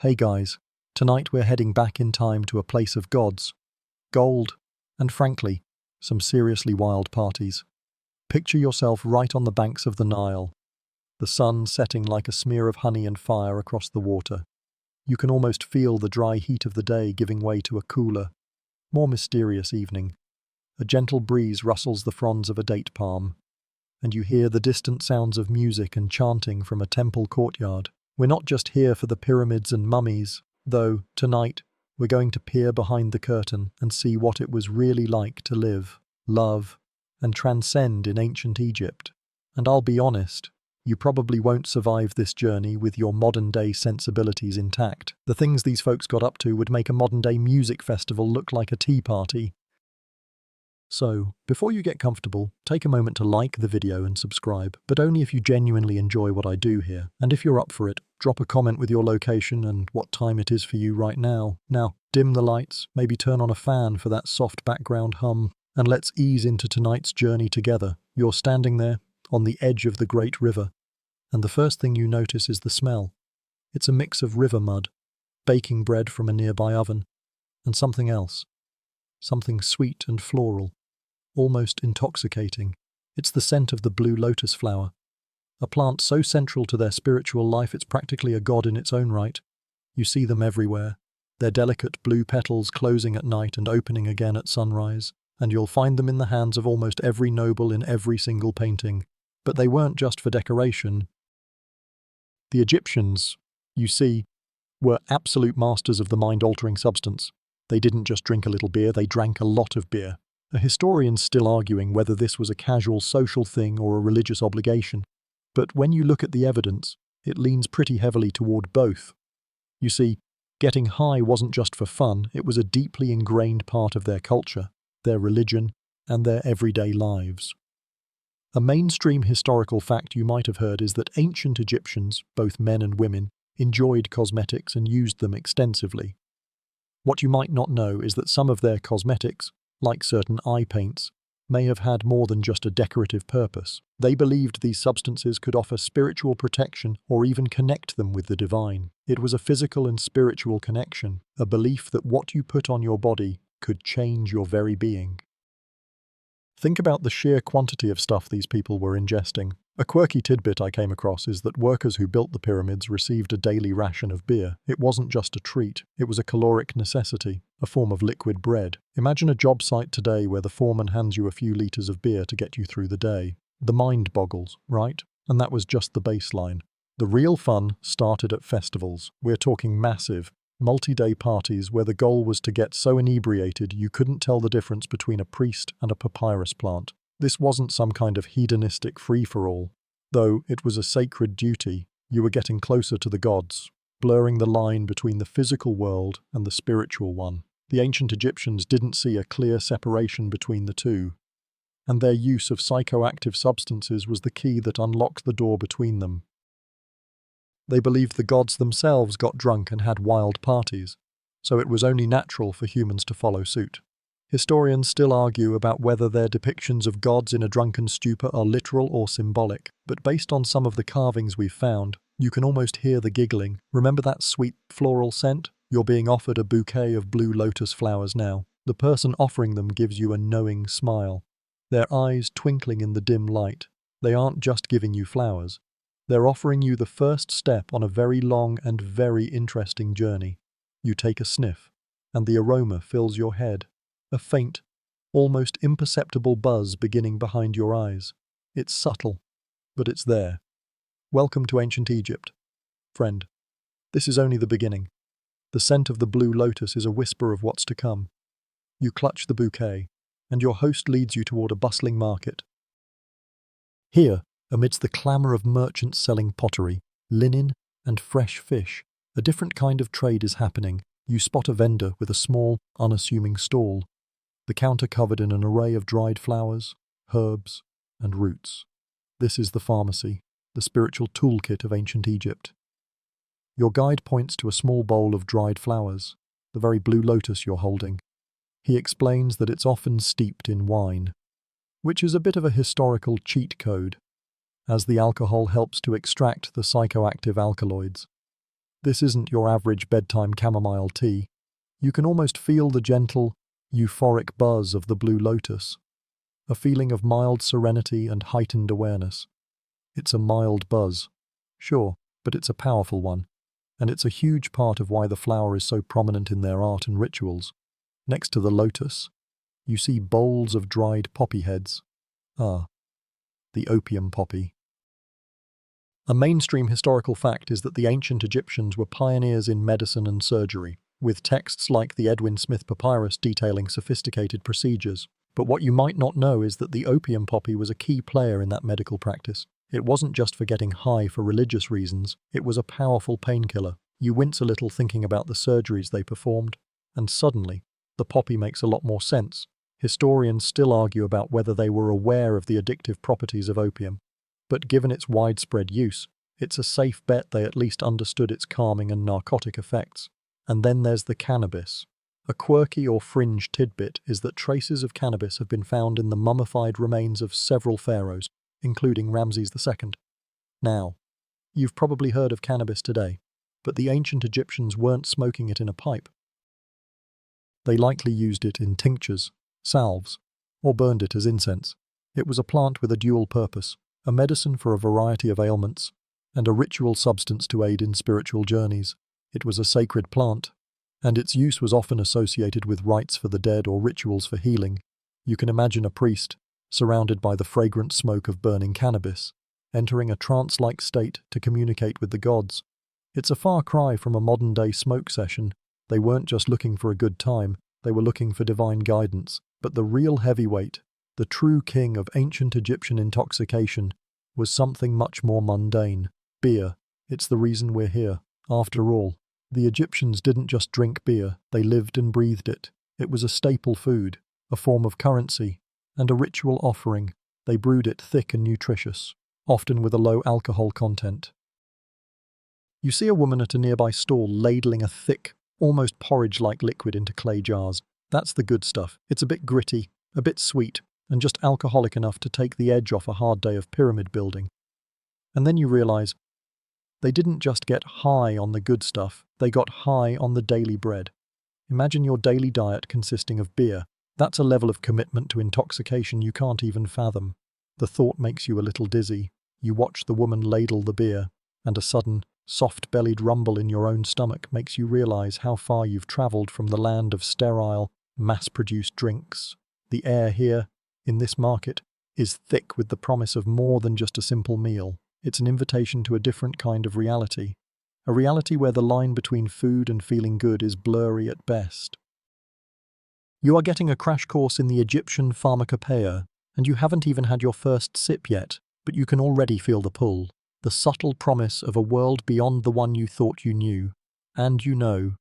Hey guys, tonight we're heading back in time to a place of gods, gold, and frankly, some seriously wild parties. Picture yourself right on the banks of the Nile, the sun setting like a smear of honey and fire across the water. You can almost feel the dry heat of the day giving way to a cooler, more mysterious evening. A gentle breeze rustles the fronds of a date palm, and you hear the distant sounds of music and chanting from a temple courtyard. We're not just here for the pyramids and mummies, though, tonight, we're going to peer behind the curtain and see what it was really like to live, love, and transcend in ancient Egypt. And I'll be honest, you probably won't survive this journey with your modern-day sensibilities intact. The things these folks got up to would make a modern-day music festival look like a tea party. So, before you get comfortable, take a moment to like the video and subscribe, but only if you genuinely enjoy what I do here. And if you're up for it, drop a comment with your location and what time it is for you right now. Now, dim the lights, maybe turn on a fan for that soft background hum, and let's ease into tonight's journey together. You're standing there, on the edge of the great river, and the first thing you notice is the smell. It's a mix of river mud, baking bread from a nearby oven, and something else. Something sweet and floral, almost intoxicating. It's the scent of the blue lotus flower, a plant so central to their spiritual life it's practically a god in its own right. You see them everywhere, their delicate blue petals closing at night and opening again at sunrise, and you'll find them in the hands of almost every noble in every single painting. But they weren't just for decoration. The Egyptians, you see, were absolute masters of the mind-altering substance. They didn't just drink a little beer, they drank a lot of beer. A historian's still arguing whether this was a casual social thing or a religious obligation. But when you look at the evidence, it leans pretty heavily toward both. You see, getting high wasn't just for fun, it was a deeply ingrained part of their culture, their religion, and their everyday lives. A mainstream historical fact you might have heard is that ancient Egyptians, both men and women, enjoyed cosmetics and used them extensively. What you might not know is that some of their cosmetics, like certain eye paints, may have had more than just a decorative purpose. They believed these substances could offer spiritual protection or even connect them with the divine. It was a physical and spiritual connection, a belief that what you put on your body could change your very being. Think about the sheer quantity of stuff these people were ingesting. A quirky tidbit I came across is that workers who built the pyramids received a daily ration of beer. It wasn't just a treat, it was a caloric necessity, a form of liquid bread. Imagine a job site today where the foreman hands you a few liters of beer to get you through the day. The mind boggles, right? And that was just the baseline. The real fun started at festivals. We're talking massive, multi-day parties where the goal was to get so inebriated you couldn't tell the difference between a priest and a papyrus plant. This wasn't some kind of hedonistic free-for-all. Though it was a sacred duty, you were getting closer to the gods, blurring the line between the physical world and the spiritual one. The ancient Egyptians didn't see a clear separation between the two, and their use of psychoactive substances was the key that unlocked the door between them. They believed the gods themselves got drunk and had wild parties, so it was only natural for humans to follow suit. Historians still argue about whether their depictions of gods in a drunken stupor are literal or symbolic, but based on some of the carvings we've found, you can almost hear the giggling. Remember that sweet floral scent? You're being offered a bouquet of blue lotus flowers now. The person offering them gives you a knowing smile, their eyes twinkling in the dim light. They aren't just giving you flowers. They're offering you the first step on a very long and very interesting journey. You take a sniff, and the aroma fills your head. A faint, almost imperceptible buzz beginning behind your eyes. It's subtle, but it's there. Welcome to ancient Egypt, friend. This is only the beginning. The scent of the blue lotus is a whisper of what's to come. You clutch the bouquet, and your host leads you toward a bustling market. Here, amidst the clamour of merchants selling pottery, linen, and fresh fish, a different kind of trade is happening. You spot a vendor with a small, unassuming stall, the counter covered in an array of dried flowers, herbs, and roots. This is the pharmacy, the spiritual toolkit of ancient Egypt. Your guide points to a small bowl of dried flowers, the very blue lotus you're holding. He explains that it's often steeped in wine, which is a bit of a historical cheat code, as the alcohol helps to extract the psychoactive alkaloids. This isn't your average bedtime chamomile tea. You can almost feel the gentle, euphoric buzz of the blue lotus, a feeling of mild serenity and heightened awareness. It's a mild buzz, sure, but it's a powerful one, and it's a huge part of why the flower is so prominent in their art and rituals. Next to the lotus, you see bowls of dried poppy heads. Ah, the opium poppy. A mainstream historical fact is that the ancient Egyptians were pioneers in medicine and surgery, with texts like the Edwin Smith Papyrus detailing sophisticated procedures. But what you might not know is that the opium poppy was a key player in that medical practice. It wasn't just for getting high for religious reasons, it was a powerful painkiller. You wince a little thinking about the surgeries they performed, and suddenly, the poppy makes a lot more sense. Historians still argue about whether they were aware of the addictive properties of opium, but given its widespread use, it's a safe bet they at least understood its calming and narcotic effects. And then there's the cannabis. A quirky or fringe tidbit is that traces of cannabis have been found in the mummified remains of several pharaohs, including Ramses II. Now, you've probably heard of cannabis today, but the ancient Egyptians weren't smoking it in a pipe. They likely used it in tinctures, salves, or burned it as incense. It was a plant with a dual purpose, a medicine for a variety of ailments, and a ritual substance to aid in spiritual journeys. It was a sacred plant, and its use was often associated with rites for the dead or rituals for healing. You can imagine a priest, surrounded by the fragrant smoke of burning cannabis, entering a trance-like state to communicate with the gods. It's a far cry from a modern-day smoke session. They weren't just looking for a good time, they were looking for divine guidance. But the real heavyweight, the true king of ancient Egyptian intoxication, was something much more mundane. Beer. It's the reason we're here. After all, the Egyptians didn't just drink beer, they lived and breathed it. It was a staple food, a form of currency, and a ritual offering. They brewed it thick and nutritious, often with a low alcohol content. You see a woman at a nearby stall ladling a thick, almost porridge-like liquid into clay jars. That's the good stuff. It's a bit gritty, a bit sweet, and just alcoholic enough to take the edge off a hard day of pyramid building. And then you realize, they didn't just get high on the good stuff, they got high on the daily bread. Imagine your daily diet consisting of beer. That's a level of commitment to intoxication you can't even fathom. The thought makes you a little dizzy. You watch the woman ladle the beer, and a sudden, soft-bellied rumble in your own stomach makes you realize how far you've traveled from the land of sterile, mass-produced drinks. The air here, in this market, is thick with the promise of more than just a simple meal. It's an invitation to a different kind of reality. A reality where the line between food and feeling good is blurry at best. You are getting a crash course in the Egyptian pharmacopoeia, and you haven't even had your first sip yet, but you can already feel the pull, the subtle promise of a world beyond the one you thought you knew. And you know,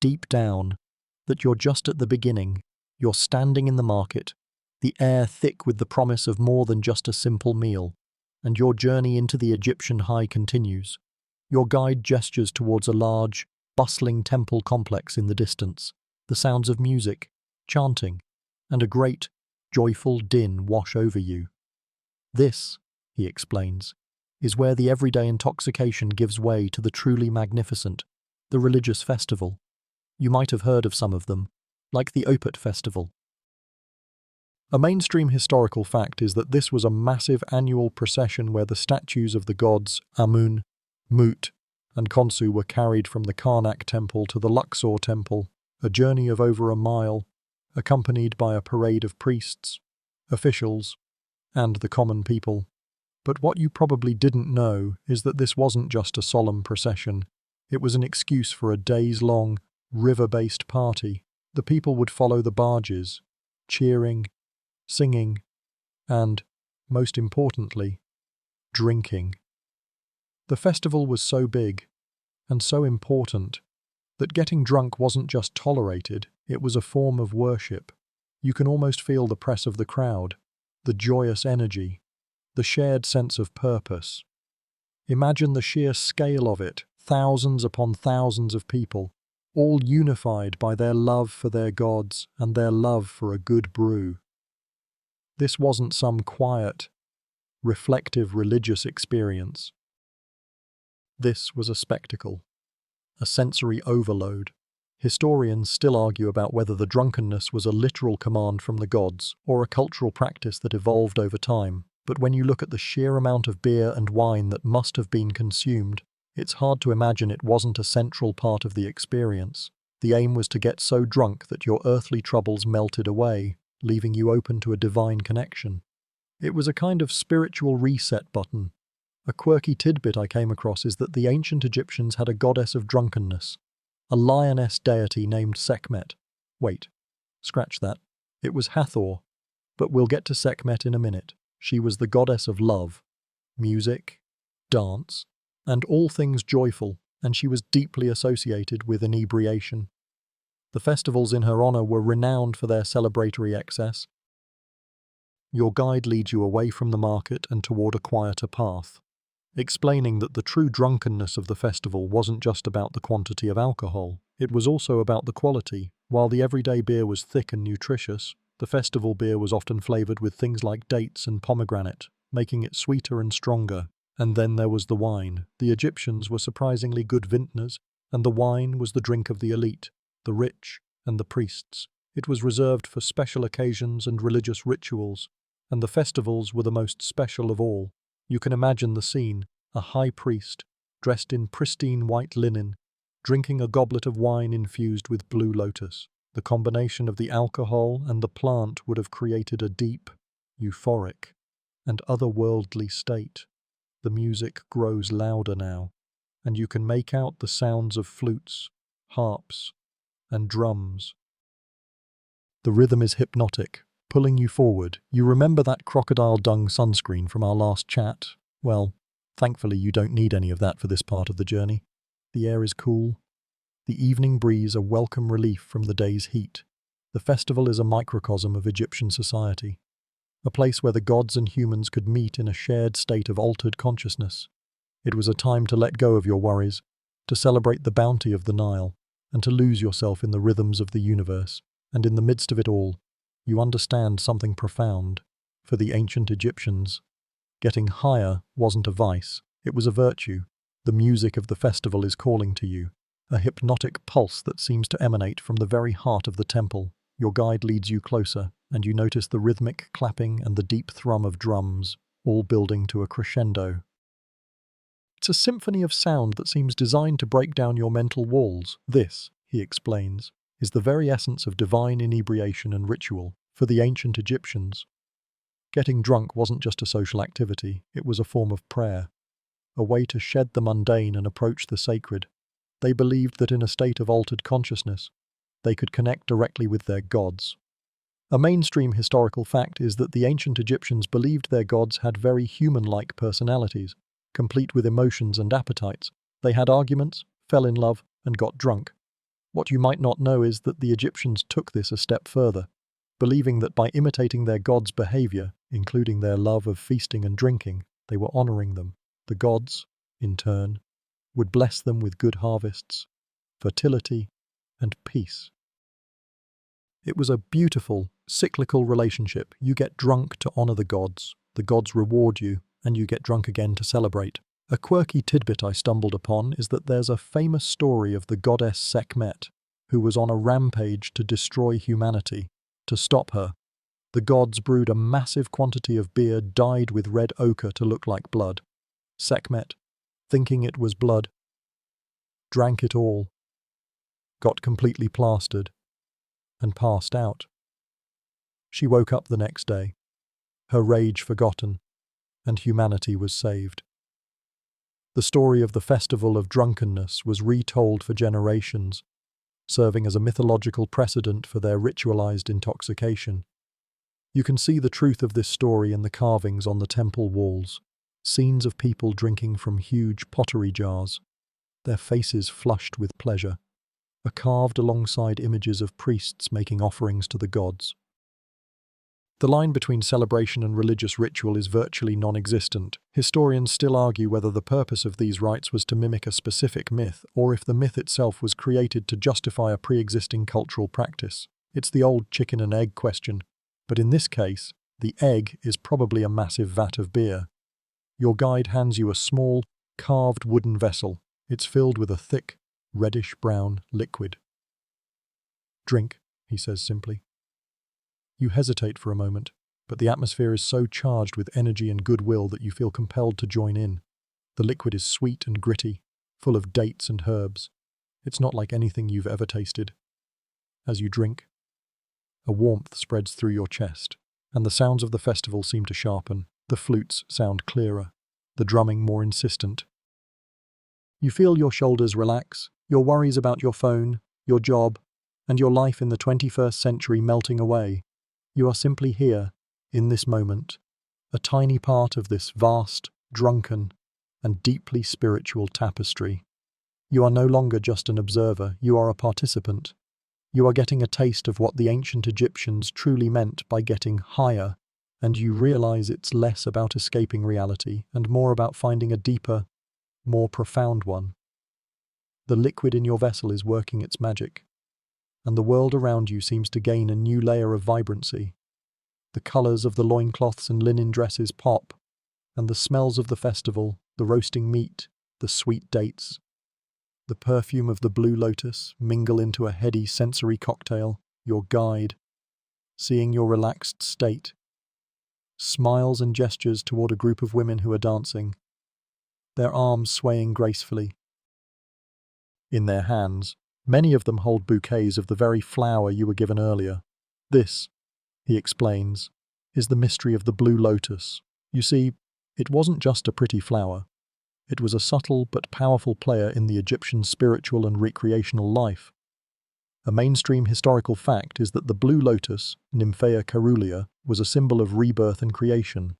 deep down, that you're just at the beginning. You're standing in the market, the air thick with the promise of more than just a simple meal, and your journey into the Egyptian high continues. Your guide gestures towards a large, bustling temple complex in the distance. The sounds of music, chanting, and a great, joyful din wash over you. This, he explains, is where the everyday intoxication gives way to the truly magnificent, the religious festival. You might have heard of some of them, like the Opet festival. A mainstream historical fact is that this was a massive annual procession where the statues of the gods Amun, Mut, and Khonsu were carried from the Karnak temple to the Luxor temple, a journey of over a mile, accompanied by a parade of priests, officials, and the common people. But what you probably didn't know is that this wasn't just a solemn procession. It was an excuse for a days-long, river-based party. The people would follow the barges, cheering, singing, and, most importantly, drinking. The festival was so big and so important that getting drunk wasn't just tolerated, it was a form of worship. You can almost feel the press of the crowd, the joyous energy, the shared sense of purpose. Imagine the sheer scale of it, thousands upon thousands of people, all unified by their love for their gods and their love for a good brew. This wasn't some quiet, reflective religious experience. This was a spectacle. a sensory overload. Historians still argue about whether the drunkenness was a literal command from the gods or a cultural practice that evolved over time. But when you look at the sheer amount of beer and wine that must have been consumed, it's hard to imagine it wasn't a central part of the experience. The aim was to get so drunk that your earthly troubles melted away, leaving you open to a divine connection. It was a kind of spiritual reset button. A quirky tidbit I came across is that the ancient Egyptians had a goddess of drunkenness, a lioness deity named Sekhmet. Wait, scratch that. It was Hathor, but we'll get to Sekhmet in a minute. She was the goddess of love, music, dance, and all things joyful, and she was deeply associated with inebriation. The festivals in her honor were renowned for their celebratory excess. Your guide leads you away from the market and toward a quieter path, explaining that the true drunkenness of the festival wasn't just about the quantity of alcohol, it was also about the quality. While the everyday beer was thick and nutritious, the festival beer was often flavored with things like dates and pomegranate, making it sweeter and stronger. And then there was the wine. The Egyptians were surprisingly good vintners, and the wine was the drink of the elite, the rich, and the priests. It was reserved for special occasions and religious rituals, and the festivals were the most special of all. You can imagine the scene, a high priest, dressed in pristine white linen, drinking a goblet of wine infused with blue lotus. The combination of the alcohol and the plant would have created a deep, euphoric, and otherworldly state. The music grows louder now, and you can make out the sounds of flutes, harps, and drums. The rhythm is hypnotic, pulling you forward. You remember that crocodile dung sunscreen from our last chat? Well, thankfully you don't need any of that for this part of the journey. The air is cool, the evening breeze a welcome relief from the day's heat. The festival is a microcosm of Egyptian society, a place where the gods and humans could meet in a shared state of altered consciousness. It was a time to let go of your worries, to celebrate the bounty of the Nile, and to lose yourself in the rhythms of the universe. And in the midst of it all, you understand something profound. For the ancient Egyptians, getting higher wasn't a vice, it was a virtue. The music of the festival is calling to you, a hypnotic pulse that seems to emanate from the very heart of the temple. Your guide leads you closer, and you notice the rhythmic clapping and the deep thrum of drums, all building to a crescendo. It's a symphony of sound that seems designed to break down your mental walls. This, he explains, is the very essence of divine inebriation and ritual. For the ancient Egyptians, getting drunk wasn't just a social activity, it was a form of prayer, a way to shed the mundane and approach the sacred. They believed that in a state of altered consciousness, they could connect directly with their gods. A mainstream historical fact is that the ancient Egyptians believed their gods had very human-like personalities, complete with emotions and appetites. They had arguments, fell in love, and got drunk. What you might not know is that the Egyptians took this a step further, believing that by imitating their gods' behavior, including their love of feasting and drinking, they were honoring them. The gods, in turn, would bless them with good harvests, fertility, and peace. It was a beautiful, cyclical relationship. You get drunk to honor the gods reward you, and you get drunk again to celebrate. A quirky tidbit I stumbled upon is that there's a famous story of the goddess Sekhmet, who was on a rampage to destroy humanity. To stop her, the gods brewed a massive quantity of beer dyed with red ochre to look like blood. Sekhmet, thinking it was blood, drank it all, got completely plastered, and passed out. She woke up the next day, her rage forgotten, and humanity was saved. The story of the festival of drunkenness was retold for generations, serving as a mythological precedent for their ritualized intoxication. You can see the truth of this story in the carvings on the temple walls, scenes of people drinking from huge pottery jars, their faces flushed with pleasure, are carved alongside images of priests making offerings to the gods. The line between celebration and religious ritual is virtually non-existent. Historians still argue whether the purpose of these rites was to mimic a specific myth, or if the myth itself was created to justify a pre-existing cultural practice. It's the old chicken and egg question, but in this case, the egg is probably a massive vat of beer. Your guide hands you a small, carved wooden vessel. It's filled with a thick, reddish-brown liquid. "Drink," he says simply. You hesitate for a moment, but the atmosphere is so charged with energy and goodwill that you feel compelled to join in. The liquid is sweet and gritty, full of dates and herbs. It's not like anything you've ever tasted. As you drink, a warmth spreads through your chest, and the sounds of the festival seem to sharpen. The flutes sound clearer, the drumming more insistent. You feel your shoulders relax, your worries about your phone, your job, and your life in the 21st century melting away. You are simply here, in this moment, a tiny part of this vast, drunken, and deeply spiritual tapestry. You are no longer just an observer, you are a participant. You are getting a taste of what the ancient Egyptians truly meant by getting higher, and you realize it's less about escaping reality and more about finding a deeper, more profound one. The liquid in your vessel is working its magic, and the world around you seems to gain a new layer of vibrancy. The colors of the loincloths and linen dresses pop, and the smells of the festival, the roasting meat, the sweet dates, the perfume of the blue lotus mingle into a heady sensory cocktail. Your guide, seeing your relaxed state, smiles and gestures toward a group of women who are dancing, their arms swaying gracefully. In their hands, many of them hold bouquets of the very flower you were given earlier. "This," he explains, "is the mystery of the blue lotus. You see, it wasn't just a pretty flower. It was a subtle but powerful player in the Egyptian spiritual and recreational life. A mainstream historical fact is that the blue lotus, Nymphaea caerulea, was a symbol of rebirth and creation,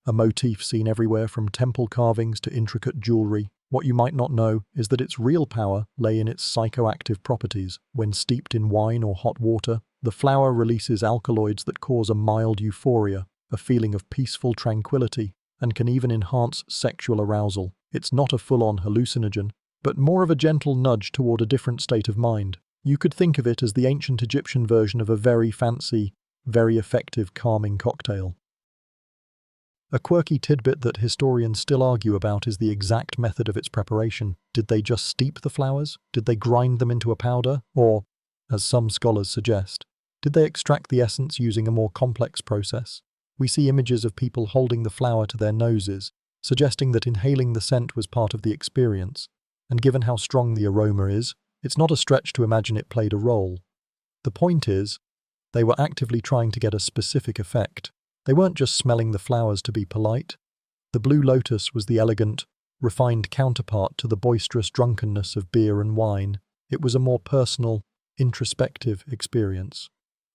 a motif seen everywhere from temple carvings to intricate jewelry. What you might not know is that its real power lay in its psychoactive properties. When steeped in wine or hot water, the flower releases alkaloids that cause a mild euphoria, a feeling of peaceful tranquility, and can even enhance sexual arousal. It's not a full-on hallucinogen, but more of a gentle nudge toward a different state of mind. You could think of it as the ancient Egyptian version of a very fancy, very effective calming cocktail. A quirky tidbit that historians still argue about is the exact method of its preparation. Did they just steep the flowers? Did they grind them into a powder? Or, as some scholars suggest, did they extract the essence using a more complex process? We see images of people holding the flower to their noses, suggesting that inhaling the scent was part of the experience. And given how strong the aroma is, it's not a stretch to imagine it played a role. The point is, they were actively trying to get a specific effect. They weren't just smelling the flowers to be polite. The blue lotus was the elegant, refined counterpart to the boisterous drunkenness of beer and wine. It was a more personal, introspective experience.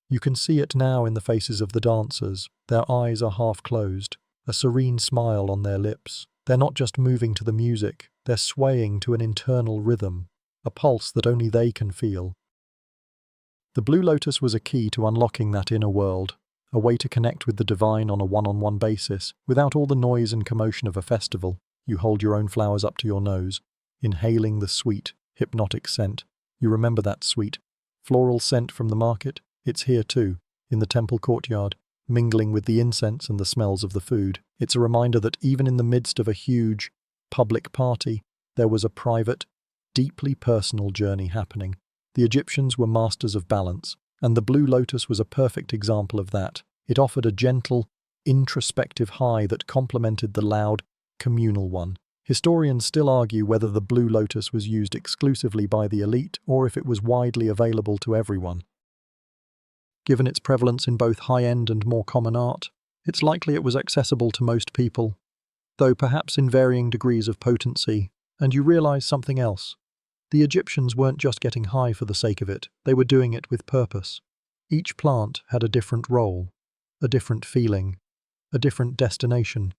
You can see it now in the faces of the dancers. Their eyes are half closed, a serene smile on their lips. They're not just moving to the music, they're swaying to an internal rhythm, a pulse that only they can feel. The blue lotus was a key to unlocking that inner world, a way to connect with the divine on a one-on-one basis, without all the noise and commotion of a festival. You hold your own flowers up to your nose, inhaling the sweet, hypnotic scent. You remember that sweet, floral scent from the market? It's here too, in the temple courtyard, mingling with the incense and the smells of the food. It's a reminder that even in the midst of a huge, public party, there was a private, deeply personal journey happening. The Egyptians were masters of balance, and the blue lotus was a perfect example of that. It offered a gentle, introspective high that complemented the loud, communal one. Historians still argue whether the blue lotus was used exclusively by the elite or if it was widely available to everyone. Given its prevalence in both high-end and more common art, it's likely it was accessible to most people, though perhaps in varying degrees of potency. And you realize something else. The Egyptians weren't just getting high for the sake of it, they were doing it with purpose. Each plant had a different role, a different feeling, a different destination.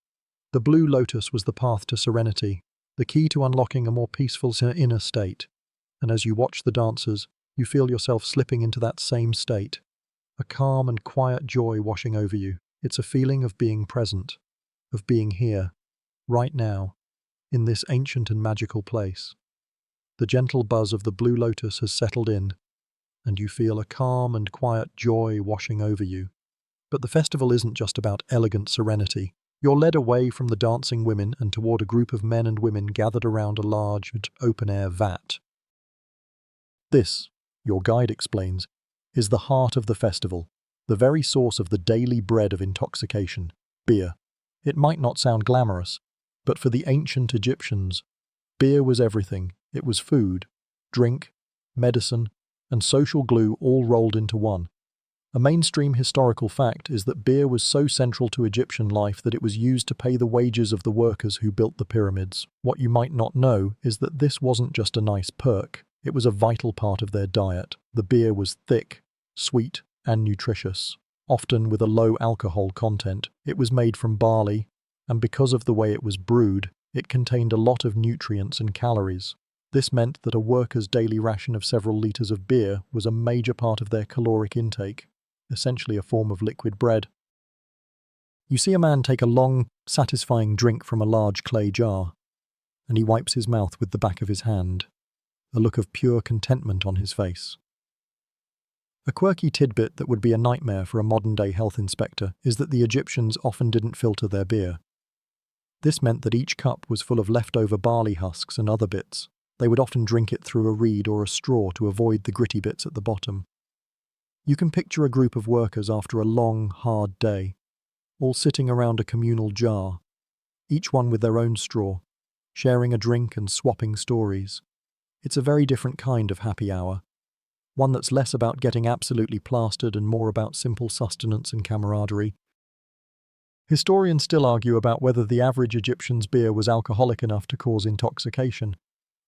The blue lotus was the path to serenity, the key to unlocking a more peaceful inner state. And as you watch the dancers, you feel yourself slipping into that same state. A calm and quiet joy washing over you. It's a feeling of being present, of being here, right now, in this ancient and magical place. The gentle buzz of the blue lotus has settled in, and you feel a calm and quiet joy washing over you. But the festival isn't just about elegant serenity. You're led away from the dancing women and toward a group of men and women gathered around a large, open-air vat. This, your guide explains, is the heart of the festival, the very source of the daily bread of intoxication, beer. It might not sound glamorous, but for the ancient Egyptians, beer was everything. It was food, drink, medicine, and social glue all rolled into one. A mainstream historical fact is that beer was so central to Egyptian life that it was used to pay the wages of the workers who built the pyramids. What you might not know is that this wasn't just a nice perk, it was a vital part of their diet. The beer was thick, sweet, and nutritious, often with a low alcohol content. It was made from barley, and because of the way it was brewed, it contained a lot of nutrients and calories. This meant that a worker's daily ration of several litres of beer was a major part of their caloric intake, essentially a form of liquid bread. You see a man take a long, satisfying drink from a large clay jar, and he wipes his mouth with the back of his hand, a look of pure contentment on his face. A quirky tidbit that would be a nightmare for a modern-day health inspector is that the Egyptians often didn't filter their beer. This meant that each cup was full of leftover barley husks and other bits. They would often drink it through a reed or a straw to avoid the gritty bits at the bottom. You can picture a group of workers after a long, hard day, all sitting around a communal jar, each one with their own straw, sharing a drink and swapping stories. It's a very different kind of happy hour, one that's less about getting absolutely plastered and more about simple sustenance and camaraderie. Historians still argue about whether the average Egyptian's beer was alcoholic enough to cause intoxication,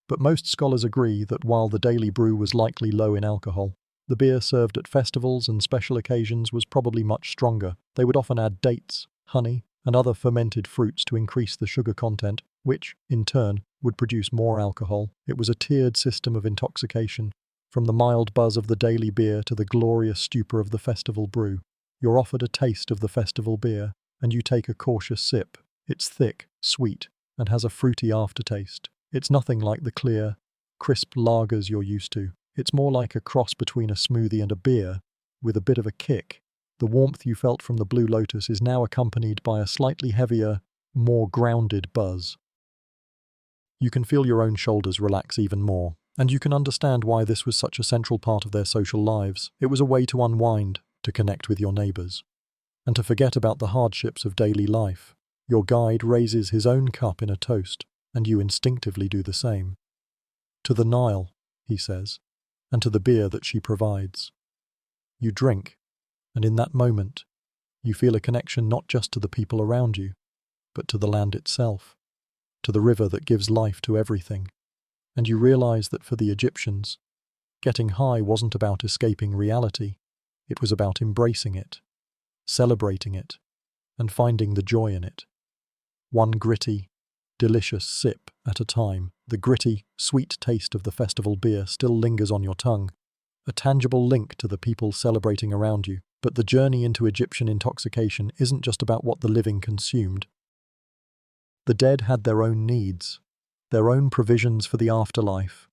but most scholars agree that while the daily brew was likely low in alcohol, the beer served at festivals and special occasions was probably much stronger. They would often add dates, honey, and other fermented fruits to increase the sugar content, which, in turn, would produce more alcohol. It was a tiered system of intoxication, from the mild buzz of the daily beer to the glorious stupor of the festival brew. You're offered a taste of the festival beer, and you take a cautious sip. It's thick, sweet, and has a fruity aftertaste. It's nothing like the clear, crisp lagers you're used to. It's more like a cross between a smoothie and a beer, with a bit of a kick. The warmth you felt from the Blue Lotus is now accompanied by a slightly heavier, more grounded buzz. You can feel your own shoulders relax even more, and you can understand why this was such a central part of their social lives. It was a way to unwind, to connect with your neighbours, and to forget about the hardships of daily life. Your guide raises his own cup in a toast, and you instinctively do the same. To the Nile, he says, and to the beer that she provides. You drink, and in that moment, you feel a connection not just to the people around you, but to the land itself, to the river that gives life to everything. And you realize that for the Egyptians, getting high wasn't about escaping reality, it was about embracing it, celebrating it, and finding the joy in it. One gritty, delicious sip at a time, the gritty, sweet taste of the festival beer still lingers on your tongue, a tangible link to the people celebrating around you. But the journey into Egyptian intoxication isn't just about what the living consumed. The dead had their own needs, their own provisions for the afterlife.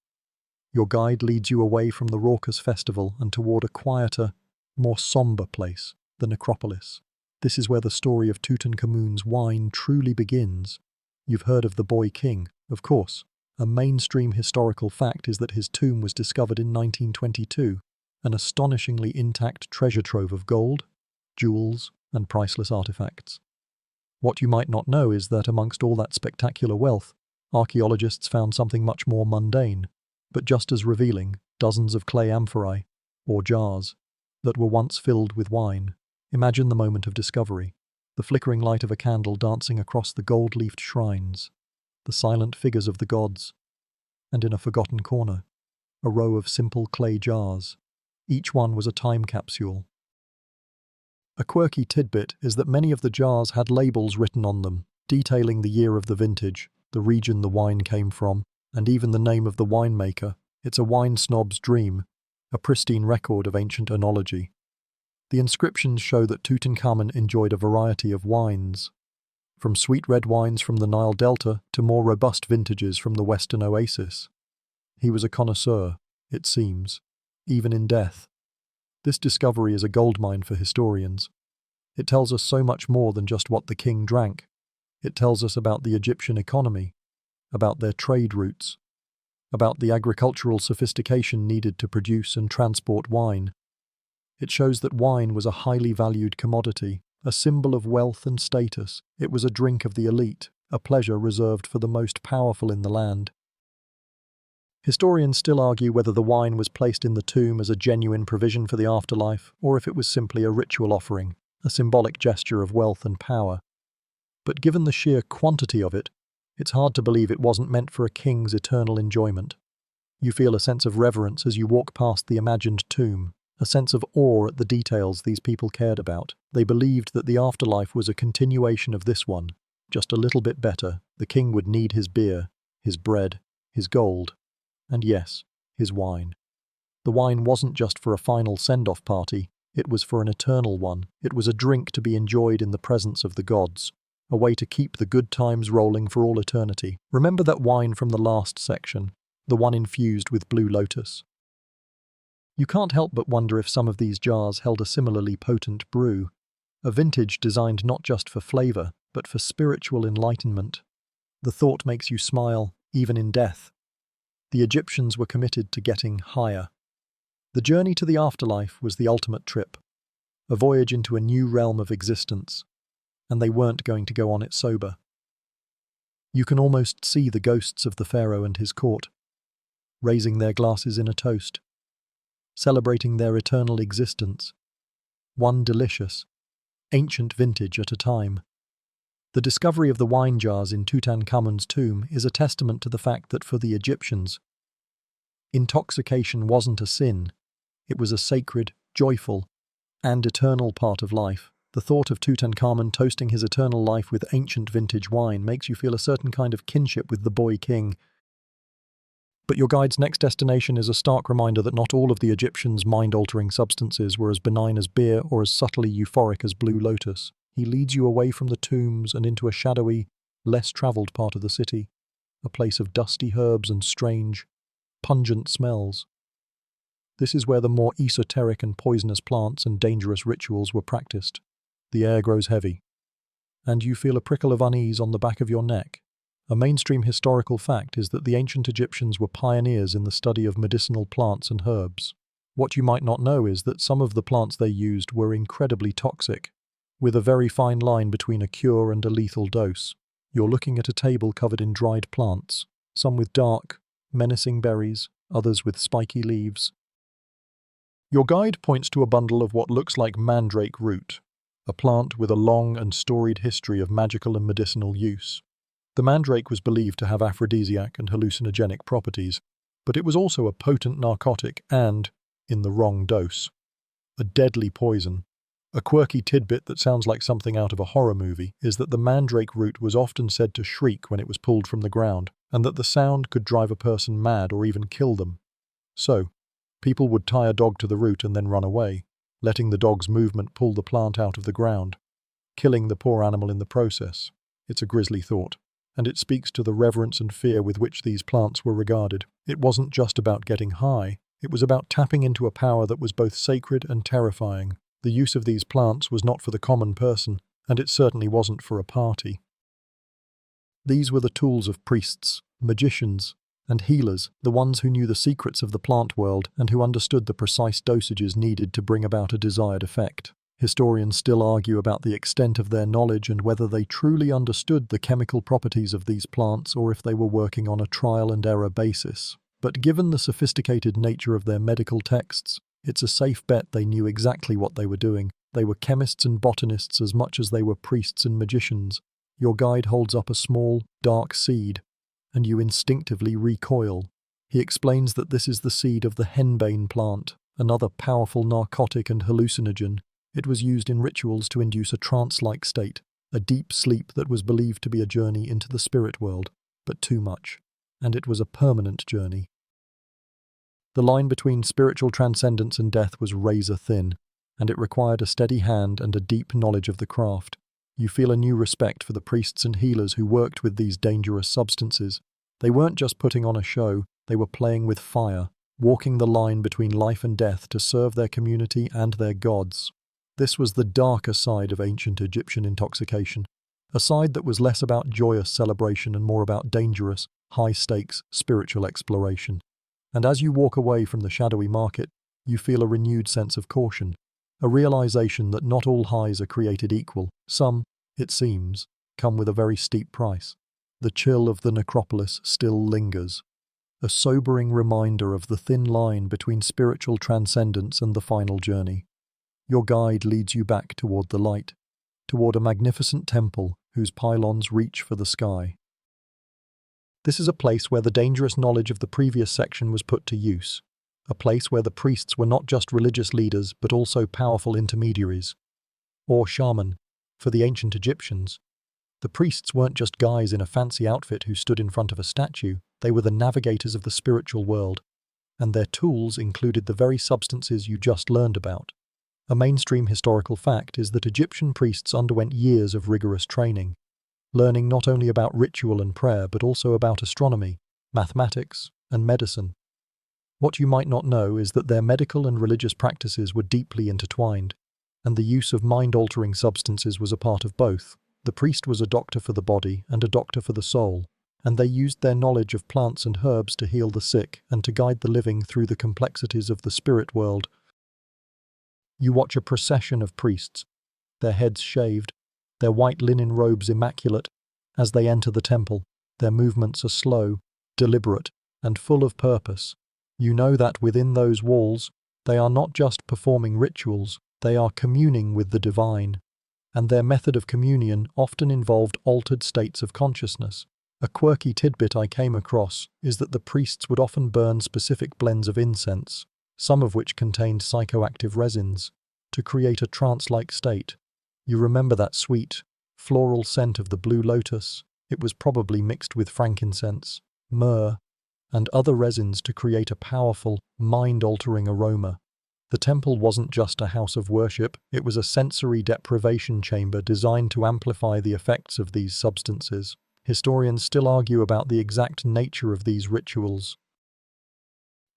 Your guide leads you away from the raucous festival and toward a quieter, more somber place, the necropolis. This is where the story of Tutankhamun's wine truly begins. You've heard of the Boy King, of course. A mainstream historical fact is that his tomb was discovered in 1922, an astonishingly intact treasure trove of gold, jewels, and priceless artifacts. What you might not know is that amongst all that spectacular wealth, archaeologists found something much more mundane, but just as revealing: dozens of clay amphorae, or jars, that were once filled with wine. Imagine the moment of discovery: the flickering light of a candle dancing across the gold-leafed shrines, the silent figures of the gods, and in a forgotten corner, a row of simple clay jars. Each one was a time capsule. A quirky tidbit is that many of the jars had labels written on them, detailing the year of the vintage, the region the wine came from, and even the name of the winemaker. It's a wine snob's dream, a pristine record of ancient enology. The inscriptions show that Tutankhamun enjoyed a variety of wines, from sweet red wines from the Nile Delta to more robust vintages from the Western Oasis. He was a connoisseur, it seems, even in death. This discovery is a goldmine for historians. It tells us so much more than just what the king drank. It tells us about the Egyptian economy, about their trade routes, about the agricultural sophistication needed to produce and transport wine. It shows that wine was a highly valued commodity, a symbol of wealth and status. It was a drink of the elite, a pleasure reserved for the most powerful in the land. Historians still argue whether the wine was placed in the tomb as a genuine provision for the afterlife, or if it was simply a ritual offering, a symbolic gesture of wealth and power. But given the sheer quantity of it, it's hard to believe it wasn't meant for a king's eternal enjoyment. You feel a sense of reverence as you walk past the imagined tomb, a sense of awe at the details these people cared about. They believed that the afterlife was a continuation of this one, just a little bit better. The king would need his beer, his bread, his gold, and yes, his wine. The wine wasn't just for a final send-off party, it was for an eternal one. It was a drink to be enjoyed in the presence of the gods, a way to keep the good times rolling for all eternity. Remember that wine from the last section, the one infused with blue lotus? You can't help but wonder if some of these jars held a similarly potent brew, a vintage designed not just for flavor, but for spiritual enlightenment. The thought makes you smile, even in death. The Egyptians were committed to getting higher. The journey to the afterlife was the ultimate trip, a voyage into a new realm of existence, and they weren't going to go on it sober. You can almost see the ghosts of the pharaoh and his court, raising their glasses in a toast, celebrating their eternal existence, one delicious, ancient vintage at a time. The discovery of the wine jars in Tutankhamun's tomb is a testament to the fact that for the Egyptians, intoxication wasn't a sin, it was a sacred, joyful, and eternal part of life. The thought of Tutankhamun toasting his eternal life with ancient vintage wine makes you feel a certain kind of kinship with the boy king. But your guide's next destination is a stark reminder that not all of the Egyptians' mind-altering substances were as benign as beer or as subtly euphoric as blue lotus. He leads you away from the tombs and into a shadowy, less travelled part of the city, a place of dusty herbs and strange, pungent smells. This is where the more esoteric and poisonous plants and dangerous rituals were practiced. The air grows heavy, and you feel a prickle of unease on the back of your neck. A mainstream historical fact is that the ancient Egyptians were pioneers in the study of medicinal plants and herbs. What you might not know is that some of the plants they used were incredibly toxic, with a very fine line between a cure and a lethal dose. You're looking at a table covered in dried plants, some with dark, menacing berries, others with spiky leaves. Your guide points to a bundle of what looks like mandrake root, a plant with a long and storied history of magical and medicinal use. The mandrake was believed to have aphrodisiac and hallucinogenic properties, but it was also a potent narcotic and, in the wrong dose, a deadly poison. A quirky tidbit that sounds like something out of a horror movie is that the mandrake root was often said to shriek when it was pulled from the ground, and that the sound could drive a person mad or even kill them. So, people would tie a dog to the root and then run away, letting the dog's movement pull the plant out of the ground, killing the poor animal in the process. It's a grisly thought, and it speaks to the reverence and fear with which these plants were regarded. It wasn't just about getting high, it was about tapping into a power that was both sacred and terrifying. The use of these plants was not for the common person, and it certainly wasn't for a party. These were the tools of priests, magicians, and healers, the ones who knew the secrets of the plant world and who understood the precise dosages needed to bring about a desired effect. Historians still argue about the extent of their knowledge and whether they truly understood the chemical properties of these plants or if they were working on a trial-and-error basis. But given the sophisticated nature of their medical texts, it's a safe bet they knew exactly what they were doing. They were chemists and botanists as much as they were priests and magicians. Your guide holds up a small, dark seed, and you instinctively recoil. He explains that this is the seed of the henbane plant, another powerful narcotic and hallucinogen. It was used in rituals to induce a trance-like state, a deep sleep that was believed to be a journey into the spirit world, but too much. And it was a permanent journey. The line between spiritual transcendence and death was razor thin, and it required a steady hand and a deep knowledge of the craft. You feel a new respect for the priests and healers who worked with these dangerous substances. They weren't just putting on a show, they were playing with fire, walking the line between life and death to serve their community and their gods. This was the darker side of ancient Egyptian intoxication, a side that was less about joyous celebration and more about dangerous, high-stakes spiritual exploration. And as you walk away from the shadowy market, you feel a renewed sense of caution, a realization that not all highs are created equal. Some, it seems, come with a very steep price. The chill of the necropolis still lingers, a sobering reminder of the thin line between spiritual transcendence and the final journey. Your guide leads you back toward the light, toward a magnificent temple whose pylons reach for the sky. This is a place where the dangerous knowledge of the previous section was put to use, a place where the priests were not just religious leaders but also powerful intermediaries, or shaman, for the ancient Egyptians. The priests weren't just guys in a fancy outfit who stood in front of a statue, they were the navigators of the spiritual world, and their tools included the very substances you just learned about. A mainstream historical fact is that Egyptian priests underwent years of rigorous training, learning not only about ritual and prayer but also about astronomy, mathematics, and medicine. What you might not know is that their medical and religious practices were deeply intertwined, and the use of mind-altering substances was a part of both. The priest was a doctor for the body and a doctor for the soul, and they used their knowledge of plants and herbs to heal the sick and to guide the living through the complexities of the spirit world. You watch a procession of priests, their heads shaved, their white linen robes immaculate, as they enter the temple. Their movements are slow, deliberate, and full of purpose. You know that within those walls, they are not just performing rituals, they are communing with the divine. And their method of communion often involved altered states of consciousness. A quirky tidbit I came across is that the priests would often burn specific blends of incense, some of which contained psychoactive resins, to create a trance-like state. You remember that sweet, floral scent of the blue lotus? It was probably mixed with frankincense, myrrh, and other resins to create a powerful, mind-altering aroma. The temple wasn't just a house of worship, it was a sensory deprivation chamber designed to amplify the effects of these substances. Historians still argue about the exact nature of these rituals.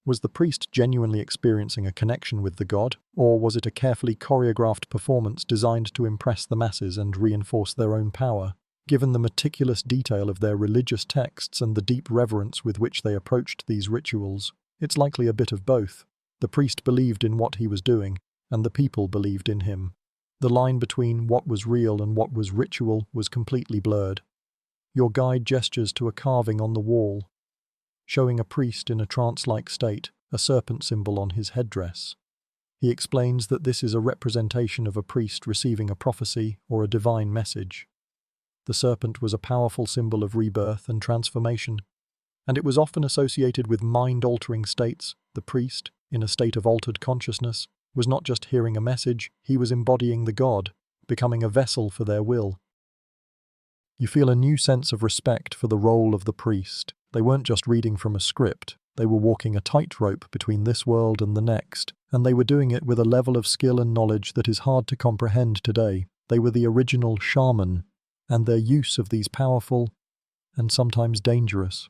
Was the priest genuinely experiencing a connection with the god, or was it a carefully choreographed performance designed to impress the masses and reinforce their own power? Given the meticulous detail of their religious texts and the deep reverence with which they approached these rituals, it's likely a bit of both. The priest believed in what he was doing, and the people believed in him. The line between what was real and what was ritual was completely blurred. Your guide gestures to a carving on the wall, showing a priest in a trance-like state, a serpent symbol on his headdress. He explains that this is a representation of a priest receiving a prophecy or a divine message. The serpent was a powerful symbol of rebirth and transformation, and it was often associated with mind-altering states. The priest, in a state of altered consciousness, was not just hearing a message, he was embodying the god, becoming a vessel for their will. You feel a new sense of respect for the role of the priest. They weren't just reading from a script, they were walking a tightrope between this world and the next, and they were doing it with a level of skill and knowledge that is hard to comprehend today. They were the original shaman, and their use of these powerful, and sometimes dangerous,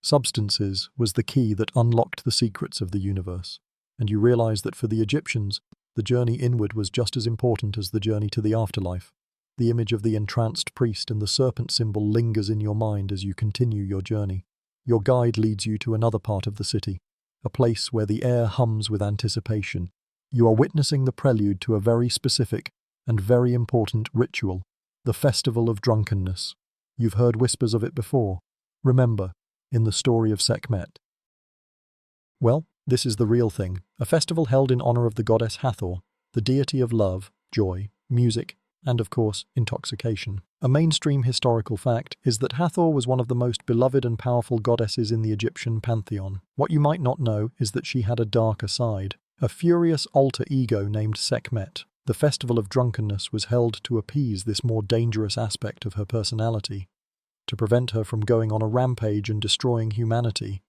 substances was the key that unlocked the secrets of the universe. And you realize that for the Egyptians, the journey inward was just as important as the journey to the afterlife. The image of the entranced priest and the serpent symbol lingers in your mind as you continue your journey. Your guide leads you to another part of the city, a place where the air hums with anticipation. You are witnessing the prelude to a very specific and very important ritual, the Festival of Drunkenness. You've heard whispers of it before. Remember, in the story of Sekhmet. Well, this is the real thing, a festival held in honor of the goddess Hathor, the deity of love, joy, music, and of course, intoxication. A mainstream historical fact is that Hathor was one of the most beloved and powerful goddesses in the Egyptian pantheon. What you might not know is that she had a darker side, a furious alter ego named Sekhmet. The Festival of Drunkenness was held to appease this more dangerous aspect of her personality, to prevent her from going on a rampage and destroying humanity.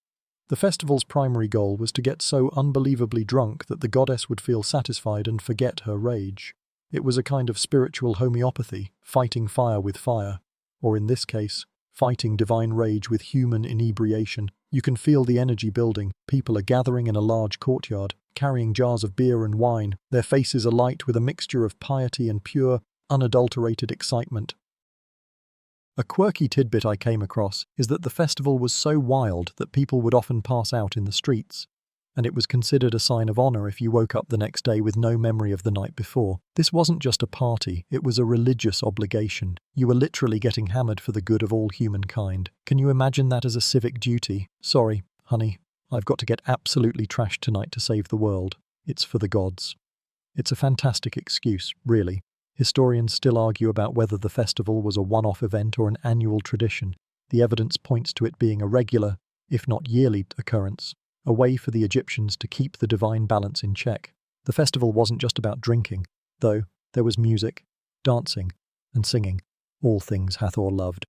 The festival's primary goal was to get so unbelievably drunk that the goddess would feel satisfied and forget her rage. It was a kind of spiritual homeopathy, fighting fire with fire, or in this case, fighting divine rage with human inebriation. You can feel the energy building. People are gathering in a large courtyard, carrying jars of beer and wine, their faces alight with a mixture of piety and pure, unadulterated excitement. A quirky tidbit I came across is that the festival was so wild that people would often pass out in the streets, and it was considered a sign of honor if you woke up the next day with no memory of the night before. This wasn't just a party, it was a religious obligation. You were literally getting hammered for the good of all humankind. Can you imagine that as a civic duty? Sorry, honey, I've got to get absolutely trashed tonight to save the world. It's for the gods. It's a fantastic excuse, really. Historians still argue about whether the festival was a one-off event or an annual tradition. The evidence points to it being a regular, if not yearly, occurrence, a way for the Egyptians to keep the divine balance in check. The festival wasn't just about drinking, though there was music, dancing, and singing, all things Hathor loved.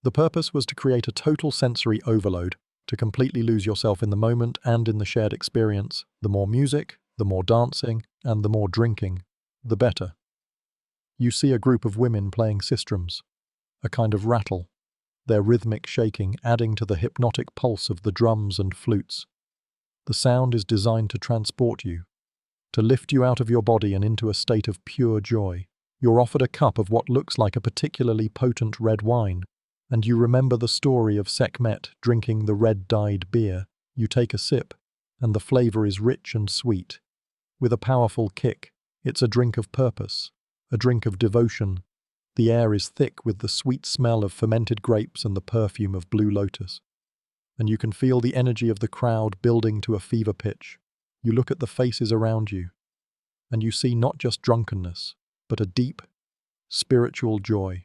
The purpose was to create a total sensory overload, to completely lose yourself in the moment and in the shared experience. The more music, the more dancing, and the more drinking, the better. You see a group of women playing sistrums, a kind of rattle, their rhythmic shaking adding to the hypnotic pulse of the drums and flutes. The sound is designed to transport you, to lift you out of your body and into a state of pure joy. You're offered a cup of what looks like a particularly potent red wine, and you remember the story of Sekhmet drinking the red-dyed beer. You take a sip, and the flavor is rich and sweet, with a powerful kick. It's a drink of purpose, a drink of devotion. The air is thick with the sweet smell of fermented grapes and the perfume of blue lotus. And you can feel the energy of the crowd building to a fever pitch. You look at the faces around you, and you see not just drunkenness, but a deep, spiritual joy.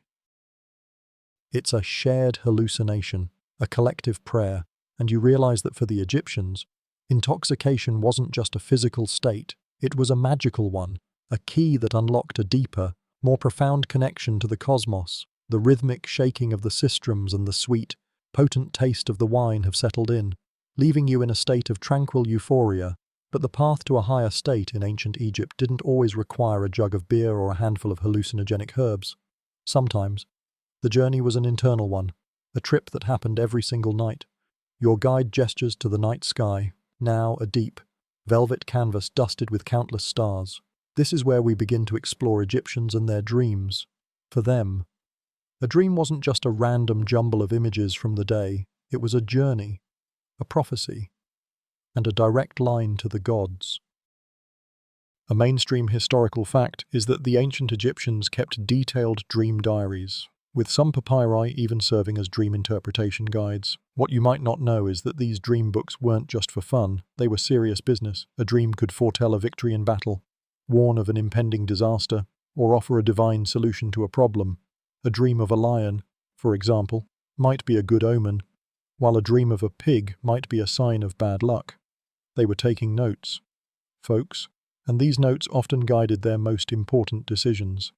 It's a shared hallucination, a collective prayer, and you realize that for the Egyptians, intoxication wasn't just a physical state, it was a magical one. A key that unlocked a deeper, more profound connection to the cosmos. The rhythmic shaking of the sistrums and the sweet, potent taste of the wine have settled in, leaving you in a state of tranquil euphoria. But the path to a higher state in ancient Egypt didn't always require a jug of beer or a handful of hallucinogenic herbs. Sometimes, the journey was an internal one, a trip that happened every single night. Your guide gestures to the night sky, now a deep, velvet canvas dusted with countless stars. This is where we begin to explore Egyptians and their dreams. For them, a dream wasn't just a random jumble of images from the day, it was a journey, a prophecy, and a direct line to the gods. A mainstream historical fact is that the ancient Egyptians kept detailed dream diaries, with some papyri even serving as dream interpretation guides. What you might not know is that these dream books weren't just for fun, they were serious business. A dream could foretell a victory in battle, warn of an impending disaster, or offer a divine solution to a problem. A dream of a lion, for example, might be a good omen, while a dream of a pig might be a sign of bad luck. They were taking notes, folks, and these notes often guided their most important decisions.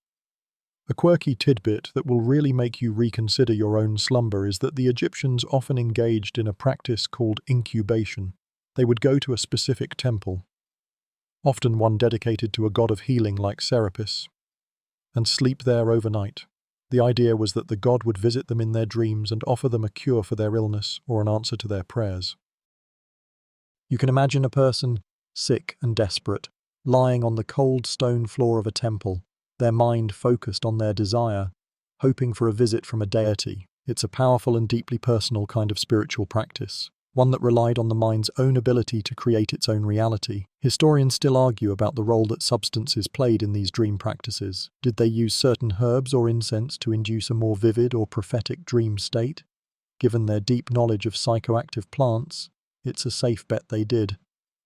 A quirky tidbit that will really make you reconsider your own slumber is that the Egyptians often engaged in a practice called incubation. They would go to a specific temple, often one dedicated to a god of healing like Serapis, and sleep there overnight. The idea was that the god would visit them in their dreams and offer them a cure for their illness or an answer to their prayers. You can imagine a person, sick and desperate, lying on the cold stone floor of a temple, their mind focused on their desire, hoping for a visit from a deity. It's a powerful and deeply personal kind of spiritual practice, one that relied on the mind's own ability to create its own reality. Historians still argue about the role that substances played in these dream practices. Did they use certain herbs or incense to induce a more vivid or prophetic dream state? Given their deep knowledge of psychoactive plants, it's a safe bet they did.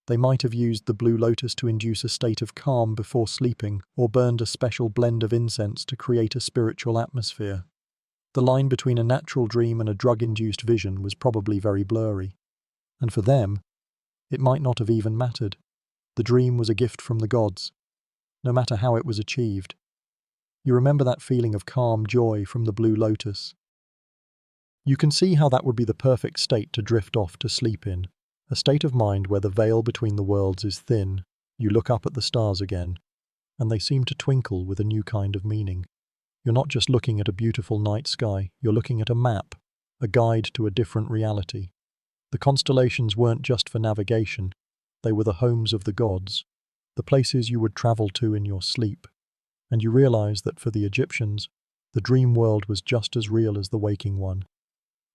They might have used the blue lotus to induce a state of calm before sleeping, or burned a special blend of incense to create a spiritual atmosphere. The line between a natural dream and a drug-induced vision was probably very blurry. And for them, it might not have even mattered. The dream was a gift from the gods, no matter how it was achieved. You remember that feeling of calm joy from the blue lotus? You can see how that would be the perfect state to drift off to sleep in. A state of mind where the veil between the worlds is thin. You look up at the stars again, and they seem to twinkle with a new kind of meaning. You're not just looking at a beautiful night sky, you're looking at a map, a guide to a different reality. The constellations weren't just for navigation, they were the homes of the gods, the places you would travel to in your sleep. And you realize that for the Egyptians, The dream world was just as real as the waking one.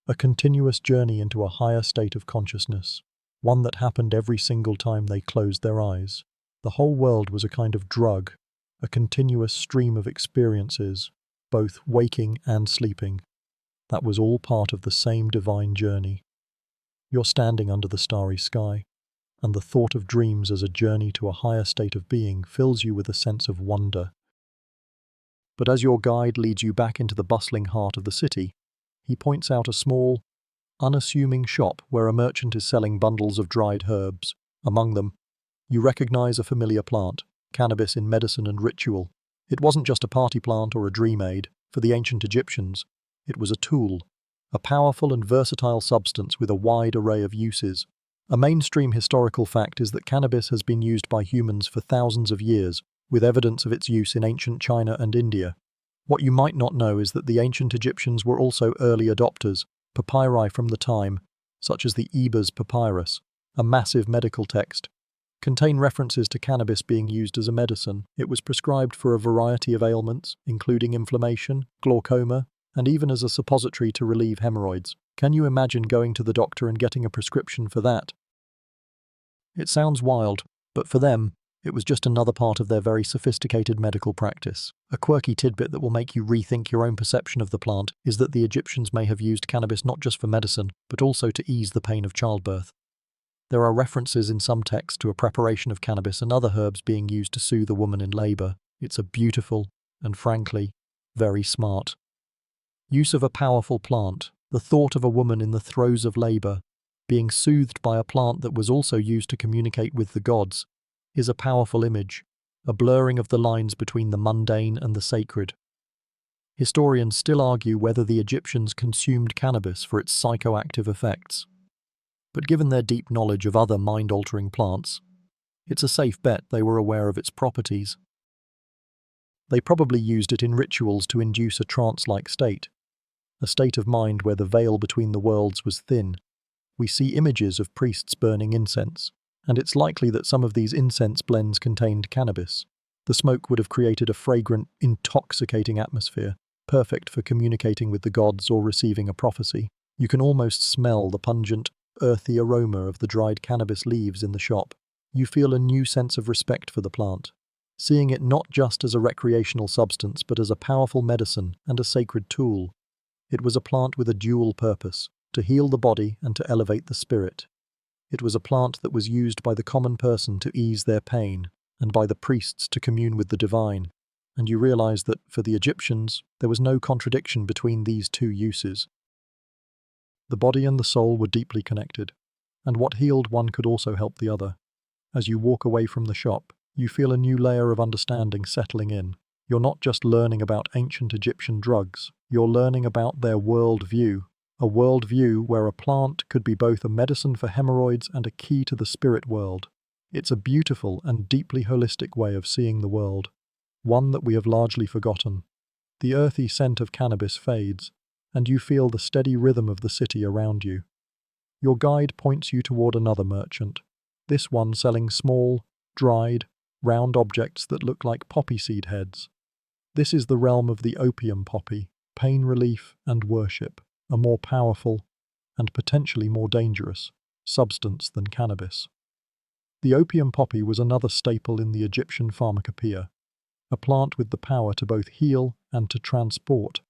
A continuous journey into a higher state of consciousness, one that happened every single time they closed their eyes. The whole world was a kind of drug, a continuous stream of experiences, both waking and sleeping. That was all part of the same divine journey. You're standing under the starry sky, and the thought of dreams as a journey to a higher state of being fills you with a sense of wonder. But as your guide leads you back into the bustling heart of the city, he points out a small, unassuming shop where a merchant is selling bundles of dried herbs. Among them, you recognize a familiar plant, cannabis in medicine and ritual. It wasn't just a party plant or a dream aid. For the ancient Egyptians, it was a tool, a powerful and versatile substance with a wide array of uses. A mainstream historical fact is that cannabis has been used by humans for thousands of years, with evidence of its use in ancient China and India. What you might not know is that the ancient Egyptians were also early adopters. Papyri from the time, such as the Ebers Papyrus, a massive medical text, contain references to cannabis being used as a medicine. It was prescribed for a variety of ailments, including inflammation, glaucoma, and even as a suppository to relieve hemorrhoids. Can you imagine going to the doctor and getting a prescription for that? It sounds wild, but for them, it was just another part of their very sophisticated medical practice. A quirky tidbit that will make you rethink your own perception of the plant is that the Egyptians may have used cannabis not just for medicine, but also to ease the pain of childbirth. There are references in some texts to a preparation of cannabis and other herbs being used to soothe a woman in labor. It's a beautiful, and frankly, very smart use of a powerful plant. The thought of a woman in the throes of labor, being soothed by a plant that was also used to communicate with the gods, is a powerful image, a blurring of the lines between the mundane and the sacred. Historians still argue whether the Egyptians consumed cannabis for its psychoactive effects. But given their deep knowledge of other mind-altering plants, it's a safe bet they were aware of its properties. They probably used it in rituals to induce a trance-like state, a state of mind where the veil between the worlds was thin. We see images of priests burning incense, and it's likely that some of these incense blends contained cannabis. The smoke would have created a fragrant, intoxicating atmosphere, perfect for communicating with the gods or receiving a prophecy. You can almost smell the pungent, earthy aroma of the dried cannabis leaves in the shop. You feel a new sense of respect for the plant, seeing it not just as a recreational substance but as a powerful medicine and a sacred tool. It was a plant with a dual purpose, to heal the body and to elevate the spirit. It was a plant that was used by the common person to ease their pain, and by the priests to commune with the divine. And you realize that, for the Egyptians, there was no contradiction between these two uses. The body and the soul were deeply connected, and what healed one could also help the other. As you walk away from the shop, you feel a new layer of understanding settling in. You're not just learning about ancient Egyptian drugs, you're learning about their worldview. A worldview where a plant could be both a medicine for hemorrhoids and a key to the spirit world. It's a beautiful and deeply holistic way of seeing the world, one that we have largely forgotten. The earthy scent of cannabis fades, and you feel the steady rhythm of the city around you. Your guide points you toward another merchant, this one selling small, dried, round objects that look like poppy seed heads. This is the realm of the opium poppy, pain relief and worship, a more powerful, and potentially more dangerous, substance than cannabis. The opium poppy was another staple in the Egyptian pharmacopoeia, a plant with the power to both heal and to transport.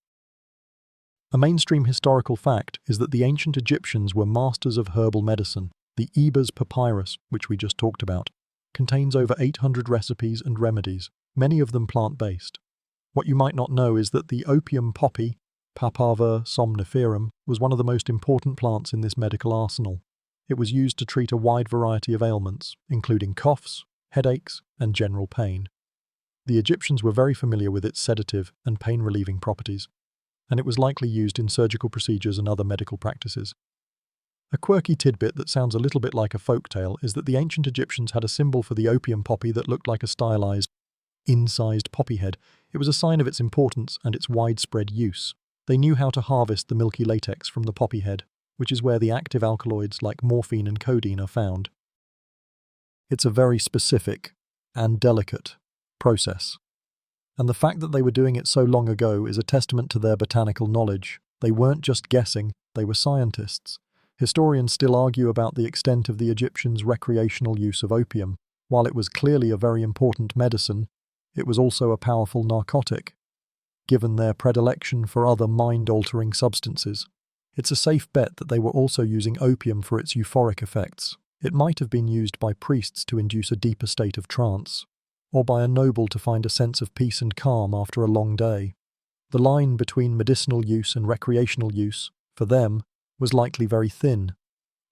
A mainstream historical fact is that the ancient Egyptians were masters of herbal medicine. The Ebers Papyrus, which we just talked about, contains over 800 recipes and remedies, many of them plant-based. What you might not know is that the opium poppy, Papaver somniferum, was one of the most important plants in this medical arsenal. It was used to treat a wide variety of ailments, including coughs, headaches, and general pain. The Egyptians were very familiar with its sedative and pain-relieving properties, and it was likely used in surgical procedures and other medical practices. A quirky tidbit that sounds a little bit like a folktale is that the ancient Egyptians had a symbol for the opium poppy that looked like a stylized, incised poppy head. It was a sign of its importance and its widespread use. They knew how to harvest the milky latex from the poppy head, which is where the active alkaloids like morphine and codeine are found. It's a very specific and delicate process, And the fact that they were doing it so long ago is a testament to their botanical knowledge. They weren't just guessing, they were scientists. Historians still argue about the extent of the Egyptians' recreational use of opium. While it was clearly a very important medicine, it was also a powerful narcotic, given their predilection for other mind-altering substances. It's a safe bet that they were also using opium for its euphoric effects. It might have been used by priests to induce a deeper state of trance, or by a noble to find a sense of peace and calm after a long day. The line between medicinal use and recreational use, for them, was likely very thin.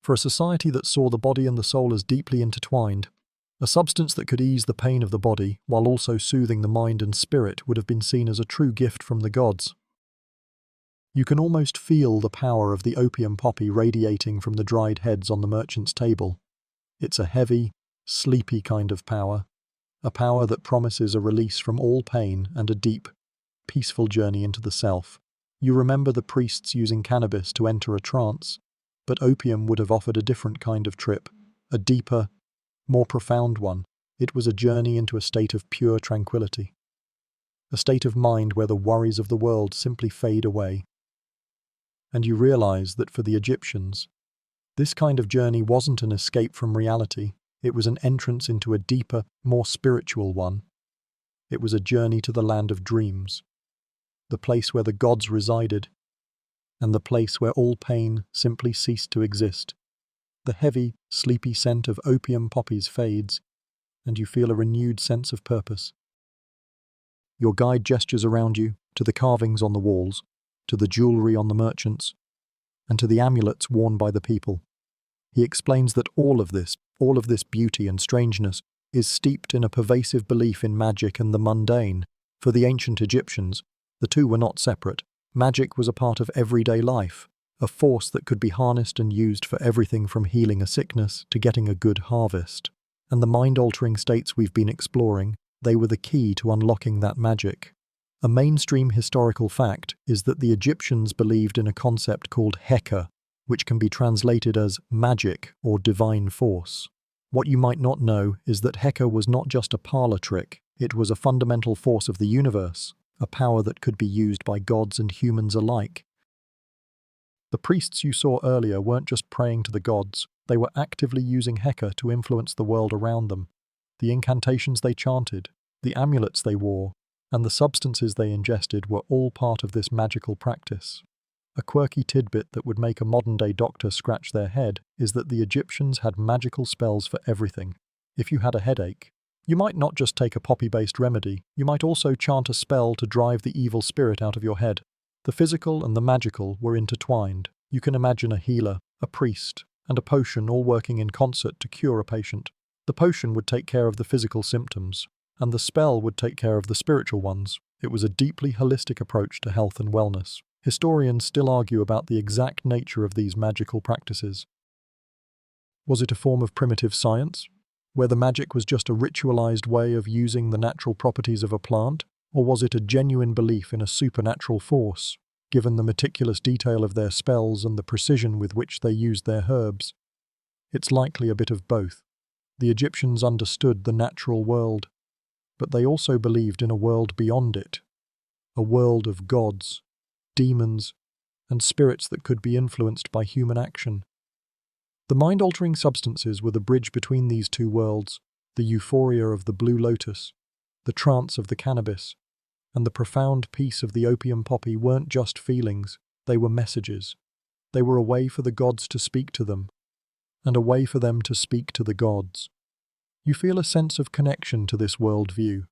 For a society that saw the body and the soul as deeply intertwined, a substance that could ease the pain of the body while also soothing the mind and spirit would have been seen as a true gift from the gods. You can almost feel the power of the opium poppy radiating from the dried heads on the merchant's table. It's a heavy, sleepy kind of power, a power that promises a release from all pain and a deep, peaceful journey into the self. You remember the priests using cannabis to enter a trance, but opium would have offered a different kind of trip, a deeper, more profound one. It was a journey into a state of pure tranquility, a state of mind where the worries of the world simply fade away. And you realize that for the Egyptians, this kind of journey wasn't an escape from reality. It was an entrance into a deeper, more spiritual one. It was a journey to the land of dreams, the place where the gods resided, and the place where all pain simply ceased to exist. The heavy, sleepy scent of opium poppies fades, and you feel a renewed sense of purpose. Your guide gestures around you, to the carvings on the walls, to the jewelry on the merchants, and to the amulets worn by the people. He explains that all of this beauty and strangeness, is steeped in a pervasive belief in magic and the mundane. For the ancient Egyptians, the two were not separate. Magic was a part of everyday life, a force that could be harnessed and used for everything from healing a sickness to getting a good harvest. And the mind-altering states we've been exploring, they were the key to unlocking that magic. A mainstream historical fact is that the Egyptians believed in a concept called Heka, which can be translated as magic or divine force. What you might not know is that Heka was not just a parlor trick, it was a fundamental force of the universe, a power that could be used by gods and humans alike. The priests you saw earlier weren't just praying to the gods, they were actively using Heka to influence the world around them. The incantations they chanted, the amulets they wore, and the substances they ingested were all part of this magical practice. A quirky tidbit that would make a modern-day doctor scratch their head is that the Egyptians had magical spells for everything. If you had a headache, you might not just take a poppy-based remedy, you might also chant a spell to drive the evil spirit out of your head. The physical and the magical were intertwined. You can imagine a healer, a priest, and a potion all working in concert to cure a patient. The potion would take care of the physical symptoms, and the spell would take care of the spiritual ones. It was a deeply holistic approach to health and wellness. Historians still argue about the exact nature of these magical practices. Was it a form of primitive science, where the magic was just a ritualized way of using the natural properties of a plant? Or was it a genuine belief in a supernatural force, given the meticulous detail of their spells and the precision with which they used their herbs? It's likely a bit of both. The Egyptians understood the natural world, but they also believed in a world beyond it, a world of gods, demons, and spirits that could be influenced by human action. The mind-altering substances were the bridge between these two worlds, the euphoria of the blue lotus, the trance of the cannabis, and the profound peace of the opium poppy weren't just feelings, they were messages. They were a way for the gods to speak to them, and a way for them to speak to the gods. You feel a sense of connection to this worldview,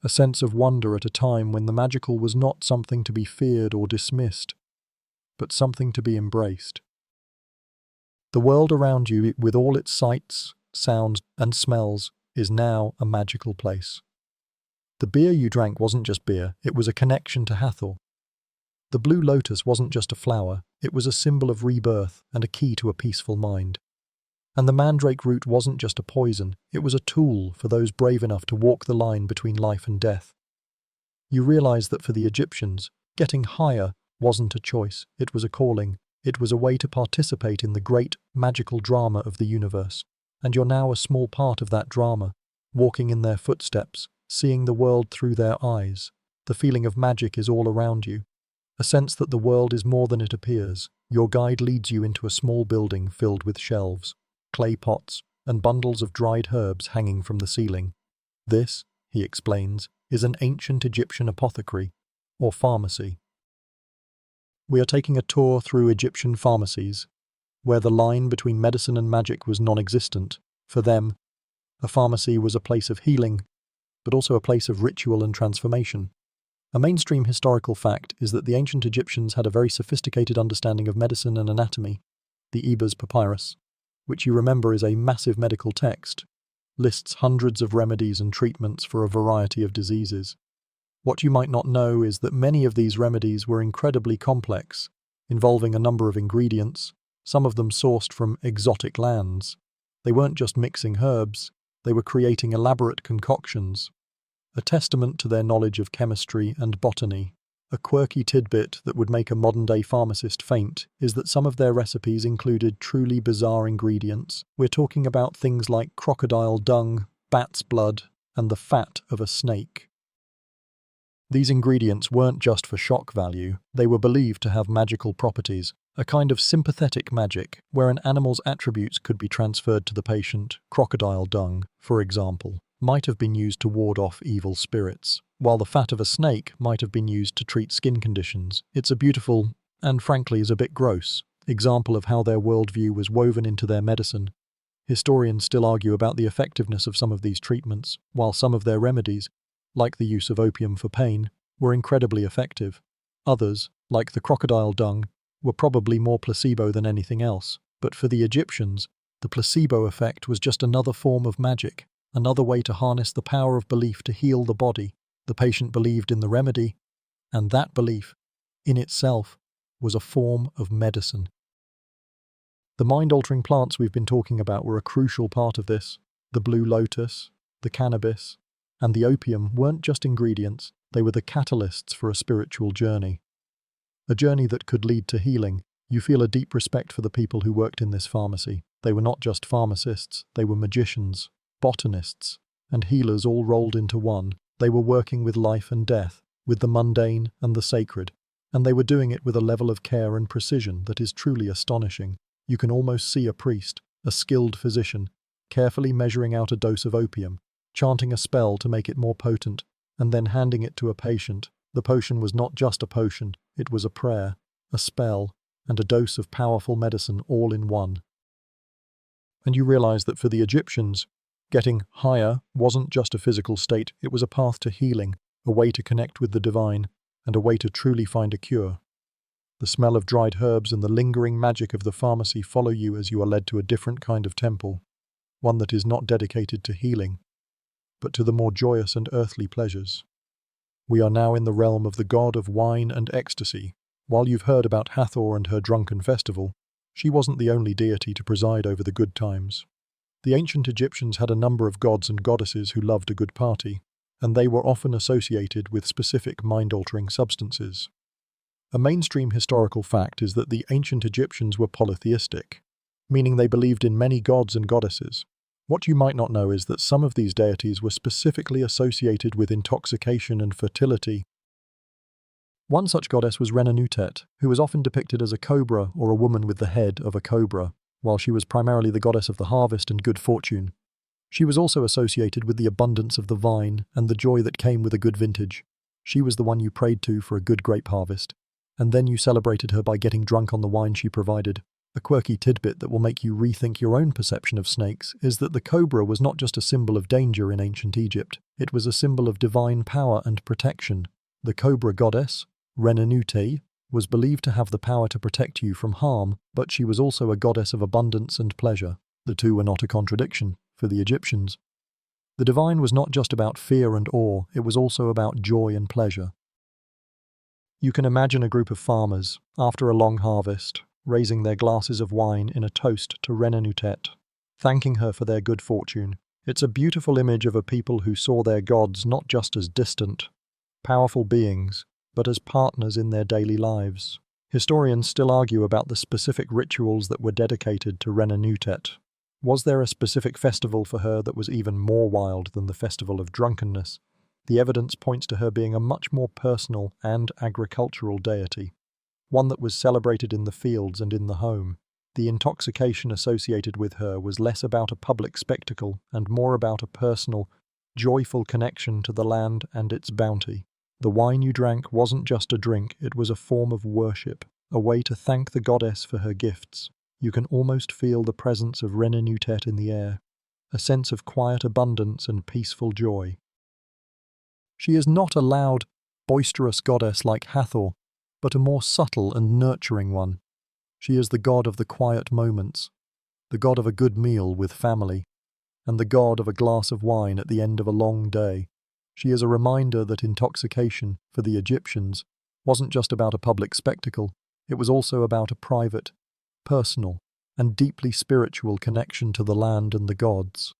a sense of wonder at a time when the magical was not something to be feared or dismissed, but something to be embraced. The world around you, with all its sights, sounds, and smells, is now a magical place. The beer you drank wasn't just beer, it was a connection to Hathor. The blue lotus wasn't just a flower, it was a symbol of rebirth and a key to a peaceful mind. And the mandrake root wasn't just a poison, it was a tool for those brave enough to walk the line between life and death. You realize that for the Egyptians, getting higher wasn't a choice, it was a calling. It was a way to participate in the great, magical drama of the universe. And you're now a small part of that drama, walking in their footsteps, seeing the world through their eyes. The feeling of magic is all around you, a sense that the world is more than it appears. Your guide leads you into a small building filled with shelves, clay pots, and bundles of dried herbs hanging from the ceiling. This, he explains, is an ancient Egyptian apothecary, or pharmacy. We are taking a tour through Egyptian pharmacies, where the line between medicine and magic was non-existent. For them, a pharmacy was a place of healing, but also a place of ritual and transformation. A mainstream historical fact is that the ancient Egyptians had a very sophisticated understanding of medicine and anatomy. The Ebers Papyrus, which you remember is a massive medical text, lists hundreds of remedies and treatments for a variety of diseases. What you might not know is that many of these remedies were incredibly complex, involving a number of ingredients, some of them sourced from exotic lands. They weren't just mixing herbs, they were creating elaborate concoctions, a testament to their knowledge of chemistry and botany. A quirky tidbit that would make a modern-day pharmacist faint is that some of their recipes included truly bizarre ingredients. We're talking about things like crocodile dung, bat's blood, and the fat of a snake. These ingredients weren't just for shock value, they were believed to have magical properties, a kind of sympathetic magic, where an animal's attributes could be transferred to the patient. Crocodile dung, for example, might have been used to ward off evil spirits, while the fat of a snake might have been used to treat skin conditions. It's a beautiful, and frankly is a bit gross, example of how their worldview was woven into their medicine. Historians still argue about the effectiveness of some of these treatments, while some of their remedies, like the use of opium for pain, were incredibly effective. Others, like the crocodile dung, were probably more placebo than anything else. But for the Egyptians, the placebo effect was just another form of magic, another way to harness the power of belief to heal the body. The patient believed in the remedy, and that belief, in itself, was a form of medicine. The mind-altering plants we've been talking about were a crucial part of this. The blue lotus, the cannabis, and the opium weren't just ingredients, they were the catalysts for a spiritual journey. A journey that could lead to healing. You feel a deep respect for the people who worked in this pharmacy. They were not just pharmacists, they were magicians, botanists, and healers all rolled into one. They were working with life and death, with the mundane and the sacred, and they were doing it with a level of care and precision that is truly astonishing. You can almost see a priest, a skilled physician, carefully measuring out a dose of opium, chanting a spell to make it more potent, and then handing it to a patient. The potion was not just a potion, it was a prayer, a spell, and a dose of powerful medicine all in one. And you realize that for the Egyptians, getting higher wasn't just a physical state, it was a path to healing, a way to connect with the divine, and a way to truly find a cure. The smell of dried herbs and the lingering magic of the pharmacy follow you as you are led to a different kind of temple, one that is not dedicated to healing, but to the more joyous and earthly pleasures. We are now in the realm of the god of wine and ecstasy. While you've heard about Hathor and her drunken festival, she wasn't the only deity to preside over the good times. The ancient Egyptians had a number of gods and goddesses who loved a good party, and they were often associated with specific mind-altering substances. A mainstream historical fact is that the ancient Egyptians were polytheistic, meaning they believed in many gods and goddesses. What you might not know is that some of these deities were specifically associated with intoxication and fertility. One such goddess was Renenutet, who was often depicted as a cobra or a woman with the head of a cobra, while she was primarily the goddess of the harvest and good fortune. She was also associated with the abundance of the vine and the joy that came with a good vintage. She was the one you prayed to for a good grape harvest, and then you celebrated her by getting drunk on the wine she provided. A quirky tidbit that will make you rethink your own perception of snakes is that the cobra was not just a symbol of danger in ancient Egypt, it was a symbol of divine power and protection. The cobra goddess, Renenute, was believed to have the power to protect you from harm, but she was also a goddess of abundance and pleasure. The two were not a contradiction for the Egyptians. The divine was not just about fear and awe, it was also about joy and pleasure. You can imagine a group of farmers, after a long harvest, raising their glasses of wine in a toast to Renenutet, thanking her for their good fortune. It's a beautiful image of a people who saw their gods not just as distant, powerful beings, but as partners in their daily lives. Historians still argue about the specific rituals that were dedicated to Renenutet. Was there a specific festival for her that was even more wild than the festival of drunkenness? The evidence points to her being a much more personal and agricultural deity, one that was celebrated in the fields and in the home. The intoxication associated with her was less about a public spectacle and more about a personal, joyful connection to the land and its bounty. The wine you drank wasn't just a drink, it was a form of worship, a way to thank the goddess for her gifts. You can almost feel the presence of Renenutet in the air, a sense of quiet abundance and peaceful joy. She is not a loud, boisterous goddess like Hathor, but a more subtle and nurturing one. She is the god of the quiet moments, the god of a good meal with family, and the god of a glass of wine at the end of a long day. She is a reminder that intoxication, for the Egyptians, wasn't just about a public spectacle, it was also about a private, personal, and deeply spiritual connection to the land and the gods.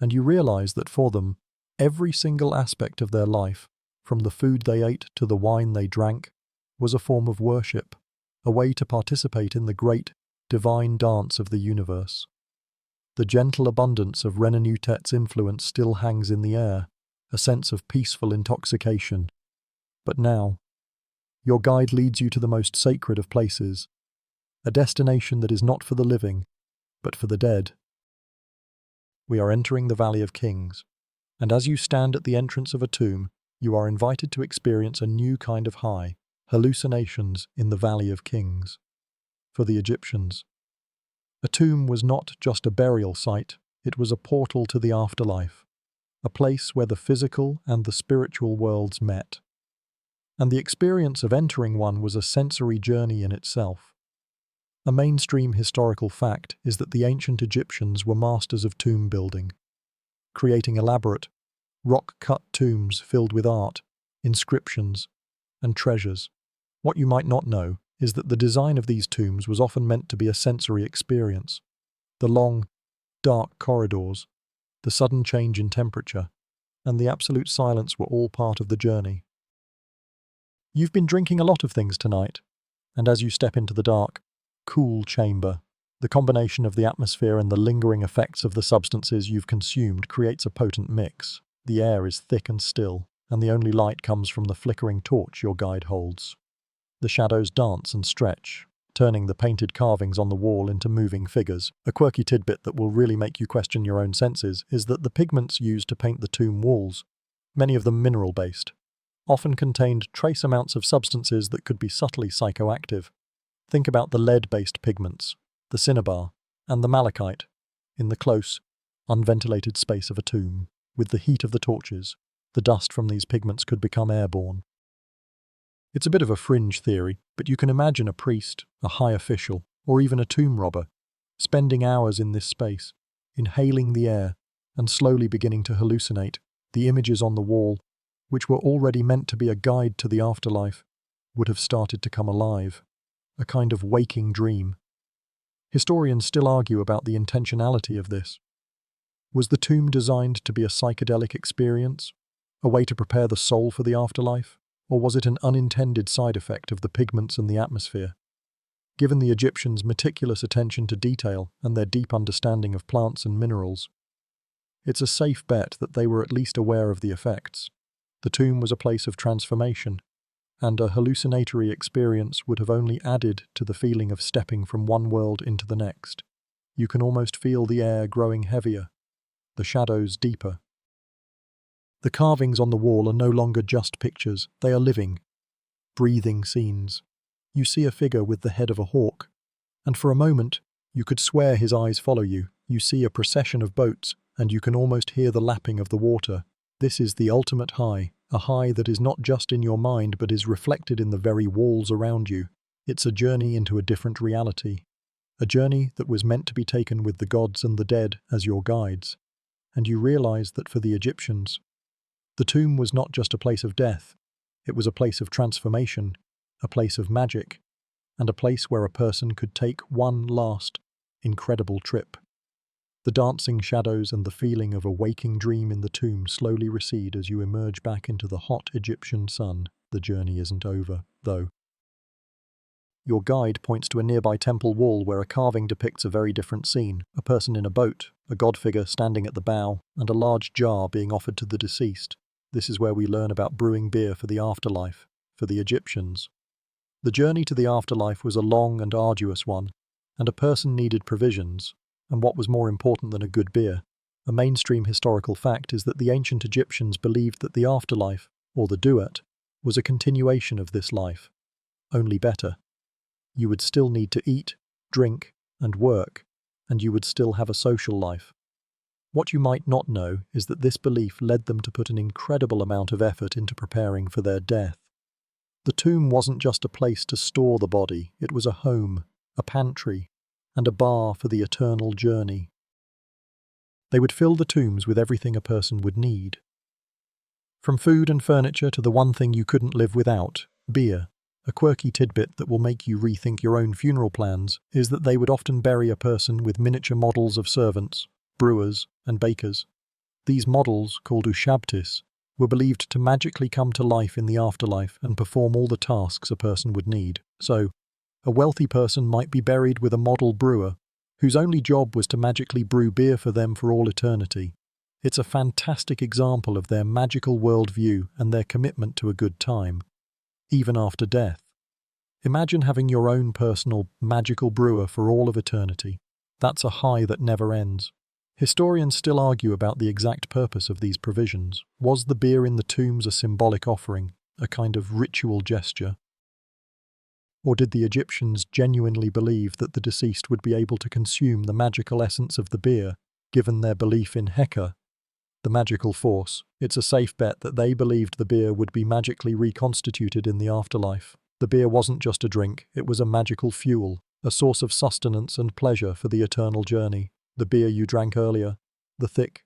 And you realize that for them, every single aspect of their life, from the food they ate to the wine they drank, was a form of worship, a way to participate in the great, divine dance of the universe. The gentle abundance of Renenutet's influence still hangs in the air, a sense of peaceful intoxication. But now, your guide leads you to the most sacred of places, a destination that is not for the living, but for the dead. We are entering the Valley of Kings, and as you stand at the entrance of a tomb, you are invited to experience a new kind of high, hallucinations in the Valley of Kings. For the Egyptians, a tomb was not just a burial site, it was a portal to the afterlife, a place where the physical and the spiritual worlds met. And the experience of entering one was a sensory journey in itself. A mainstream historical fact is that the ancient Egyptians were masters of tomb building, creating elaborate, rock-cut tombs filled with art, inscriptions, and treasures. What you might not know is that the design of these tombs was often meant to be a sensory experience. The long, dark corridors, the sudden change in temperature, and the absolute silence were all part of the journey. You've been drinking a lot of things tonight, and as you step into the dark, cool chamber, the combination of the atmosphere and the lingering effects of the substances you've consumed creates a potent mix. The air is thick and still, and the only light comes from the flickering torch your guide holds. The shadows dance and stretch, turning the painted carvings on the wall into moving figures. A quirky tidbit that will really make you question your own senses is that the pigments used to paint the tomb walls, many of them mineral-based, often contained trace amounts of substances that could be subtly psychoactive. Think about the lead-based pigments, the cinnabar, and the malachite, in the close, unventilated space of a tomb. With the heat of the torches, the dust from these pigments could become airborne. It's a bit of a fringe theory, but you can imagine a priest, a high official, or even a tomb robber, spending hours in this space, inhaling the air, and slowly beginning to hallucinate. The images on the wall, which were already meant to be a guide to the afterlife, would have started to come alive, a kind of waking dream. Historians still argue about the intentionality of this. Was the tomb designed to be a psychedelic experience, a way to prepare the soul for the afterlife, or was it an unintended side effect of the pigments and the atmosphere? Given the Egyptians' meticulous attention to detail and their deep understanding of plants and minerals, it's a safe bet that they were at least aware of the effects. The tomb was a place of transformation, and a hallucinatory experience would have only added to the feeling of stepping from one world into the next. You can almost feel the air growing heavier, the shadows deeper. The carvings on the wall are no longer just pictures, they are living, breathing scenes. You see a figure with the head of a hawk, and for a moment, you could swear his eyes follow you. You see a procession of boats, and you can almost hear the lapping of the water. This is the ultimate high, a high that is not just in your mind but is reflected in the very walls around you. It's a journey into a different reality, a journey that was meant to be taken with the gods and the dead as your guides. And you realize that for the Egyptians, the tomb was not just a place of death, it was a place of transformation, a place of magic, and a place where a person could take one last, incredible trip. The dancing shadows and the feeling of a waking dream in the tomb slowly recede as you emerge back into the hot Egyptian sun. The journey isn't over, though. Your guide points to a nearby temple wall where a carving depicts a very different scene: a person in a boat, a god figure standing at the bow, and a large jar being offered to the deceased. This is where we learn about brewing beer for the afterlife, for the Egyptians. The journey to the afterlife was a long and arduous one, and a person needed provisions, and what was more important than a good beer? A mainstream historical fact is that the ancient Egyptians believed that the afterlife, or the duat, was a continuation of this life, only better. You would still need to eat, drink, and work, and you would still have a social life. What you might not know is that this belief led them to put an incredible amount of effort into preparing for their death. The tomb wasn't just a place to store the body, it was a home, a pantry, and a bar for the eternal journey. They would fill the tombs with everything a person would need. From food and furniture to the one thing you couldn't live without, beer. A quirky tidbit that will make you rethink your own funeral plans is that they would often bury a person with miniature models of servants, brewers, and bakers. These models, called ushabtis, were believed to magically come to life in the afterlife and perform all the tasks a person would need. So, a wealthy person might be buried with a model brewer, whose only job was to magically brew beer for them for all eternity. It's a fantastic example of their magical worldview and their commitment to a good time, even after death. Imagine having your own personal, magical brewer for all of eternity. That's a high that never ends. Historians still argue about the exact purpose of these provisions. Was the beer in the tombs a symbolic offering, a kind of ritual gesture? Or did the Egyptians genuinely believe that the deceased would be able to consume the magical essence of the beer, given their belief in Heka, the magical force? It's a safe bet that they believed the beer would be magically reconstituted in the afterlife. The beer wasn't just a drink, it was a magical fuel, a source of sustenance and pleasure for the eternal journey. The beer you drank earlier, the thick,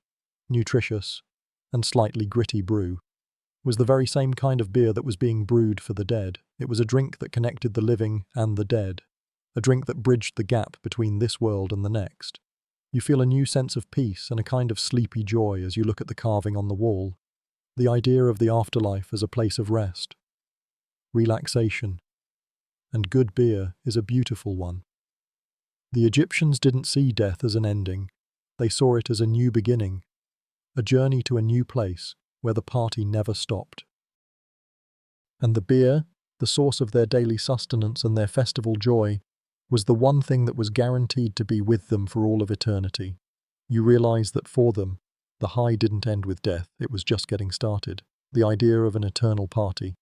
nutritious, and slightly gritty brew, was the very same kind of beer that was being brewed for the dead. It was a drink that connected the living and the dead, a drink that bridged the gap between this world and the next. You feel a new sense of peace and a kind of sleepy joy as you look at the carving on the wall, the idea of the afterlife as a place of rest, relaxation, and good beer is a beautiful one. The Egyptians didn't see death as an ending, they saw it as a new beginning, a journey to a new place where the party never stopped. And the beer, the source of their daily sustenance and their festival joy, was the one thing that was guaranteed to be with them for all of eternity. You realize that for them, the high didn't end with death, it was just getting started. The idea of an eternal party,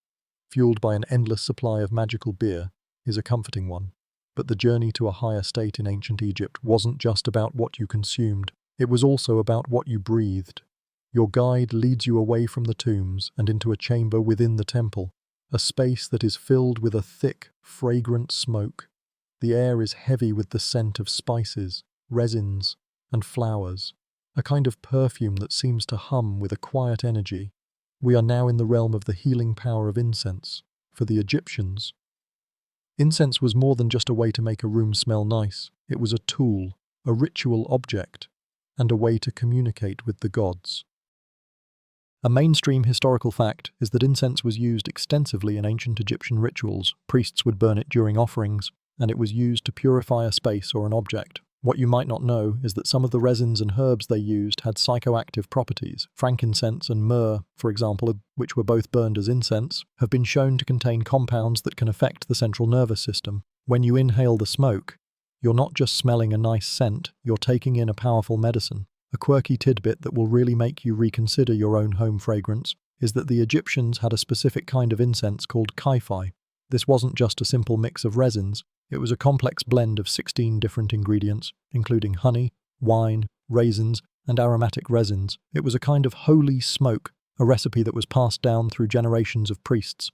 fueled by an endless supply of magical beer, is a comforting one. But the journey to a higher state in ancient Egypt wasn't just about what you consumed, it was also about what you breathed. Your guide leads you away from the tombs and into a chamber within the temple, a space that is filled with a thick, fragrant smoke. The air is heavy with the scent of spices, resins, and flowers, a kind of perfume that seems to hum with a quiet energy. We are now in the realm of the healing power of incense. For the Egyptians, incense was more than just a way to make a room smell nice. It was a tool, a ritual object, and a way to communicate with the gods. A mainstream historical fact is that incense was used extensively in ancient Egyptian rituals. Priests would burn it during offerings, and it was used to purify a space or an object. What you might not know is that some of the resins and herbs they used had psychoactive properties. Frankincense and myrrh, for example, which were both burned as incense, have been shown to contain compounds that can affect the central nervous system. When you inhale the smoke, you're not just smelling a nice scent, you're taking in a powerful medicine. A quirky tidbit that will really make you reconsider your own home fragrance is that the Egyptians had a specific kind of incense called kaifi. This wasn't just a simple mix of resins, it was a complex blend of 16 different ingredients, including honey, wine, raisins, and aromatic resins. It was a kind of holy smoke, a recipe that was passed down through generations of priests.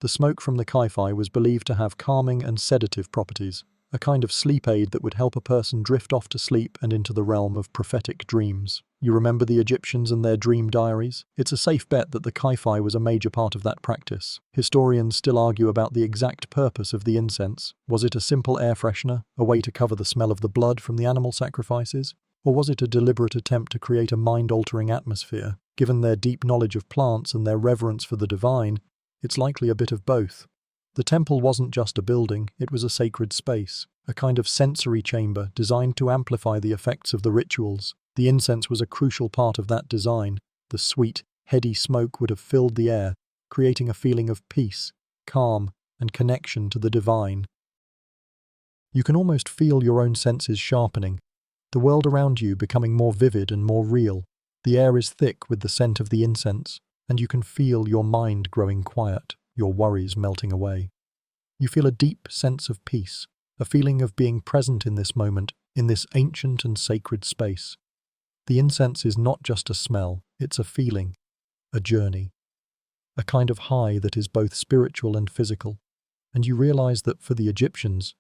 The smoke from the kaifi was believed to have calming and sedative properties, a kind of sleep aid that would help a person drift off to sleep and into the realm of prophetic dreams. You remember the Egyptians and their dream diaries? It's a safe bet that the kaifi was a major part of that practice. Historians still argue about the exact purpose of the incense. Was it a simple air freshener, a way to cover the smell of the blood from the animal sacrifices? Or was it a deliberate attempt to create a mind-altering atmosphere? Given their deep knowledge of plants and their reverence for the divine, it's likely a bit of both. The temple wasn't just a building, it was a sacred space, a kind of sensory chamber designed to amplify the effects of the rituals. The incense was a crucial part of that design, the sweet, Heady smoke would have filled the air, creating a feeling of peace, calm, and connection to the divine. You can almost feel your own senses sharpening, the world around you becoming more vivid and more real. The air is thick with the scent of the incense, and you can feel your mind growing quiet, your worries melting away. You feel a deep sense of peace, a feeling of being present in this moment, in this ancient and sacred space. The incense is not just a smell, it's a feeling, a journey, a kind of high that is both spiritual and physical. And you realize that for the Egyptians,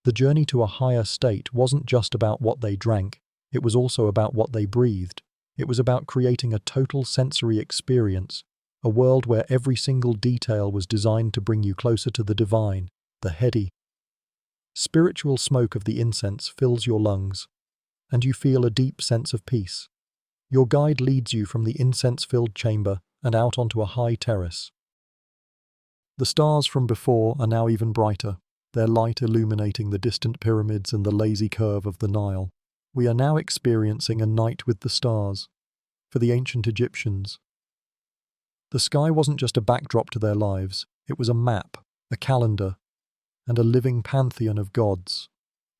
the journey to a higher state wasn't just about what they drank, it was also about what they breathed. It was about creating a total sensory experience, a world where every single detail was designed to bring you closer to the divine. The heady, spiritual smoke of the incense fills your lungs, and you feel a deep sense of peace. Your guide leads you from the incense-filled chamber and out onto a high terrace. The stars from before are now even brighter, their light illuminating the distant pyramids and the lazy curve of the Nile. We are now experiencing a night with the stars. For the ancient Egyptians, the sky wasn't just a backdrop to their lives, it was a map, a calendar, and a living pantheon of gods.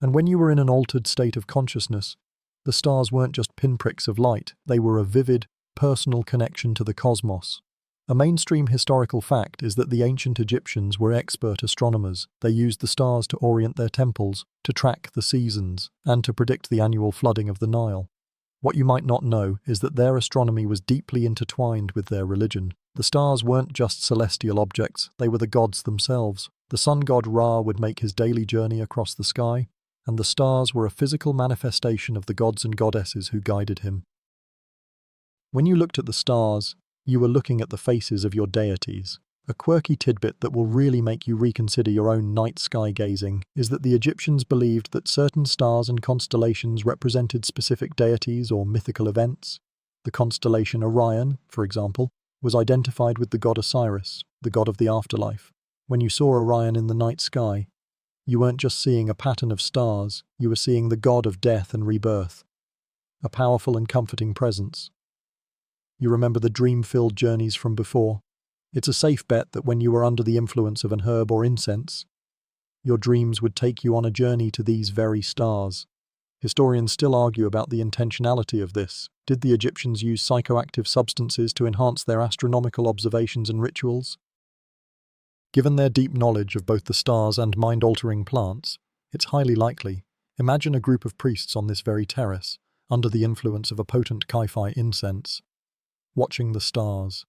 And when you were in an altered state of consciousness, the stars weren't just pinpricks of light, they were a vivid, personal connection to the cosmos. A mainstream historical fact is that the ancient Egyptians were expert astronomers. They used the stars to orient their temples, to track the seasons, and to predict the annual flooding of the Nile. What you might not know is that their astronomy was deeply intertwined with their religion. The stars weren't just celestial objects, they were the gods themselves. The sun god Ra would make his daily journey across the sky, and the stars were a physical manifestation of the gods and goddesses who guided him. When you looked at the stars, you were looking at the faces of your deities. A quirky tidbit that will really make you reconsider your own night sky gazing is that the Egyptians believed that certain stars and constellations represented specific deities or mythical events. The constellation Orion, for example, was identified with the god Osiris, the god of the afterlife. When you saw Orion in the night sky, you weren't just seeing a pattern of stars, you were seeing the god of death and rebirth, a powerful and comforting presence. You remember the dream-filled journeys from before. It's a safe bet that when you were under the influence of an herb or incense, your dreams would take you on a journey to these very stars. Historians still argue about the intentionality of this. Did the Egyptians use psychoactive substances to enhance their astronomical observations and rituals? Given their deep knowledge of both the stars and mind-altering plants, it's highly likely. Imagine a group of priests on this very terrace, under the influence of a potent Kai-Fi incense, watching the stars.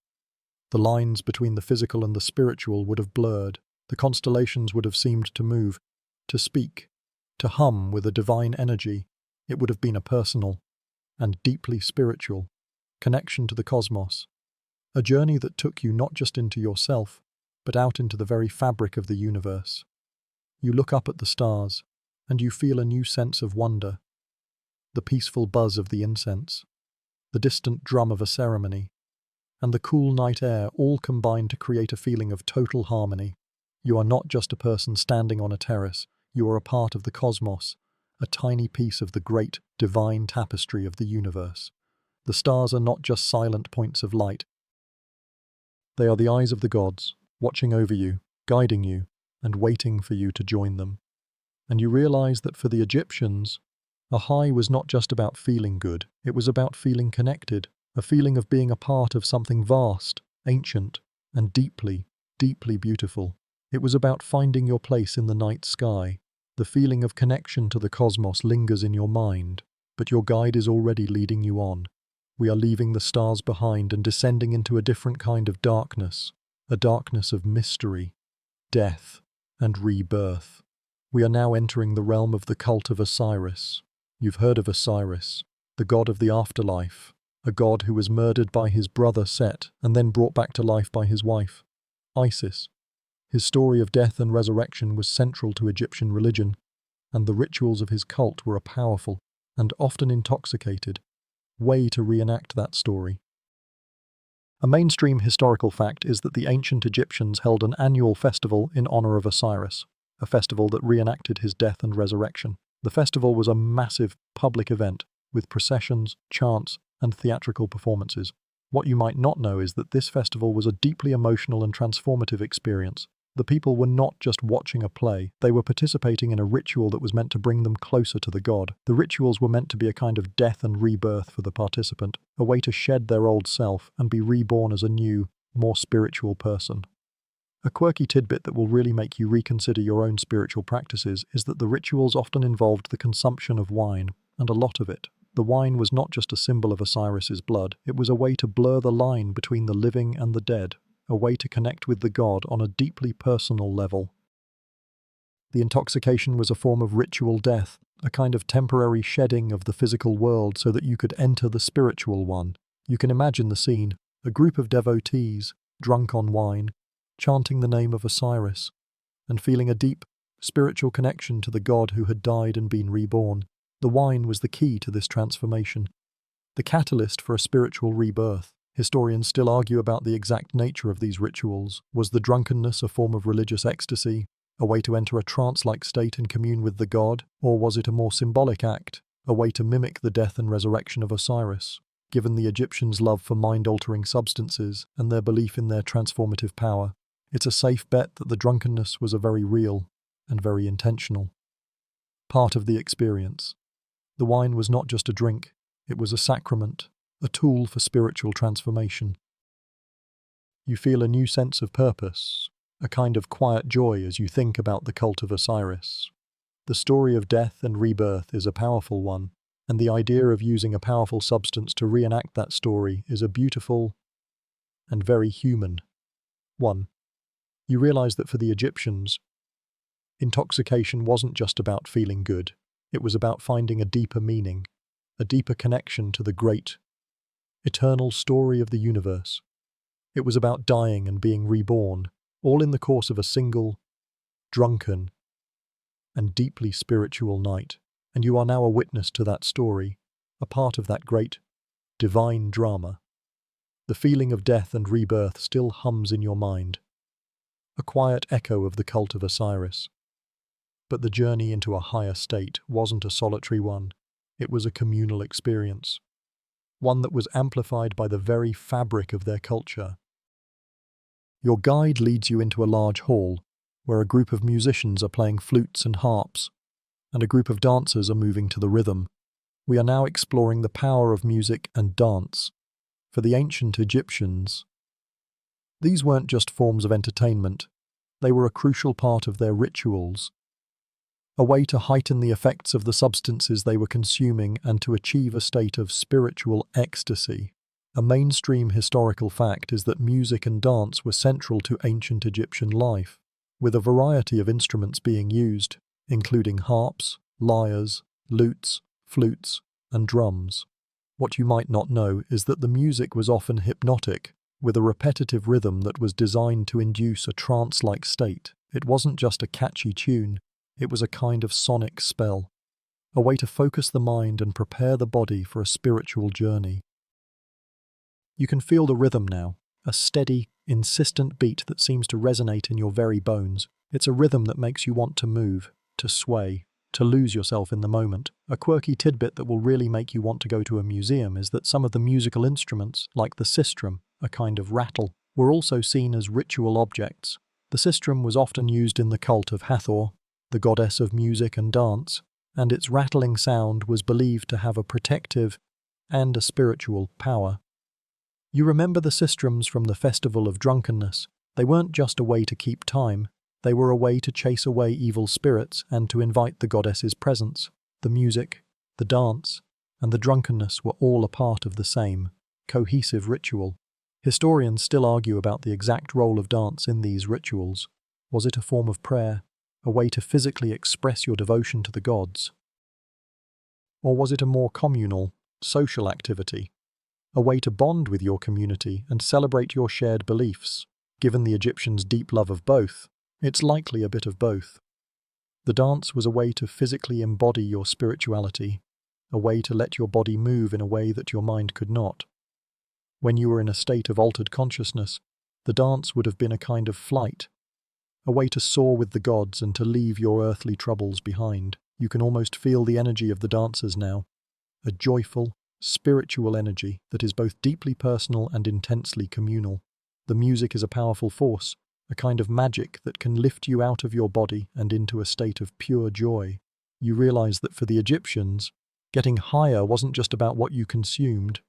The lines between the physical and the spiritual would have blurred. The constellations would have seemed to move, to speak, to hum with a divine energy. It would have been a personal and deeply spiritual connection to the cosmos, a journey that took you not just into yourself, but out into the very fabric of the universe. You look up at the stars, and you feel a new sense of wonder. The peaceful buzz of the incense, the distant drum of a ceremony, and the cool night air all combine to create a feeling of total harmony. You are not just a person standing on a terrace, you are a part of the cosmos, a tiny piece of the great, divine tapestry of the universe. The stars are not just silent points of light. They are the eyes of the gods, watching over you, guiding you, and waiting for you to join them. And you realize that for the Egyptians, a high was not just about feeling good, it was about feeling connected, a feeling of being a part of something vast, ancient, and deeply, deeply beautiful. It was about finding your place in the night sky. The feeling of connection to the cosmos lingers in your mind, but your guide is already leading you on. We are leaving the stars behind and descending into a different kind of darkness, a darkness of mystery, death, and rebirth. We are now entering the realm of the cult of Osiris. You've heard of Osiris, the god of the afterlife, a god who was murdered by his brother Set and then brought back to life by his wife, Isis. His story of death and resurrection was central to Egyptian religion, and the rituals of his cult were a powerful, and often intoxicated, way to reenact that story. A mainstream historical fact is that the ancient Egyptians held an annual festival in honor of Osiris, a festival that reenacted his death and resurrection. The festival was a massive public event, with processions, chants, and theatrical performances. What you might not know is that this festival was a deeply emotional and transformative experience. The people were not just watching a play, they were participating in a ritual that was meant to bring them closer to the god. The rituals were meant to be a kind of death and rebirth for the participant, a way to shed their old self and be reborn as a new, more spiritual person. A quirky tidbit that will really make you reconsider your own spiritual practices is that the rituals often involved the consumption of wine, and a lot of it. The wine was not just a symbol of Osiris's blood, it was a way to blur the line between the living and the dead, a way to connect with the god on a deeply personal level. The intoxication was a form of ritual death, a kind of temporary shedding of the physical world so that you could enter the spiritual one. You can imagine the scene, a group of devotees, drunk on wine, chanting the name of Osiris, and feeling a deep, spiritual connection to the god who had died and been reborn. The wine was the key to this transformation, the catalyst for a spiritual rebirth. Historians still argue about the exact nature of these rituals. Was the drunkenness a form of religious ecstasy, a way to enter a trance-like state and commune with the god, or was it a more symbolic act, a way to mimic the death and resurrection of Osiris? Given the Egyptians' love for mind-altering substances and their belief in their transformative power, it's a safe bet that the drunkenness was a very real and very intentional part of the experience. The wine was not just a drink, it was a sacrament, a tool for spiritual transformation. You feel a new sense of purpose, a kind of quiet joy as you think about the cult of Osiris. The story of death and rebirth is a powerful one, and the idea of using a powerful substance to reenact that story is a beautiful and very human one. You realize that for the Egyptians, intoxication wasn't just about feeling good, it was about finding a deeper meaning, a deeper connection to the great, eternal story of the universe. It was about dying and being reborn, all in the course of a single, drunken, and deeply spiritual night. And you are now a witness to that story, a part of that great, divine drama. The feeling of death and rebirth still hums in your mind, a quiet echo of the cult of Osiris. But the journey into a higher state wasn't a solitary one, it was a communal experience, one that was amplified by the very fabric of their culture. Your guide leads you into a large hall, where a group of musicians are playing flutes and harps, and a group of dancers are moving to the rhythm. We are now exploring the power of music and dance. For the ancient Egyptians, these weren't just forms of entertainment, they were a crucial part of their rituals, a way to heighten the effects of the substances they were consuming and to achieve a state of spiritual ecstasy. A mainstream historical fact is that music and dance were central to ancient Egyptian life, with a variety of instruments being used, including harps, lyres, lutes, flutes, and drums. What you might not know is that the music was often hypnotic, with a repetitive rhythm that was designed to induce a trance-like state. It wasn't just a catchy tune, it was a kind of sonic spell, a way to focus the mind and prepare the body for a spiritual journey. You can feel the rhythm now, a steady, insistent beat that seems to resonate in your very bones. It's a rhythm that makes you want to move, to sway, to lose yourself in the moment. A quirky tidbit that will really make you want to go to a museum is that some of the musical instruments, like the sistrum, a kind of rattle, were also seen as ritual objects. The sistrum was often used in the cult of Hathor, the goddess of music and dance, and its rattling sound was believed to have a protective and a spiritual power. You remember the sistrums from the festival of drunkenness. They weren't just a way to keep time, they were a way to chase away evil spirits and to invite the goddess's presence. The music, the dance, and the drunkenness were all a part of the same, cohesive ritual. Historians still argue about the exact role of dance in these rituals. Was it a form of prayer, a way to physically express your devotion to the gods? Or was it a more communal, social activity, a way to bond with your community and celebrate your shared beliefs? Given the Egyptians' deep love of both, it's likely a bit of both. The dance was a way to physically embody your spirituality, a way to let your body move in a way that your mind could not. When you were in a state of altered consciousness, the dance would have been a kind of flight, a way to soar with the gods and to leave your earthly troubles behind. You can almost feel the energy of the dancers now, a joyful, spiritual energy that is both deeply personal and intensely communal. The music is a powerful force, a kind of magic that can lift you out of your body and into a state of pure joy. You realize that for the Egyptians, getting higher wasn't just about what you consumed.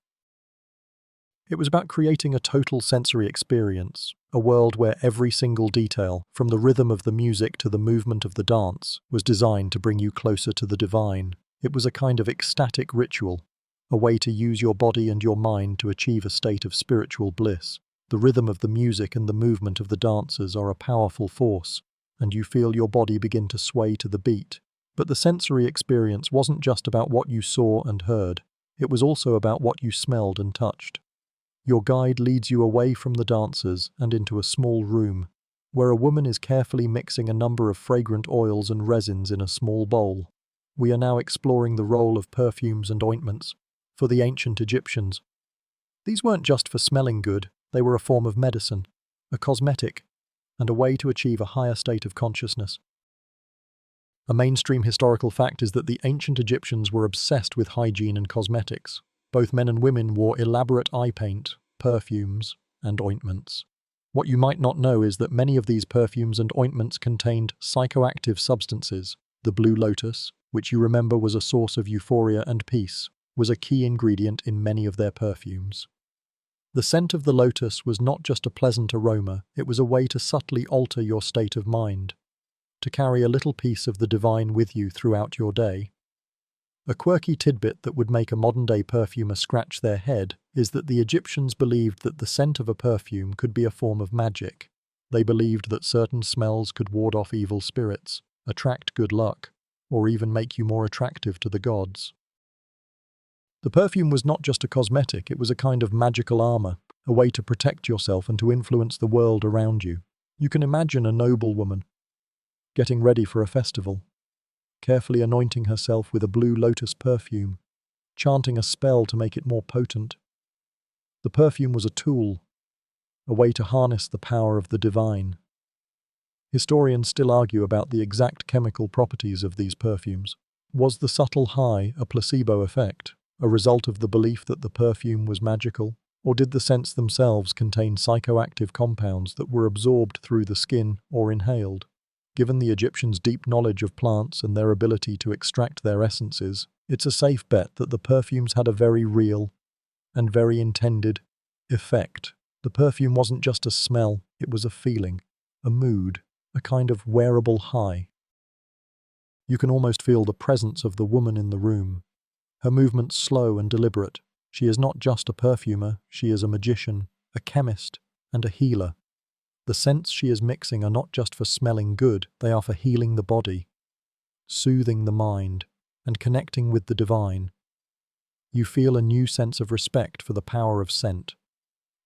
It was about creating a total sensory experience, a world where every single detail, from the rhythm of the music to the movement of the dance, was designed to bring you closer to the divine. It was a kind of ecstatic ritual, a way to use your body and your mind to achieve a state of spiritual bliss. The rhythm of the music and the movement of the dancers are a powerful force, and you feel your body begin to sway to the beat. But the sensory experience wasn't just about what you saw and heard, it was also about what you smelled and touched. Your guide leads you away from the dancers and into a small room, where a woman is carefully mixing a number of fragrant oils and resins in a small bowl. We are now exploring the role of perfumes and ointments for the ancient Egyptians. These weren't just for smelling good, they were a form of medicine, a cosmetic, and a way to achieve a higher state of consciousness. A mainstream historical fact is that the ancient Egyptians were obsessed with hygiene and cosmetics. Both men and women wore elaborate eye paint, perfumes, and ointments. What you might not know is that many of these perfumes and ointments contained psychoactive substances. The blue lotus, which you remember was a source of euphoria and peace, was a key ingredient in many of their perfumes. The scent of the lotus was not just a pleasant aroma, it was a way to subtly alter your state of mind, to carry a little piece of the divine with you throughout your day. A quirky tidbit that would make a modern-day perfumer scratch their head is that the Egyptians believed that the scent of a perfume could be a form of magic. They believed that certain smells could ward off evil spirits, attract good luck, or even make you more attractive to the gods. The perfume was not just a cosmetic, it was a kind of magical armor, a way to protect yourself and to influence the world around you. You can imagine a noble woman getting ready for a festival, carefully anointing herself with a blue lotus perfume, chanting a spell to make it more potent. The perfume was a tool, a way to harness the power of the divine. Historians still argue about the exact chemical properties of these perfumes. Was the subtle high a placebo effect, a result of the belief that the perfume was magical, or did the scents themselves contain psychoactive compounds that were absorbed through the skin or inhaled? Given the Egyptians' deep knowledge of plants and their ability to extract their essences, it's a safe bet that the perfumes had a very real and very intended effect. The perfume wasn't just a smell, it was a feeling, a mood, a kind of wearable high. You can almost feel the presence of the woman in the room. Her movements slow and deliberate. She is not just a perfumer, she is a magician, a chemist, and a healer. The scents she is mixing are not just for smelling good, they are for healing the body, soothing the mind, and connecting with the divine. You feel a new sense of respect for the power of scent,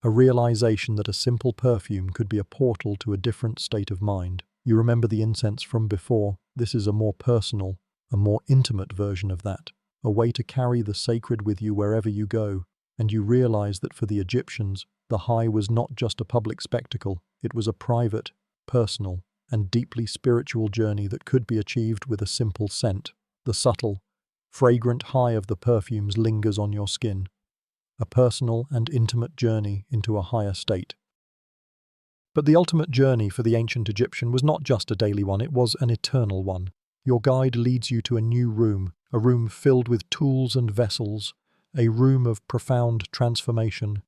a realization that a simple perfume could be a portal to a different state of mind. You remember the incense from before. This is a more personal, a more intimate version of that, a way to carry the sacred with you wherever you go. And you realize that for the Egyptians, the high was not just a public spectacle, it was a private, personal, and deeply spiritual journey that could be achieved with a simple scent. The subtle, fragrant high of the perfumes lingers on your skin, a personal and intimate journey into a higher state. But the ultimate journey for the ancient Egyptian was not just a daily one, it was an eternal one. Your guide leads you to a new room, a room filled with tools and vessels, a room of profound transformation.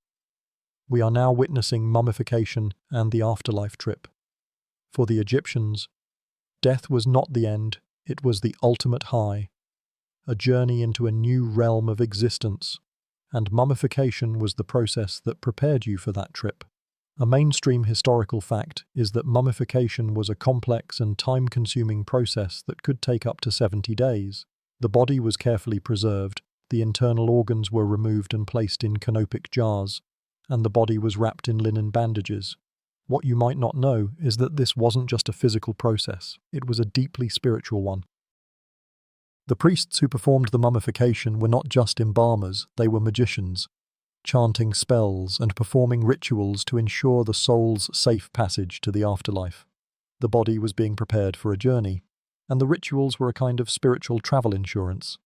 We are now witnessing mummification and the afterlife trip. For the Egyptians, death was not the end, it was the ultimate high, a journey into a new realm of existence, and mummification was the process that prepared you for that trip. A mainstream historical fact is that mummification was a complex and time-consuming process that could take up to 70 days. The body was carefully preserved, the internal organs were removed and placed in canopic jars, and the body was wrapped in linen bandages. What you might not know is that this wasn't just a physical process, it was a deeply spiritual one. The priests who performed the mummification were not just embalmers, they were magicians, chanting spells and performing rituals to ensure the soul's safe passage to the afterlife. The body was being prepared for a journey, and the rituals were a kind of spiritual travel insurance.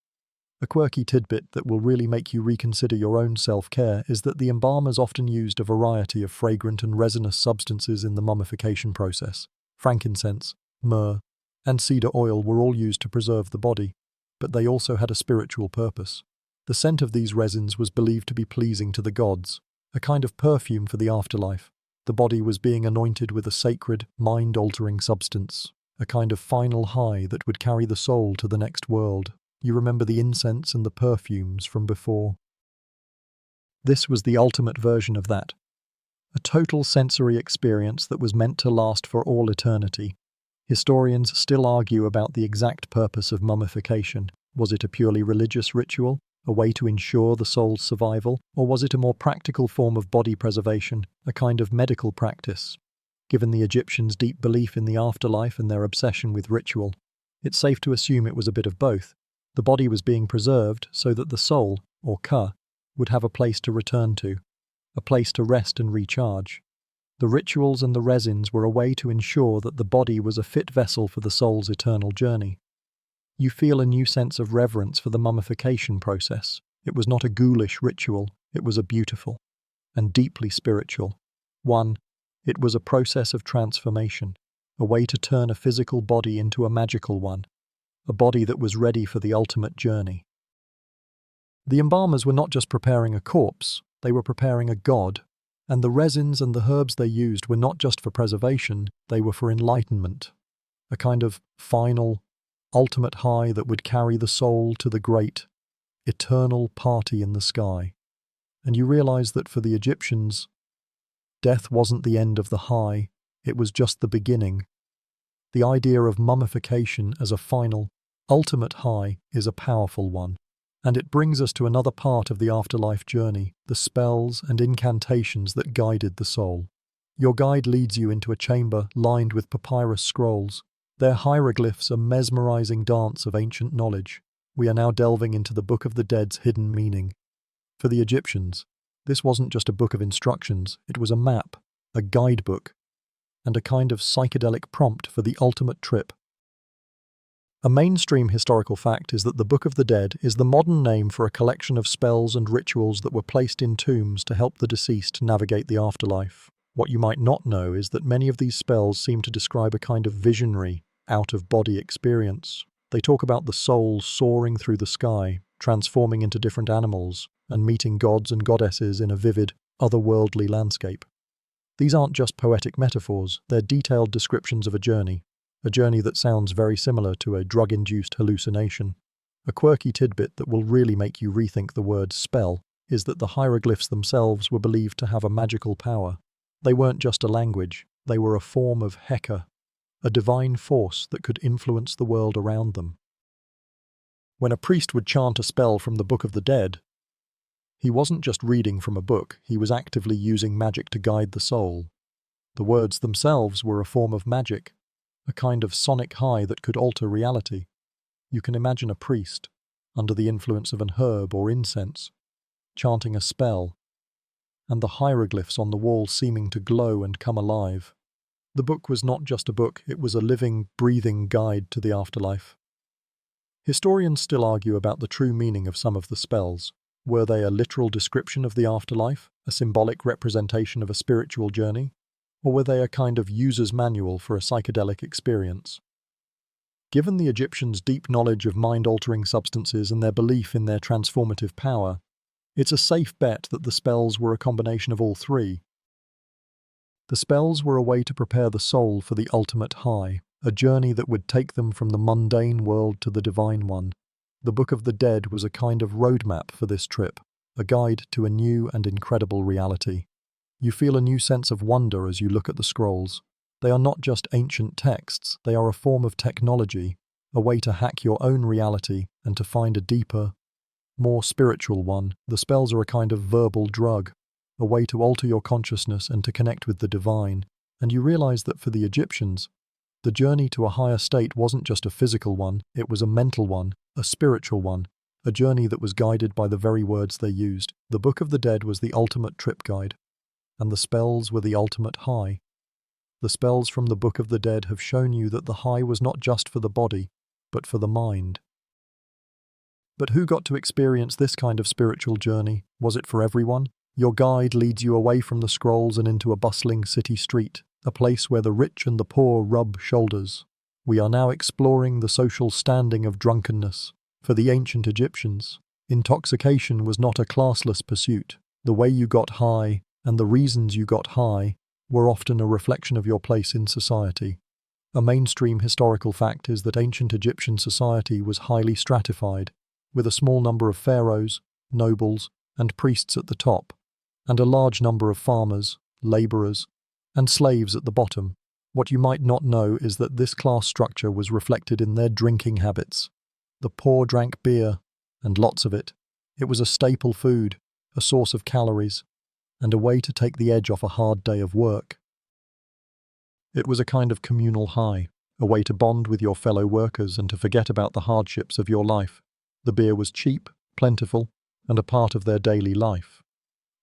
A quirky tidbit that will really make you reconsider your own self-care is that the embalmers often used a variety of fragrant and resinous substances in the mummification process. Frankincense, myrrh, and cedar oil were all used to preserve the body, but they also had a spiritual purpose. The scent of these resins was believed to be pleasing to the gods, a kind of perfume for the afterlife. The body was being anointed with a sacred, mind-altering substance, a kind of final high that would carry the soul to the next world. You remember the incense and the perfumes from before. This was the ultimate version of that. A total sensory experience that was meant to last for all eternity. Historians still argue about the exact purpose of mummification. Was it a purely religious ritual, a way to ensure the soul's survival, or was it a more practical form of body preservation, a kind of medical practice? Given the Egyptians' deep belief in the afterlife and their obsession with ritual, it's safe to assume it was a bit of both. The body was being preserved so that the soul, or ka, would have a place to return to, a place to rest and recharge. The rituals and the resins were a way to ensure that the body was a fit vessel for the soul's eternal journey. You feel a new sense of reverence for the mummification process. It was not a ghoulish ritual, it was a beautiful and deeply spiritual one. It was a process of transformation, a way to turn a physical body into a magical one, a body that was ready for the ultimate journey. The embalmers were not just preparing a corpse, they were preparing a god, and the resins and the herbs they used were not just for preservation, they were for enlightenment, a kind of final, ultimate high that would carry the soul to the great, eternal party in the sky. And you realize that for the Egyptians, death wasn't the end of the high, it was just the beginning. The idea of mummification as a final, ultimate high is a powerful one. And it brings us to another part of the afterlife journey, the spells and incantations that guided the soul. Your guide leads you into a chamber lined with papyrus scrolls. Their hieroglyphs a mesmerizing dance of ancient knowledge. We are now delving into the Book of the Dead's hidden meaning. For the Egyptians, this wasn't just a book of instructions, it was a map, a guidebook, and a kind of psychedelic prompt for the ultimate trip. A mainstream historical fact is that the Book of the Dead is the modern name for a collection of spells and rituals that were placed in tombs to help the deceased navigate the afterlife. What you might not know is that many of these spells seem to describe a kind of visionary, out-of-body experience. They talk about the soul soaring through the sky, transforming into different animals, and meeting gods and goddesses in a vivid, otherworldly landscape. These aren't just poetic metaphors, they're detailed descriptions of a journey that sounds very similar to a drug-induced hallucination. A quirky tidbit that will really make you rethink the word spell is that the hieroglyphs themselves were believed to have a magical power. They weren't just a language, they were a form of Heka, a divine force that could influence the world around them. When a priest would chant a spell from the Book of the Dead, he wasn't just reading from a book, he was actively using magic to guide the soul. The words themselves were a form of magic, a kind of sonic high that could alter reality. You can imagine a priest, under the influence of an herb or incense, chanting a spell, and the hieroglyphs on the wall seeming to glow and come alive. The book was not just a book, it was a living, breathing guide to the afterlife. Historians still argue about the true meaning of some of the spells. Were they a literal description of the afterlife, a symbolic representation of a spiritual journey, or were they a kind of user's manual for a psychedelic experience? Given the Egyptians' deep knowledge of mind-altering substances and their belief in their transformative power, it's a safe bet that the spells were a combination of all three. The spells were a way to prepare the soul for the ultimate high, a journey that would take them from the mundane world to the divine one. The Book of the Dead was a kind of roadmap for this trip, a guide to a new and incredible reality. You feel a new sense of wonder as you look at the scrolls. They are not just ancient texts, they are a form of technology, a way to hack your own reality and to find a deeper, more spiritual one. The spells are a kind of verbal drug, a way to alter your consciousness and to connect with the divine. And you realize that for the Egyptians, the journey to a higher state wasn't just a physical one, it was a mental one, a spiritual one, a journey that was guided by the very words they used. The Book of the Dead was the ultimate trip guide, and the spells were the ultimate high. The spells from the Book of the Dead have shown you that the high was not just for the body, but for the mind. But who got to experience this kind of spiritual journey? Was it for everyone? Your guide leads you away from the scrolls and into a bustling city street, a place where the rich and the poor rub shoulders. We are now exploring the social standing of drunkenness. For the ancient Egyptians, intoxication was not a classless pursuit. The way you got high and the reasons you got high were often a reflection of your place in society. A mainstream historical fact is that ancient Egyptian society was highly stratified, with a small number of pharaohs, nobles, and priests at the top, and a large number of farmers, labourers, and slaves at the bottom. What you might not know is that this class structure was reflected in their drinking habits. The poor drank beer, and lots of it. It was a staple food, a source of calories, and a way to take the edge off a hard day of work. It was a kind of communal high, a way to bond with your fellow workers and to forget about the hardships of your life. The beer was cheap, plentiful, and a part of their daily life.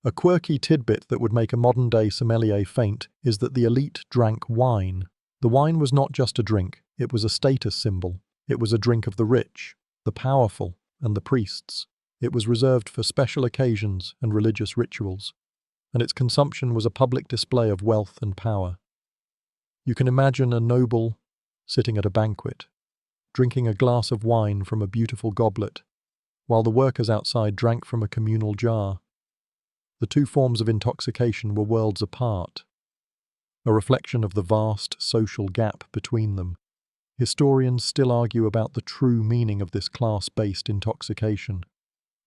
A quirky tidbit that would make a modern-day sommelier faint is that the elite drank wine. The wine was not just a drink, it was a status symbol. It was a drink of the rich, the powerful, and the priests. It was reserved for special occasions and religious rituals, and its consumption was a public display of wealth and power. You can imagine a noble sitting at a banquet, drinking a glass of wine from a beautiful goblet, while the workers outside drank from a communal jar. The two forms of intoxication were worlds apart, a reflection of the vast social gap between them. Historians still argue about the true meaning of this class-based intoxication.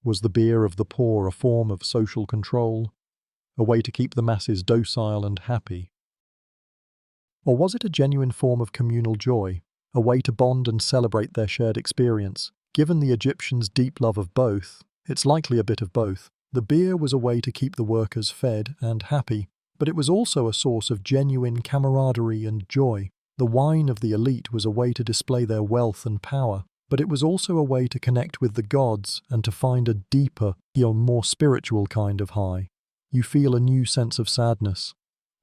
Was the beer of the poor a form of social control, a way to keep the masses docile and happy? Or was it a genuine form of communal joy, a way to bond and celebrate their shared experience? Given the Egyptians' deep love of both, it's likely a bit of both. The beer was a way to keep the workers fed and happy, but it was also a source of genuine camaraderie and joy. The wine of the elite was a way to display their wealth and power, but it was also a way to connect with the gods and to find a deeper, more spiritual kind of high. You feel a new sense of sadness,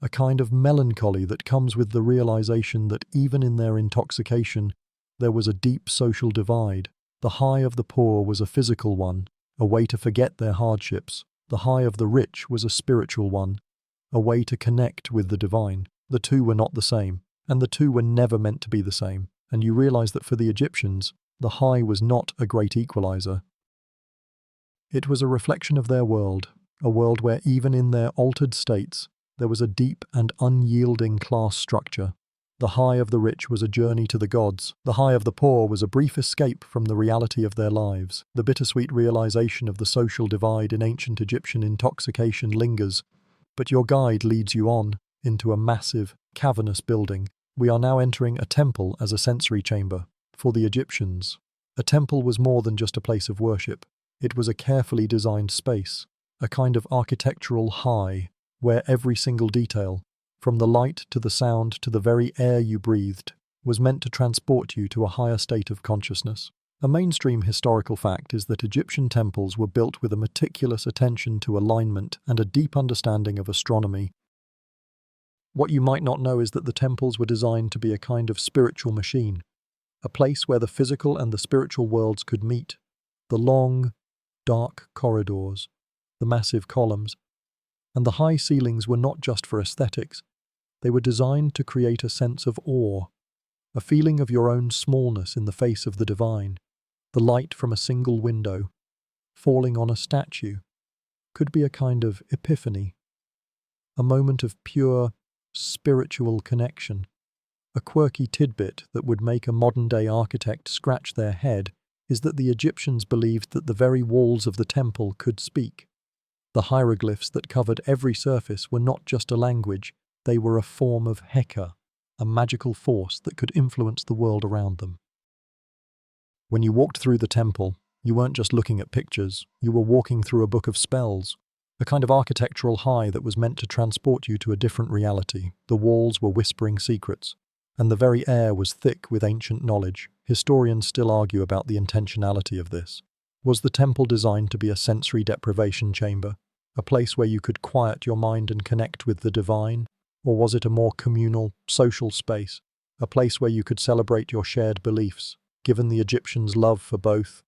a kind of melancholy that comes with the realization that even in their intoxication, there was a deep social divide. The high of the poor was a physical one, a way to forget their hardships. The high of the rich was a spiritual one, a way to connect with the divine. The two were not the same, and the two were never meant to be the same. And you realize that for the Egyptians, the high was not a great equalizer. It was a reflection of their world, a world where even in their altered states, there was a deep and unyielding class structure. The high of the rich was a journey to the gods. The high of the poor was a brief escape from the reality of their lives. The bittersweet realization of the social divide in ancient Egyptian intoxication lingers, but your guide leads you on into a massive, cavernous building. We are now entering a temple as a sensory chamber. For the Egyptians, a temple was more than just a place of worship. It was a carefully designed space, a kind of architectural high, where every single detail, from the light to the sound to the very air you breathed, was meant to transport you to a higher state of consciousness. A mainstream historical fact is that Egyptian temples were built with a meticulous attention to alignment and a deep understanding of astronomy. What you might not know is that the temples were designed to be a kind of spiritual machine, a place where the physical and the spiritual worlds could meet. The long, dark corridors, the massive columns, and the high ceilings were not just for aesthetics. They were designed to create a sense of awe, a feeling of your own smallness in the face of the divine. The light from a single window, falling on a statue, could be a kind of epiphany, a moment of pure, spiritual connection. A quirky tidbit that would make a modern-day architect scratch their head is that the Egyptians believed that the very walls of the temple could speak. The hieroglyphs that covered every surface were not just a language, they were a form of Heka, a magical force that could influence the world around them. When you walked through the temple, you weren't just looking at pictures, you were walking through a book of spells, a kind of architectural high that was meant to transport you to a different reality. The walls were whispering secrets, and the very air was thick with ancient knowledge. Historians still argue about the intentionality of this. Was the temple designed to be a sensory deprivation chamber, a place where you could quiet your mind and connect with the divine? Or was it a more communal, social space, a place where you could celebrate your shared beliefs? Given the Egyptians' love for both,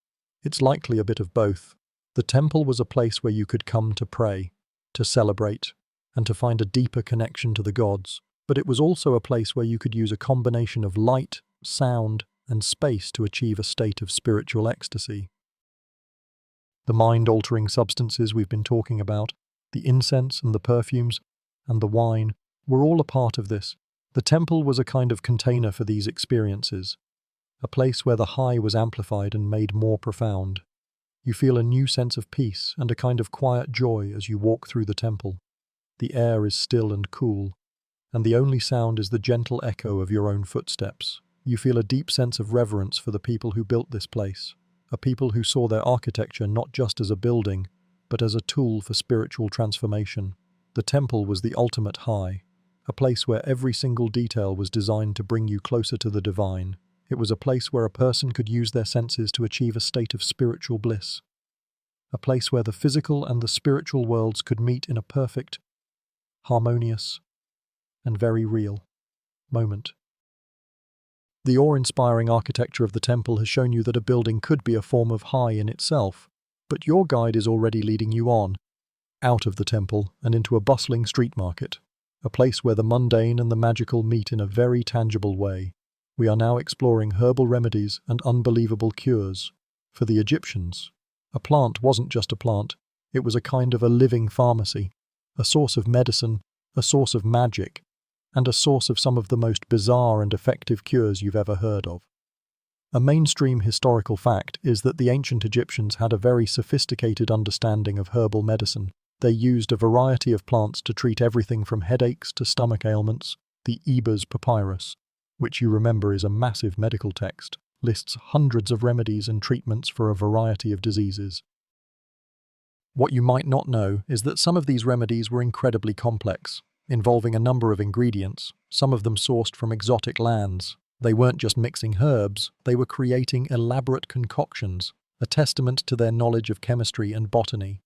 It's likely a bit of both. The temple was a place where you could come to pray, to celebrate, and to find a deeper connection to the gods, but it was also a place where you could use a combination of light, sound, and space to achieve a state of spiritual ecstasy. The mind-altering substances we've been talking about, the incense and the perfumes, and the wine, were all a part of this. The temple was a kind of container for these experiences, a place where the high was amplified and made more profound. You feel a new sense of peace and a kind of quiet joy as you walk through the temple. The air is still and cool, and the only sound is the gentle echo of your own footsteps. You feel a deep sense of reverence for the people who built this place, a people who saw their architecture not just as a building, but as a tool for spiritual transformation. The temple was the ultimate high, a place where every single detail was designed to bring you closer to the divine. It was a place where a person could use their senses to achieve a state of spiritual bliss, a place where the physical and the spiritual worlds could meet in a perfect, harmonious, and very real moment. The awe-inspiring architecture of the temple has shown you that a building could be a form of high in itself, but your guide is already leading you on, out of the temple and into a bustling street market, a place where the mundane and the magical meet in a very tangible way. We are now exploring herbal remedies and unbelievable cures. For the Egyptians, a plant wasn't just a plant, it was a kind of a living pharmacy, a source of medicine, a source of magic, and a source of some of the most bizarre and effective cures you've ever heard of. A mainstream historical fact is that the ancient Egyptians had a very sophisticated understanding of herbal medicine. They used a variety of plants to treat everything from headaches to stomach ailments. The Ebers Papyrus, which you remember is a massive medical text, lists hundreds of remedies and treatments for a variety of diseases. What you might not know is that some of these remedies were incredibly complex, involving a number of ingredients, some of them sourced from exotic lands. They weren't just mixing herbs, they were creating elaborate concoctions, a testament to their knowledge of chemistry and botany.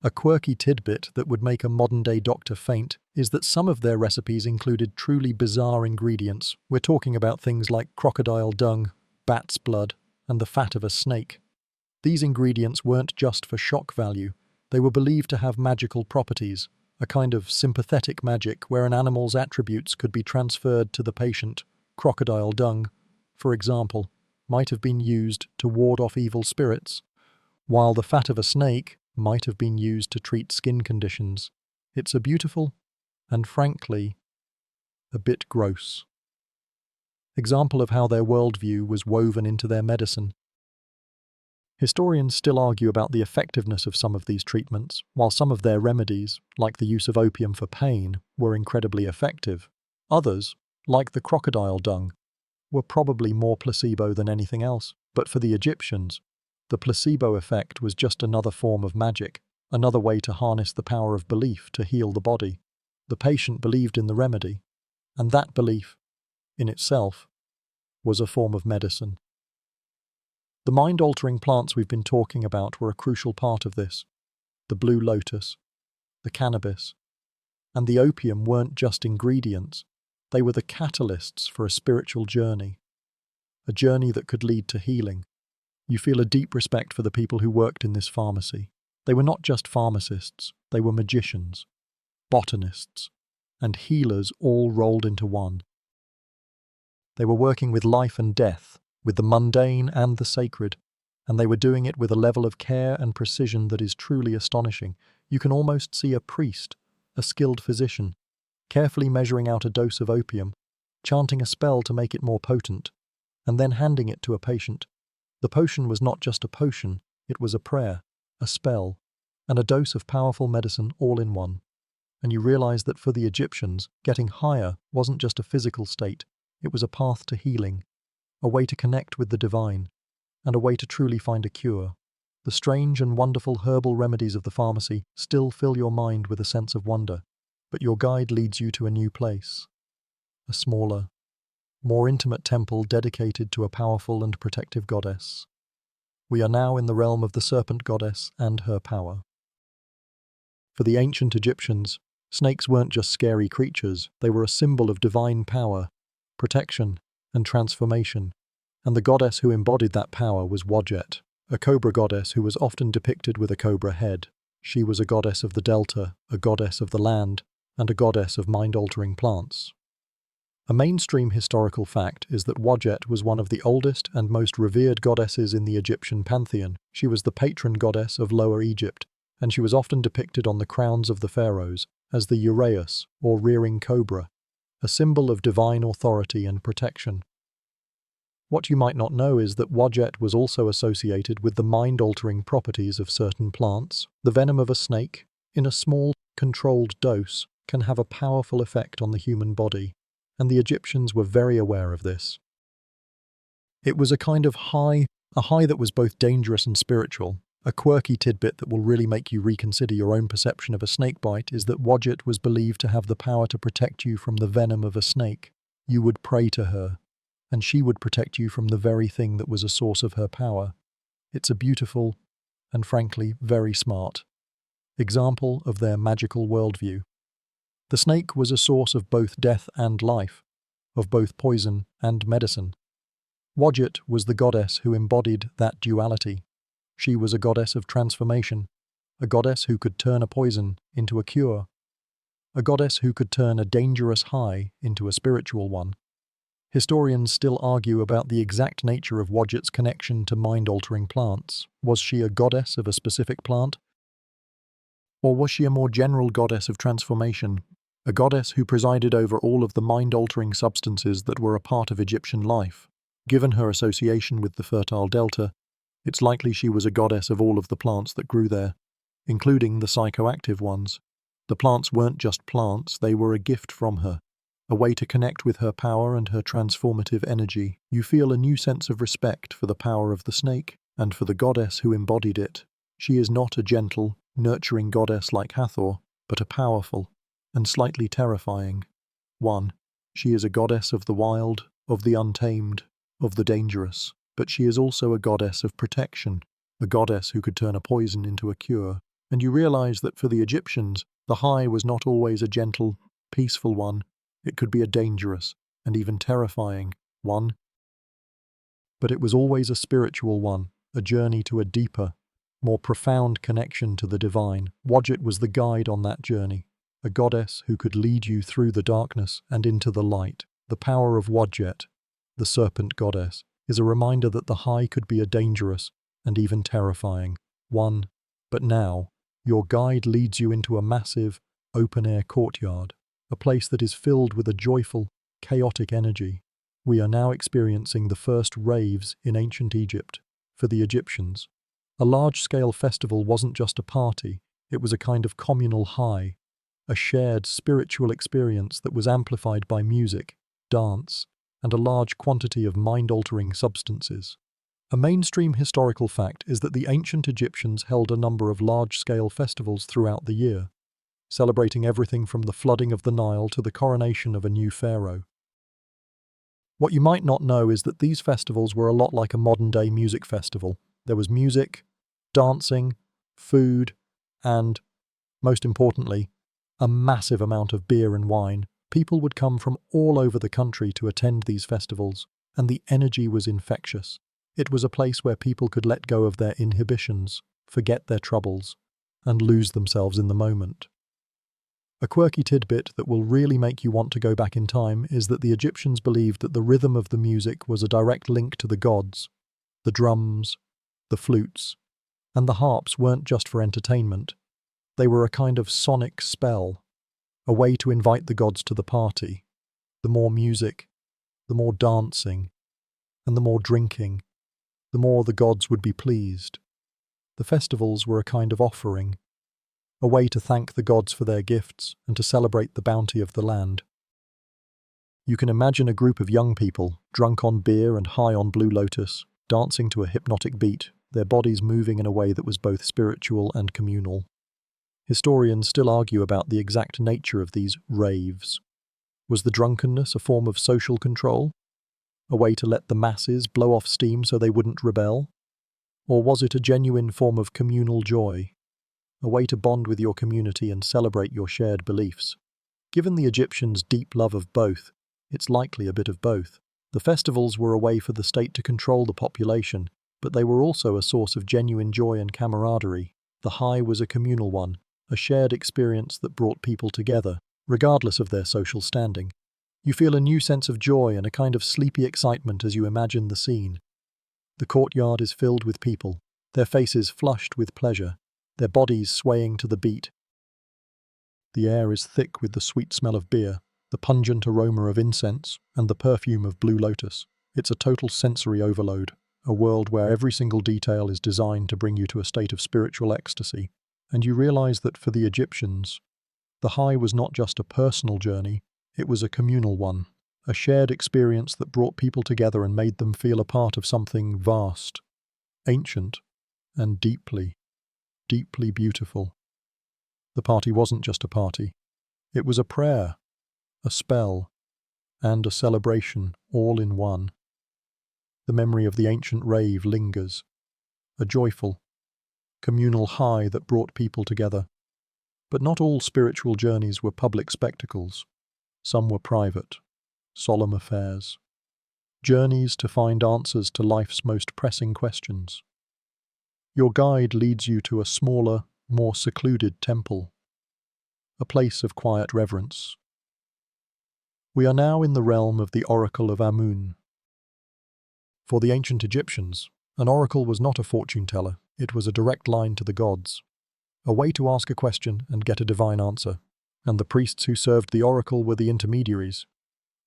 A quirky tidbit that would make a modern-day doctor faint is that some of their recipes included truly bizarre ingredients. We're talking about things like crocodile dung, bat's blood, and the fat of a snake. These ingredients weren't just for shock value, they were believed to have magical properties, a kind of sympathetic magic where an animal's attributes could be transferred to the patient. Crocodile dung, for example, might have been used to ward off evil spirits, while the fat of a snake might have been used to treat skin conditions. It's a beautiful, and frankly, a bit gross example of how their worldview was woven into their medicine. Historians still argue about the effectiveness of some of these treatments, while some of their remedies, like the use of opium for pain, were incredibly effective. Others, like the crocodile dung, were probably more placebo than anything else. But for the Egyptians, the placebo effect was just another form of magic, another way to harness the power of belief to heal the body. The patient believed in the remedy, and that belief, in itself, was a form of medicine. The mind-altering plants we've been talking about were a crucial part of this. The blue lotus, the cannabis, and the opium weren't just ingredients, they were the catalysts for a spiritual journey, a journey that could lead to healing. You feel a deep respect for the people who worked in this pharmacy. They were not just pharmacists, they were magicians, botanists, and healers all rolled into one. They were working with life and death, with the mundane and the sacred, and they were doing it with a level of care and precision that is truly astonishing. You can almost see a priest, a skilled physician, carefully measuring out a dose of opium, chanting a spell to make it more potent, and then handing it to a patient. The potion was not just a potion, it was a prayer, a spell, and a dose of powerful medicine all in one. And you realize that for the Egyptians, getting higher wasn't just a physical state, it was a path to healing, a way to connect with the divine, and a way to truly find a cure. The strange and wonderful herbal remedies of the pharmacy still fill your mind with a sense of wonder, but your guide leads you to a new place, a smaller, more intimate temple dedicated to a powerful and protective goddess. We are now in the realm of the serpent goddess and her power. For the ancient Egyptians, snakes weren't just scary creatures, they were a symbol of divine power, protection, and transformation, and the goddess who embodied that power was Wadjet, a cobra goddess who was often depicted with a cobra head. She was a goddess of the delta, a goddess of the land, and a goddess of mind-altering plants. A mainstream historical fact is that Wadjet was one of the oldest and most revered goddesses in the Egyptian pantheon. She was the patron goddess of Lower Egypt, and she was often depicted on the crowns of the pharaohs as the uraeus, or rearing cobra, a symbol of divine authority and protection. What you might not know is that Wadjet was also associated with the mind-altering properties of certain plants. The venom of a snake, in a small, controlled dose, can have a powerful effect on the human body, and the Egyptians were very aware of this. It was a kind of high that was both dangerous and spiritual. A quirky tidbit that will really make you reconsider your own perception of a snake bite is that Wadjet was believed to have the power to protect you from the venom of a snake. You would pray to her, and she would protect you from the very thing that was a source of her power. It's a beautiful, and frankly, very smart example of their magical worldview. The snake was a source of both death and life, of both poison and medicine. Wadjet was the goddess who embodied that duality. She was a goddess of transformation, a goddess who could turn a poison into a cure, a goddess who could turn a dangerous high into a spiritual one. Historians still argue about the exact nature of Wadjet's connection to mind-altering plants. Was she a goddess of a specific plant? Or was she a more general goddess of transformation, a goddess who presided over all of the mind-altering substances that were a part of Egyptian life? Given her association with the fertile delta, it's likely she was a goddess of all of the plants that grew there, including the psychoactive ones. The plants weren't just plants, they were a gift from her, a way to connect with her power and her transformative energy. You feel a new sense of respect for the power of the snake and for the goddess who embodied it. She is not a gentle, nurturing goddess like Hathor, but a powerful and slightly terrifying one. She is a goddess of the wild, of the untamed, of the dangerous, but she is also a goddess of protection, a goddess who could turn a poison into a cure. And you realize that for the Egyptians, the high was not always a gentle, peaceful one. It could be a dangerous and even terrifying one. But it was always a spiritual one, a journey to a deeper, more profound connection to the divine. Wadjet was the guide on that journey, a goddess who could lead you through the darkness and into the light. The power of Wadjet, the serpent goddess, is a reminder that the high could be a dangerous and even terrifying one. But now, your guide leads you into a massive, open-air courtyard, a place that is filled with a joyful, chaotic energy. We are now experiencing the first raves in ancient Egypt. For the Egyptians, a large-scale festival wasn't just a party, it was a kind of communal high, a shared spiritual experience that was amplified by music, dance, and a large quantity of mind-altering substances. A mainstream historical fact is that the ancient Egyptians held a number of large-scale festivals throughout the year, celebrating everything from the flooding of the Nile to the coronation of a new pharaoh. What you might not know is that these festivals were a lot like a modern-day music festival. There was music, dancing, food, and, most importantly, a massive amount of beer and wine. People would come from all over the country to attend these festivals, and the energy was infectious. It was a place where people could let go of their inhibitions, forget their troubles, and lose themselves in the moment. A quirky tidbit that will really make you want to go back in time is that the Egyptians believed that the rhythm of the music was a direct link to the gods. The drums, the flutes, and the harps weren't just for entertainment. They were a kind of sonic spell, a way to invite the gods to the party. The more music, the more dancing, and the more drinking, the more the gods would be pleased. The festivals were a kind of offering, a way to thank the gods for their gifts and to celebrate the bounty of the land. You can imagine a group of young people, drunk on beer and high on Blue Lotus, dancing to a hypnotic beat, their bodies moving in a way that was both spiritual and communal. Historians still argue about the exact nature of these raves. Was the drunkenness a form of social control? A way to let the masses blow off steam so they wouldn't rebel? Or was it a genuine form of communal joy? A way to bond with your community and celebrate your shared beliefs? Given the Egyptians' deep love of both, it's likely a bit of both. The festivals were a way for the state to control the population, but they were also a source of genuine joy and camaraderie. The high was a communal one, a shared experience that brought people together, regardless of their social standing. You feel a new sense of joy and a kind of sleepy excitement as you imagine the scene. The courtyard is filled with people, their faces flushed with pleasure, their bodies swaying to the beat. The air is thick with the sweet smell of beer, the pungent aroma of incense, and the perfume of blue lotus. It's a total sensory overload, a world where every single detail is designed to bring you to a state of spiritual ecstasy. And you realize that for the Egyptians, the high was not just a personal journey, it was a communal one, a shared experience that brought people together and made them feel a part of something vast, ancient, and deeply, deeply beautiful. The party wasn't just a party. It was a prayer, a spell, and a celebration all in one. The memory of the ancient rave lingers, a joyful, communal high that brought people together. But not all spiritual journeys were public spectacles. Some were private, solemn affairs. Journeys to find answers to life's most pressing questions. Your guide leads you to a smaller, more secluded temple, a place of quiet reverence. We are now in the realm of the oracle of Amun. For the ancient Egyptians, an oracle was not a fortune teller, it was a direct line to the gods, a way to ask a question and get a divine answer. And the priests who served the oracle were the intermediaries,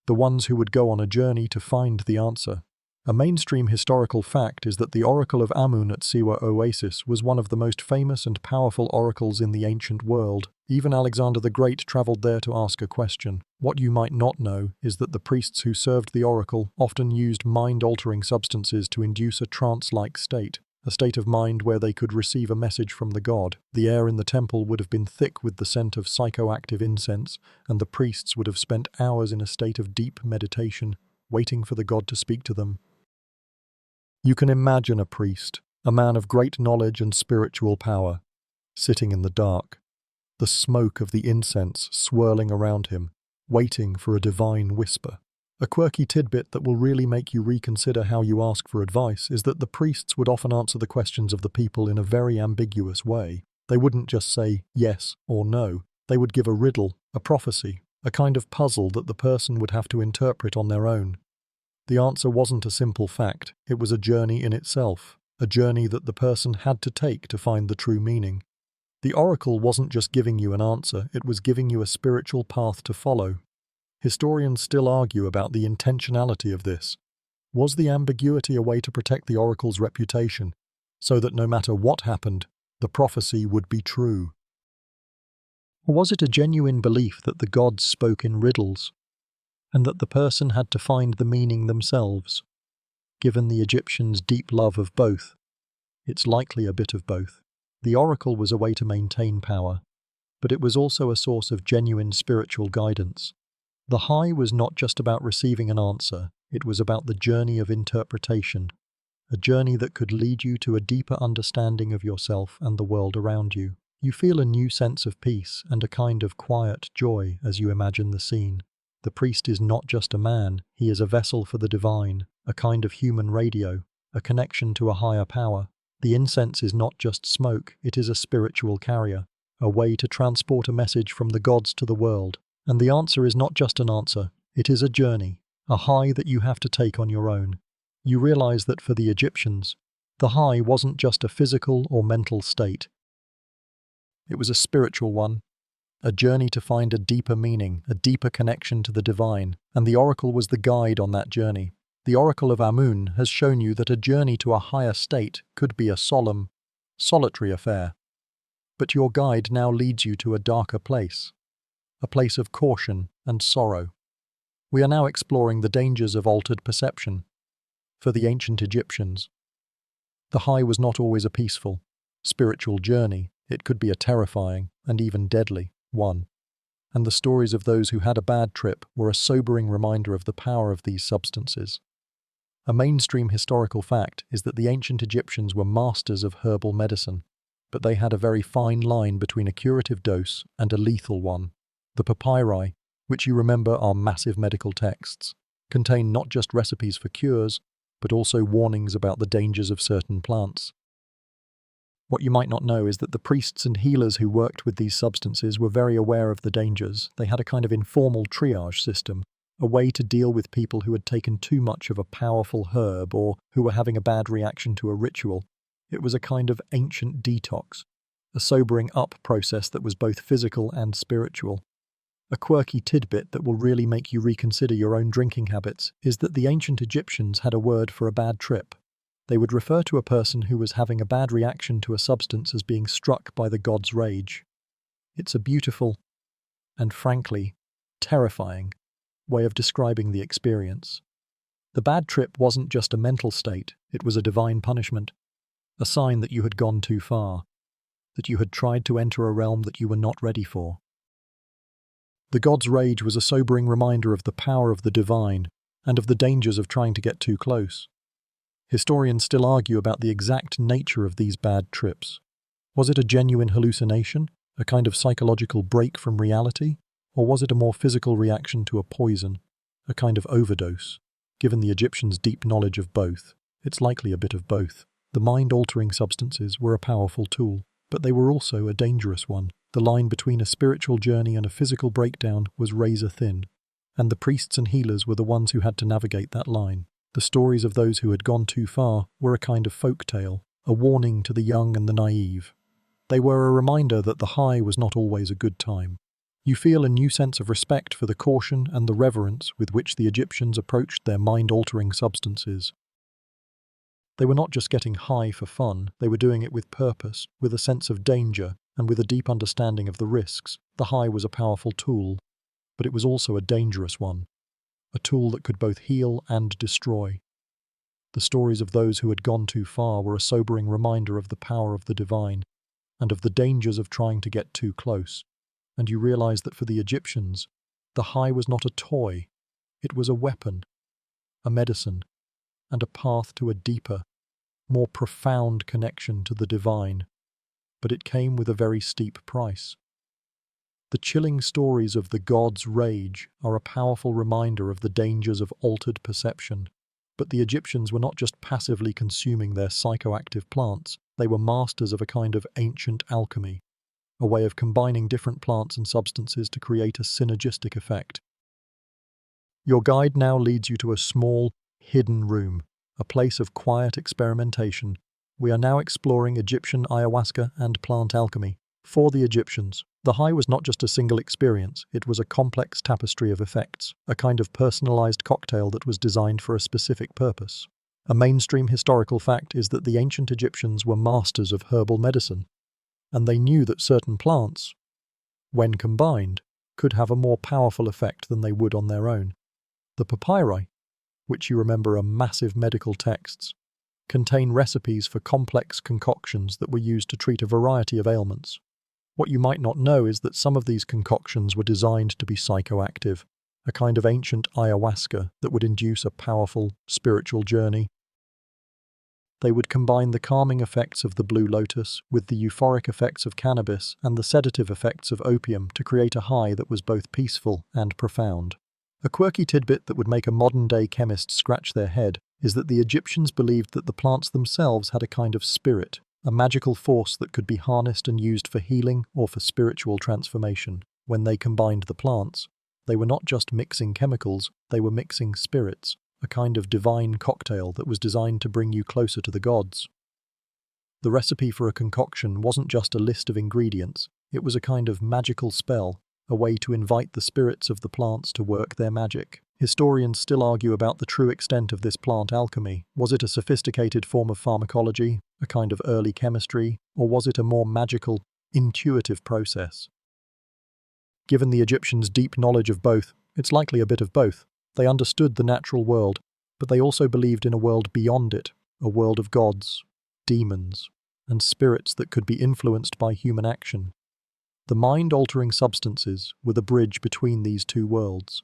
the ones who would go on a journey to find the answer. A mainstream historical fact is that the Oracle of Amun at Siwa Oasis was one of the most famous and powerful oracles in the ancient world. Even Alexander the Great travelled there to ask a question. What you might not know is that the priests who served the oracle often used mind-altering substances to induce a trance-like state, a state of mind where they could receive a message from the god. The air in the temple would have been thick with the scent of psychoactive incense, and the priests would have spent hours in a state of deep meditation, waiting for the god to speak to them. You can imagine a priest, a man of great knowledge and spiritual power, sitting in the dark, the smoke of the incense swirling around him, waiting for a divine whisper. A quirky tidbit that will really make you reconsider how you ask for advice is that the priests would often answer the questions of the people in a very ambiguous way. They wouldn't just say yes or no. They would give a riddle, a prophecy, a kind of puzzle that the person would have to interpret on their own. The answer wasn't a simple fact, it was a journey in itself, a journey that the person had to take to find the true meaning. The oracle wasn't just giving you an answer, it was giving you a spiritual path to follow. Historians still argue about the intentionality of this. Was the ambiguity a way to protect the oracle's reputation, so that no matter what happened, the prophecy would be true? Or was it a genuine belief that the gods spoke in riddles, and that the person had to find the meaning themselves? Given the Egyptians' deep love of both, it's likely a bit of both. The oracle was a way to maintain power, but it was also a source of genuine spiritual guidance. The high was not just about receiving an answer, it was about the journey of interpretation, a journey that could lead you to a deeper understanding of yourself and the world around you. You feel a new sense of peace and a kind of quiet joy as you imagine the scene. The priest is not just a man, he is a vessel for the divine, a kind of human radio, a connection to a higher power. The incense is not just smoke, it is a spiritual carrier, a way to transport a message from the gods to the world. And the answer is not just an answer, it is a journey, a high that you have to take on your own. You realize that for the Egyptians, the high wasn't just a physical or mental state. It was a spiritual one, a journey to find a deeper meaning, a deeper connection to the divine, and the oracle was the guide on that journey. The oracle of Amun has shown you that a journey to a higher state could be a solemn, solitary affair. But your guide now leads you to a darker place, a place of caution and sorrow. We are now exploring the dangers of altered perception. For the ancient Egyptians, the high was not always a peaceful, spiritual journey. It could be a terrifying and even deadly one. And the stories of those who had a bad trip were a sobering reminder of the power of these substances. A mainstream historical fact is that the ancient Egyptians were masters of herbal medicine, but they had a very fine line between a curative dose and a lethal one. The papyri, which you remember are massive medical texts, contain not just recipes for cures, but also warnings about the dangers of certain plants. What you might not know is that the priests and healers who worked with these substances were very aware of the dangers. They had a kind of informal triage system, a way to deal with people who had taken too much of a powerful herb or who were having a bad reaction to a ritual. It was a kind of ancient detox, a sobering up process that was both physical and spiritual. A quirky tidbit that will really make you reconsider your own drinking habits is that the ancient Egyptians had a word for a bad trip. They would refer to a person who was having a bad reaction to a substance as being struck by the god's rage. It's a beautiful and, frankly, terrifying way of describing the experience. The bad trip wasn't just a mental state, it was a divine punishment, a sign that you had gone too far, that you had tried to enter a realm that you were not ready for. The god's rage was a sobering reminder of the power of the divine and of the dangers of trying to get too close. Historians still argue about the exact nature of these bad trips. Was it a genuine hallucination, a kind of psychological break from reality, or was it a more physical reaction to a poison, a kind of overdose? Given the Egyptians' deep knowledge of both, it's likely a bit of both. The mind-altering substances were a powerful tool, but they were also a dangerous one. The line between a spiritual journey and a physical breakdown was razor thin, and the priests and healers were the ones who had to navigate that line. The stories of those who had gone too far were a kind of folk tale, a warning to the young and the naive. They were a reminder that the high was not always a good time. You feel a new sense of respect for the caution and the reverence with which the Egyptians approached their mind-altering substances. They were not just getting high for fun, they were doing it with purpose, with a sense of danger, and with a deep understanding of the risks. The high was a powerful tool, but it was also a dangerous one. A tool that could both heal and destroy. The stories of those who had gone too far were a sobering reminder of the power of the divine, and of the dangers of trying to get too close. And you realize that for the Egyptians, the high was not a toy, it was a weapon, a medicine, and a path to a deeper, more profound connection to the divine. But it came with a very steep price. The chilling stories of the god's rage are a powerful reminder of the dangers of altered perception. But the Egyptians were not just passively consuming their psychoactive plants, they were masters of a kind of ancient alchemy, a way of combining different plants and substances to create a synergistic effect. Your guide now leads you to a small, hidden room, a place of quiet experimentation. We are now exploring Egyptian ayahuasca and plant alchemy. For the Egyptians, the high was not just a single experience, it was a complex tapestry of effects, a kind of personalized cocktail that was designed for a specific purpose. A mainstream historical fact is that the ancient Egyptians were masters of herbal medicine, and they knew that certain plants, when combined, could have a more powerful effect than they would on their own. The papyri, which you remember are massive medical texts, contain recipes for complex concoctions that were used to treat a variety of ailments. What you might not know is that some of these concoctions were designed to be psychoactive, a kind of ancient ayahuasca that would induce a powerful spiritual journey. They would combine the calming effects of the blue lotus with the euphoric effects of cannabis and the sedative effects of opium to create a high that was both peaceful and profound. A quirky tidbit that would make a modern-day chemist scratch their head is that the Egyptians believed that the plants themselves had a kind of spirit, a magical force that could be harnessed and used for healing or for spiritual transformation. When they combined the plants, they were not just mixing chemicals, they were mixing spirits, a kind of divine cocktail that was designed to bring you closer to the gods. The recipe for a concoction wasn't just a list of ingredients, it was a kind of magical spell, a way to invite the spirits of the plants to work their magic. Historians still argue about the true extent of this plant alchemy. Was it a sophisticated form of pharmacology, a kind of early chemistry, or was it a more magical, intuitive process? Given the Egyptians' deep knowledge of both, it's likely a bit of both. They understood the natural world, but they also believed in a world beyond it, a world of gods, demons, and spirits that could be influenced by human action. The mind-altering substances were the bridge between these two worlds.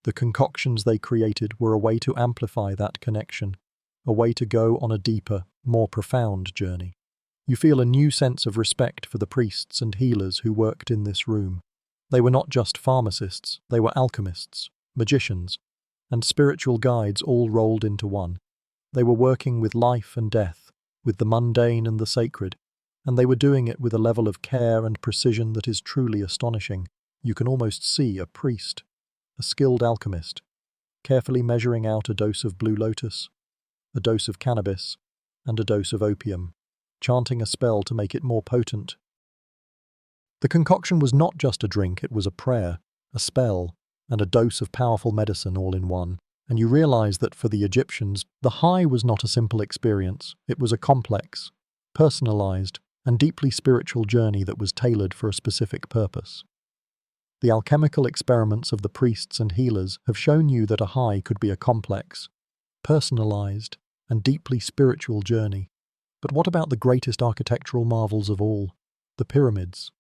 The concoctions they created were a way to amplify that connection, a way to go on a deeper, more profound journey. You feel a new sense of respect for the priests and healers who worked in this room. They were not just pharmacists, they were alchemists, magicians, and spiritual guides all rolled into one. They were working with life and death, with the mundane and the sacred, and they were doing it with a level of care and precision that is truly astonishing. You can almost see a priest, a skilled alchemist, carefully measuring out a dose of blue lotus, a dose of cannabis, and a dose of opium, chanting a spell to make it more potent. The concoction was not just a drink, it was a prayer, a spell, and a dose of powerful medicine all in one. And you realize that for the Egyptians, the high was not a simple experience. It was a complex, personalized, and deeply spiritual journey that was tailored for a specific purpose. The alchemical experiments of the priests and healers have shown you that a high could be a complex, personalized, and deeply spiritual journey. But what about the greatest architectural marvels of all, the pyramids?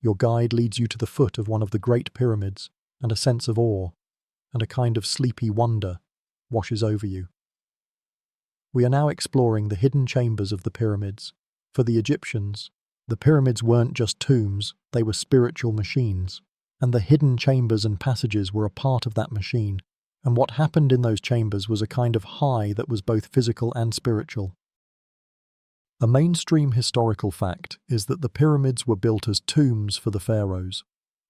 Your guide leads you to the foot of one of the great pyramids, and a sense of awe, and a kind of sleepy wonder washes over you. We are now exploring the hidden chambers of the pyramids. For the Egyptians, the pyramids weren't just tombs, they were spiritual machines, and the hidden chambers and passages were a part of that machine, and what happened in those chambers was a kind of high that was both physical and spiritual. A mainstream historical fact is that the pyramids were built as tombs for the pharaohs,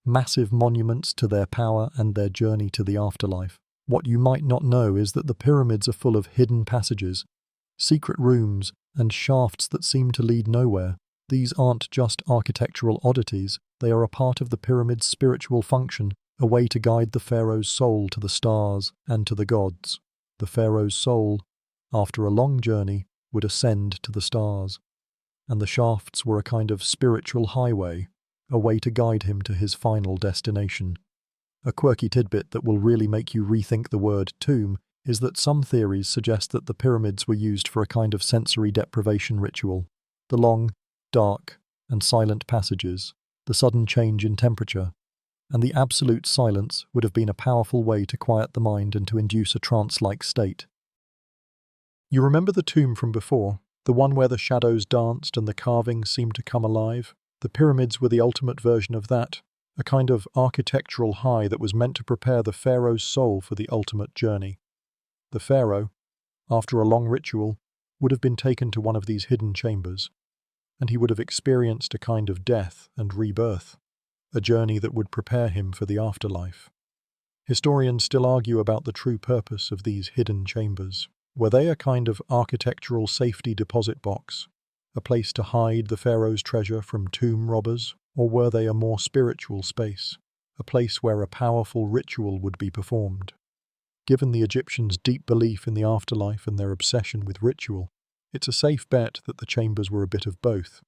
massive monuments to their power and their journey to the afterlife. What you might not know is that the pyramids are full of hidden passages, secret rooms, and shafts that seem to lead nowhere. These aren't just architectural oddities, they are a part of the pyramid's spiritual function, a way to guide the pharaoh's soul to the stars and to the gods. The pharaoh's soul, after a long journey, would ascend to the stars, and the shafts were a kind of spiritual highway, a way to guide him to his final destination. A quirky tidbit that will really make you rethink the word tomb is that some theories suggest that the pyramids were used for a kind of sensory deprivation ritual. The long, dark, and silent passages, the sudden change in temperature, and the absolute silence would have been a powerful way to quiet the mind and to induce a trance-like state. You remember the tomb from before, the one where the shadows danced and the carvings seemed to come alive? The pyramids were the ultimate version of that, a kind of architectural high that was meant to prepare the pharaoh's soul for the ultimate journey. The pharaoh, after a long ritual, would have been taken to one of these hidden chambers, and he would have experienced a kind of death and rebirth, a journey that would prepare him for the afterlife. Historians still argue about the true purpose of these hidden chambers. Were they a kind of architectural safety deposit box, a place to hide the pharaoh's treasure from tomb robbers, or were they a more spiritual space, a place where a powerful ritual would be performed? Given the Egyptians' deep belief in the afterlife and their obsession with ritual, it's a safe bet that the chambers were a bit of both.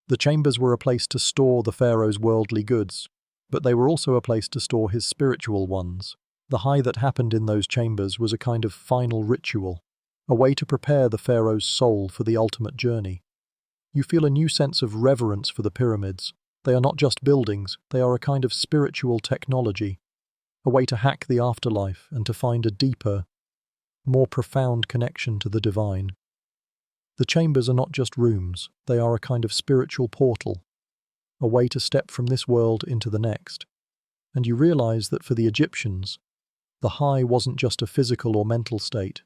The chambers were a place to store the pharaoh's worldly goods, but they were also a place to store his spiritual ones. The high that happened in those chambers was a kind of final ritual, a way to prepare the pharaoh's soul for the ultimate journey. You feel a new sense of reverence for the pyramids. They are not just buildings, they are a kind of spiritual technology, a way to hack the afterlife and to find a deeper, more profound connection to the divine. The chambers are not just rooms, they are a kind of spiritual portal, a way to step from this world into the next. And you realize that for the Egyptians, the high wasn't just a physical or mental state.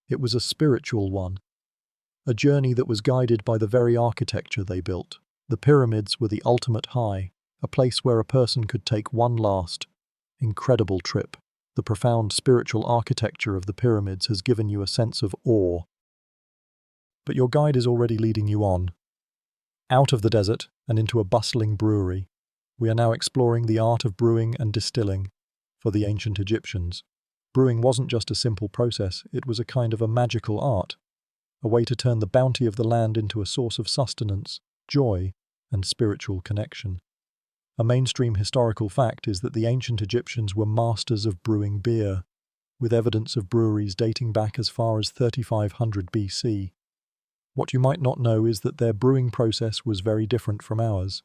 It was a spiritual one, a journey that was guided by the very architecture they built. The pyramids were the ultimate high, a place where a person could take one last, incredible trip. The profound spiritual architecture of the pyramids has given you a sense of awe. But your guide is already leading you on, out of the desert and into a bustling brewery. We are now exploring the art of brewing and distilling. For the ancient Egyptians, brewing wasn't just a simple process, it was a kind of a magical art, a way to turn the bounty of the land into a source of sustenance, joy, and spiritual connection. A mainstream historical fact is that the ancient Egyptians were masters of brewing beer, with evidence of breweries dating back as far as 3500 BC. What you might not know is that their brewing process was very different from ours.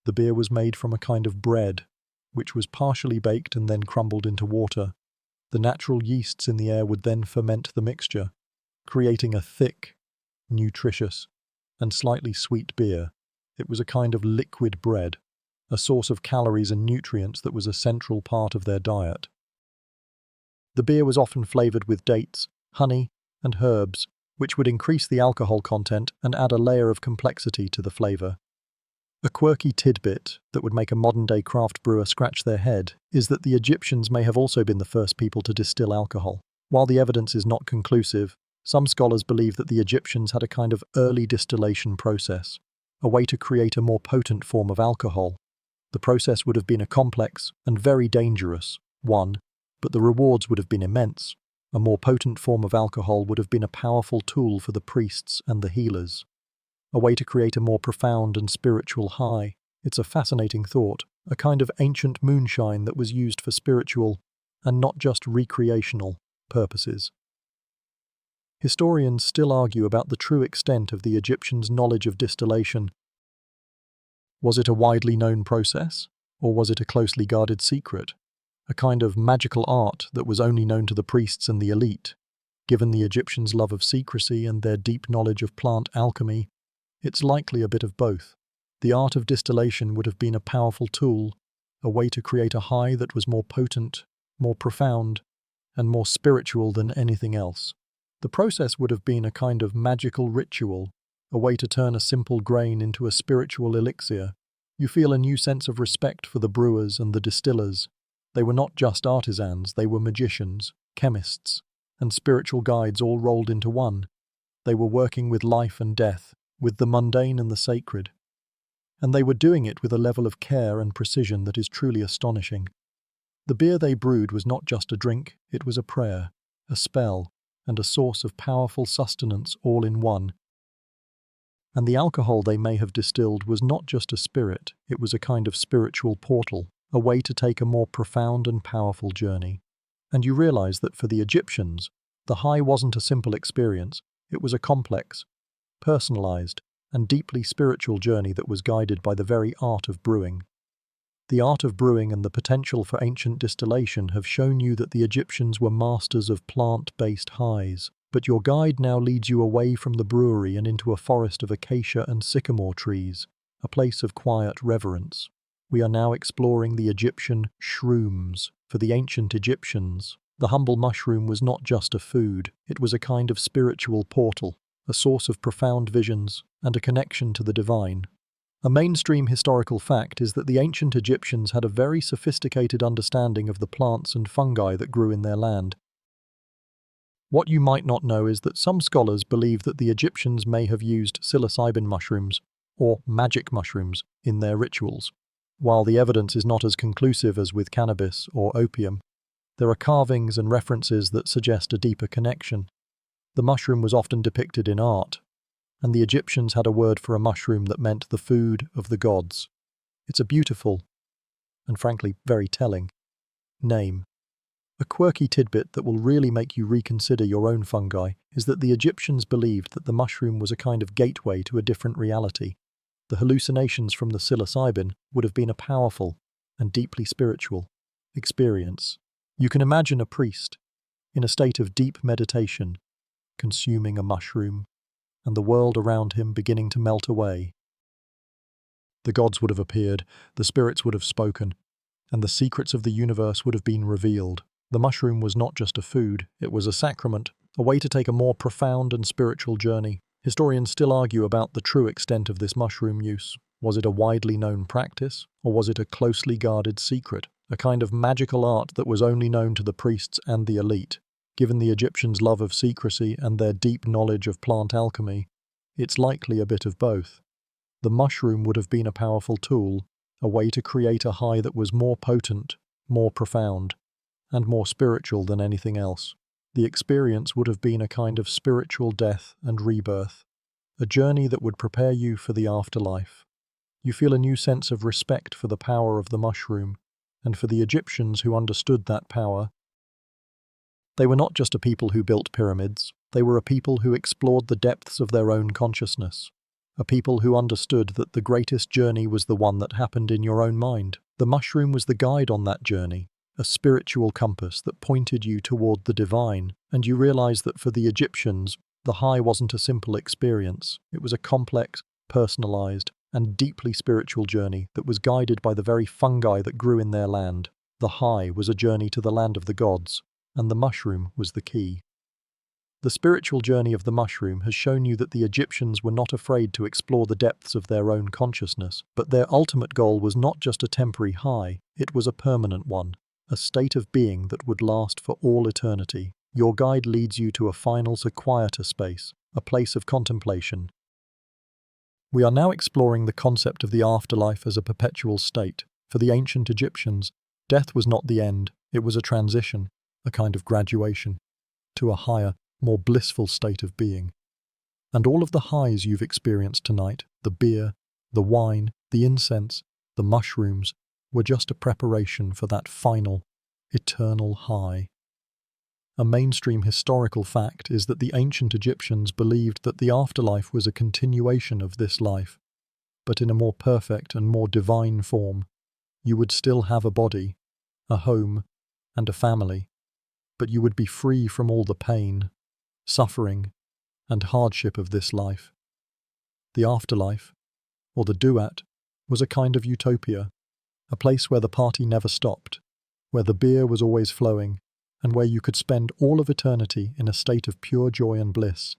The beer was made from a kind of bread, which was partially baked and then crumbled into water. The natural yeasts in the air would then ferment the mixture, creating a thick, nutritious, and slightly sweet beer. It was a kind of liquid bread, a source of calories and nutrients that was a central part of their diet. The beer was often flavored with dates, honey, and herbs, which would increase the alcohol content and add a layer of complexity to the flavor. A quirky tidbit that would make a modern-day craft brewer scratch their head is that the Egyptians may have also been the first people to distill alcohol. While the evidence is not conclusive, some scholars believe that the Egyptians had a kind of early distillation process, a way to create a more potent form of alcohol. The process would have been a complex and very dangerous one, but the rewards would have been immense. A more potent form of alcohol would have been a powerful tool for the priests and the healers, a way to create a more profound and spiritual high. It's a fascinating thought, a kind of ancient moonshine that was used for spiritual and not just recreational purposes. Historians still argue about the true extent of the Egyptians' knowledge of distillation. Was it a widely known process, or was it a closely guarded secret? A kind of magical art that was only known to the priests and the elite. Given the Egyptians' love of secrecy and their deep knowledge of plant alchemy, it's likely a bit of both. The art of distillation would have been a powerful tool, a way to create a high that was more potent, more profound, and more spiritual than anything else. The process would have been a kind of magical ritual, a way to turn a simple grain into a spiritual elixir. You feel a new sense of respect for the brewers and the distillers. They were not just artisans, they were magicians, chemists, and spiritual guides all rolled into one. They were working with life and death, with the mundane and the sacred. And they were doing it with a level of care and precision that is truly astonishing. The beer they brewed was not just a drink, it was a prayer, a spell, and a source of powerful sustenance all in one. And the alcohol they may have distilled was not just a spirit, it was a kind of spiritual portal, a way to take a more profound and powerful journey. And you realize that for the Egyptians, the high wasn't a simple experience, it was a complex, personalized, and deeply spiritual journey that was guided by the very art of brewing. The art of brewing and the potential for ancient distillation have shown you that the Egyptians were masters of plant-based highs, but your guide now leads you away from the brewery and into a forest of acacia and sycamore trees, a place of quiet reverence. We are now exploring the Egyptian shrooms. For the ancient Egyptians, the humble mushroom was not just a food, it was a kind of spiritual portal, a source of profound visions, and a connection to the divine. A mainstream historical fact is that the ancient Egyptians had a very sophisticated understanding of the plants and fungi that grew in their land. What you might not know is that some scholars believe that the Egyptians may have used psilocybin mushrooms, or magic mushrooms, in their rituals. While the evidence is not as conclusive as with cannabis or opium, there are carvings and references that suggest a deeper connection. The mushroom was often depicted in art, and the Egyptians had a word for a mushroom that meant the food of the gods. It's a beautiful, and frankly very telling, name. A quirky tidbit that will really make you reconsider your own fungi is that the Egyptians believed that the mushroom was a kind of gateway to a different reality. The hallucinations from the psilocybin would have been a powerful and deeply spiritual experience. You can imagine a priest, in a state of deep meditation, consuming a mushroom, and the world around him beginning to melt away. The gods would have appeared, the spirits would have spoken, and the secrets of the universe would have been revealed. The mushroom was not just a food, it was a sacrament, a way to take a more profound and spiritual journey. Historians still argue about the true extent of this mushroom use. Was it a widely known practice, or was it a closely guarded secret, a kind of magical art that was only known to the priests and the elite? Given the Egyptians' love of secrecy and their deep knowledge of plant alchemy, it's likely a bit of both. The mushroom would have been a powerful tool, a way to create a high that was more potent, more profound, and more spiritual than anything else. The experience would have been a kind of spiritual death and rebirth, a journey that would prepare you for the afterlife. You feel a new sense of respect for the power of the mushroom, and for the Egyptians who understood that power. They were not just a people who built pyramids, they were a people who explored the depths of their own consciousness, a people who understood that the greatest journey was the one that happened in your own mind. The mushroom was the guide on that journey, a spiritual compass that pointed you toward the divine, and you realize that for the Egyptians, the high wasn't a simple experience. It was a complex, personalized, and deeply spiritual journey that was guided by the very fungi that grew in their land. The high was a journey to the land of the gods, and the mushroom was the key. The spiritual journey of the mushroom has shown you that the Egyptians were not afraid to explore the depths of their own consciousness, but their ultimate goal was not just a temporary high, it was a permanent one, a state of being that would last for all eternity. Your guide leads you to a final, quieter space, a place of contemplation. We are now exploring the concept of the afterlife as a perpetual state. For the ancient Egyptians, death was not the end, it was a transition, a kind of graduation, to a higher, more blissful state of being. And all of the highs you've experienced tonight, the beer, the wine, the incense, the mushrooms, were just a preparation for that final, eternal high. A mainstream historical fact is that the ancient Egyptians believed that the afterlife was a continuation of this life, but in a more perfect and more divine form. You would still have a body, a home, and a family, but you would be free from all the pain, suffering, and hardship of this life. The afterlife, or the duat, was a kind of utopia, a place where the party never stopped, where the beer was always flowing, and where you could spend all of eternity in a state of pure joy and bliss.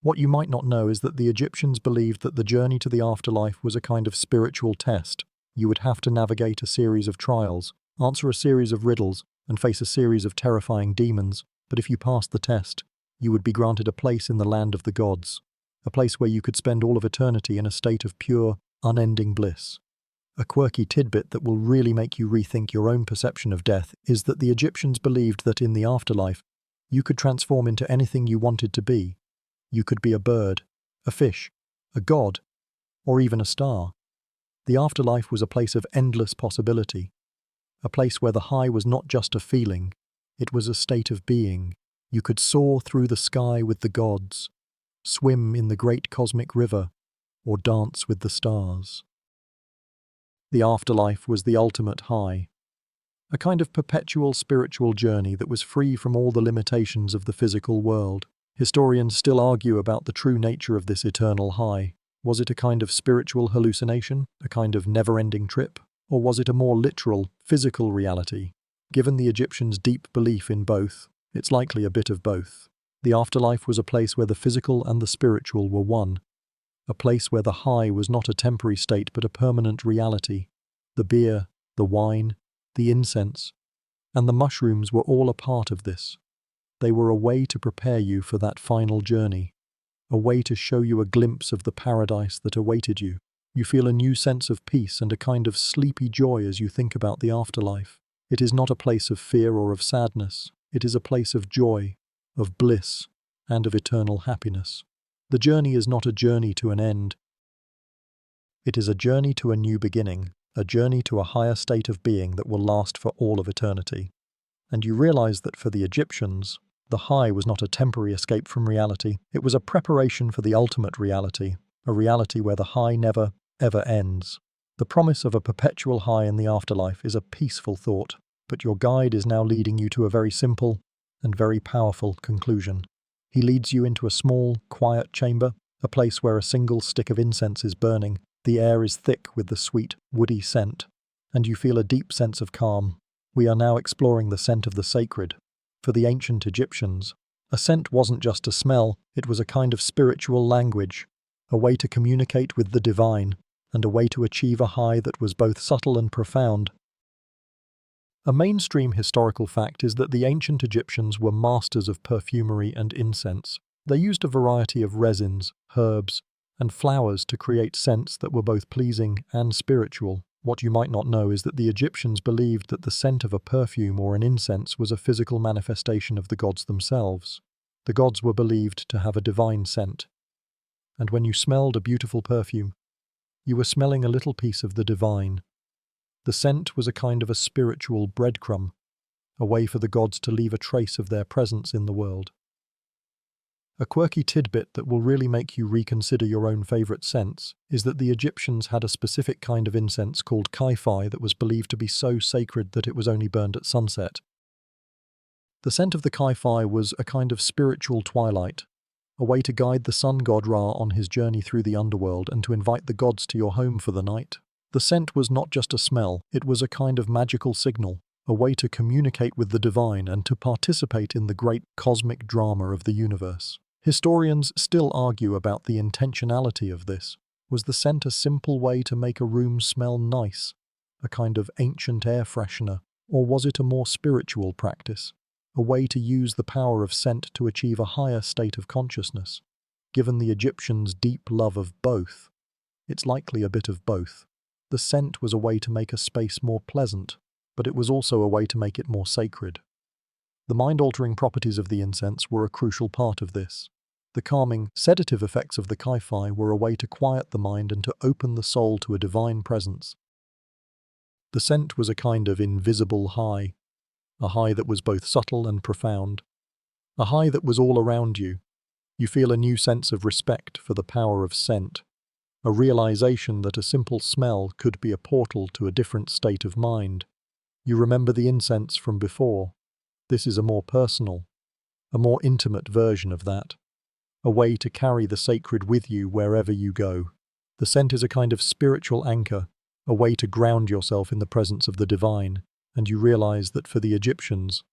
What you might not know is that the Egyptians believed that the journey to the afterlife was a kind of spiritual test. You would have to navigate a series of trials, answer a series of riddles, and face a series of terrifying demons, but if you passed the test, you would be granted a place in the land of the gods, a place where you could spend all of eternity in a state of pure, unending bliss. A quirky tidbit that will really make you rethink your own perception of death is that the Egyptians believed that in the afterlife, you could transform into anything you wanted to be. You could be a bird, a fish, a god, or even a star. The afterlife was a place of endless possibility, a place where the high was not just a feeling, it was a state of being. You could soar through the sky with the gods, swim in the great cosmic river, or dance with the stars. The afterlife was the ultimate high, a kind of perpetual spiritual journey that was free from all the limitations of the physical world. Historians still argue about the true nature of this eternal high. Was it a kind of spiritual hallucination, a kind of never-ending trip, or was it a more literal, physical reality? Given the Egyptians' deep belief in both, it's likely a bit of both. The afterlife was a place where the physical and the spiritual were one, a place where the high was not a temporary state but a permanent reality. The beer, the wine, the incense, and the mushrooms were all a part of this. They were a way to prepare you for that final journey, a way to show you a glimpse of the paradise that awaited you. You feel a new sense of peace and a kind of sleepy joy as you think about the afterlife. It is not a place of fear or of sadness. It is a place of joy, of bliss, and of eternal happiness. The journey is not a journey to an end. It is a journey to a new beginning, a journey to a higher state of being that will last for all of eternity. And you realize that for the Egyptians, the high was not a temporary escape from reality. It was a preparation for the ultimate reality, a reality where the high never, ever ends. The promise of a perpetual high in the afterlife is a peaceful thought, but your guide is now leading you to a very simple and very powerful conclusion. He leads you into a small, quiet chamber, a place where a single stick of incense is burning. The air is thick with the sweet, woody scent, and you feel a deep sense of calm. We are now exploring the scent of the sacred. For the ancient Egyptians, a scent wasn't just a smell, it was a kind of spiritual language, a way to communicate with the divine, and a way to achieve a high that was both subtle and profound. A mainstream historical fact is that the ancient Egyptians were masters of perfumery and incense. They used a variety of resins, herbs, and flowers to create scents that were both pleasing and spiritual. What you might not know is that the Egyptians believed that the scent of a perfume or an incense was a physical manifestation of the gods themselves. The gods were believed to have a divine scent, and when you smelled a beautiful perfume, you were smelling a little piece of the divine. The scent was a kind of a spiritual breadcrumb, a way for the gods to leave a trace of their presence in the world. A quirky tidbit that will really make you reconsider your own favourite scents is that the Egyptians had a specific kind of incense called kai-fi that was believed to be so sacred that it was only burned at sunset. The scent of the kai-fi was a kind of spiritual twilight, a way to guide the sun god Ra on his journey through the underworld and to invite the gods to your home for the night. The scent was not just a smell, it was a kind of magical signal, a way to communicate with the divine and to participate in the great cosmic drama of the universe. Historians still argue about the intentionality of this. Was the scent a simple way to make a room smell nice, a kind of ancient air freshener, or was it a more spiritual practice, a way to use the power of scent to achieve a higher state of consciousness? Given the Egyptians' deep love of both, it's likely a bit of both. The scent was a way to make a space more pleasant, but it was also a way to make it more sacred. The mind-altering properties of the incense were a crucial part of this. The calming, sedative effects of the kai-fi were a way to quiet the mind and to open the soul to a divine presence. The scent was a kind of invisible high, a high that was both subtle and profound, a high that was all around you. You feel a new sense of respect for the power of scent, a realization that a simple smell could be a portal to a different state of mind. You remember the incense from before. This is a more personal, a more intimate version of that, a way to carry the sacred with you wherever you go. The scent is a kind of spiritual anchor, a way to ground yourself in the presence of the divine, and you realize that for the Egyptians,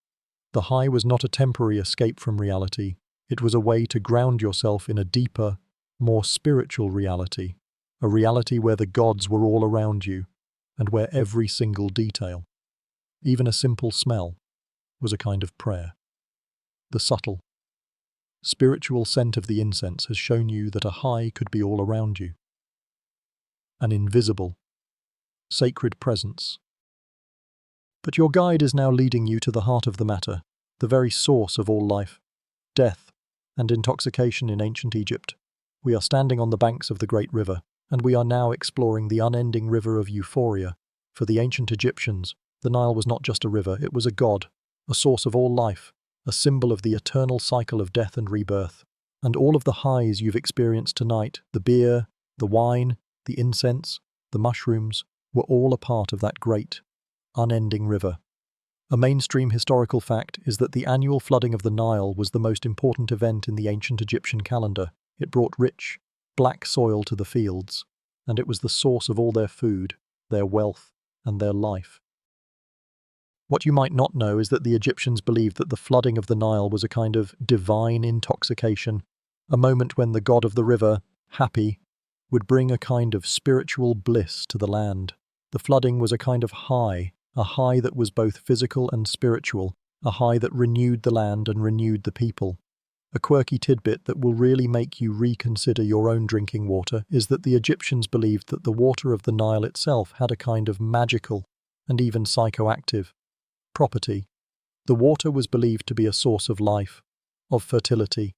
the high was not a temporary escape from reality. It was a way to ground yourself in a deeper, more spiritual reality, a reality where the gods were all around you, and where every single detail, even a simple smell, was a kind of prayer. The subtle, spiritual scent of the incense has shown you that a high could be all around you. An invisible, sacred presence. But your guide is now leading you to the heart of the matter, the very source of all life, death, and intoxication in ancient Egypt. We are standing on the banks of the great river, and we are now exploring the unending river of euphoria. For the ancient Egyptians, the Nile was not just a river, it was a god, a source of all life, a symbol of the eternal cycle of death and rebirth. And all of the highs you've experienced tonight, the beer, the wine, the incense, the mushrooms, were all a part of that great, unending river. A mainstream historical fact is that the annual flooding of the Nile was the most important event in the ancient Egyptian calendar. It brought rich, black soil to the fields, and it was the source of all their food, their wealth, and their life. What you might not know is that the Egyptians believed that the flooding of the Nile was a kind of divine intoxication, a moment when the god of the river, Hapi, would bring a kind of spiritual bliss to the land. The flooding was a kind of high, a high that was both physical and spiritual, a high that renewed the land and renewed the people. A quirky tidbit that will really make you reconsider your own drinking water is that the Egyptians believed that the water of the Nile itself had a kind of magical and even psychoactive property. The water was believed to be a source of life, of fertility,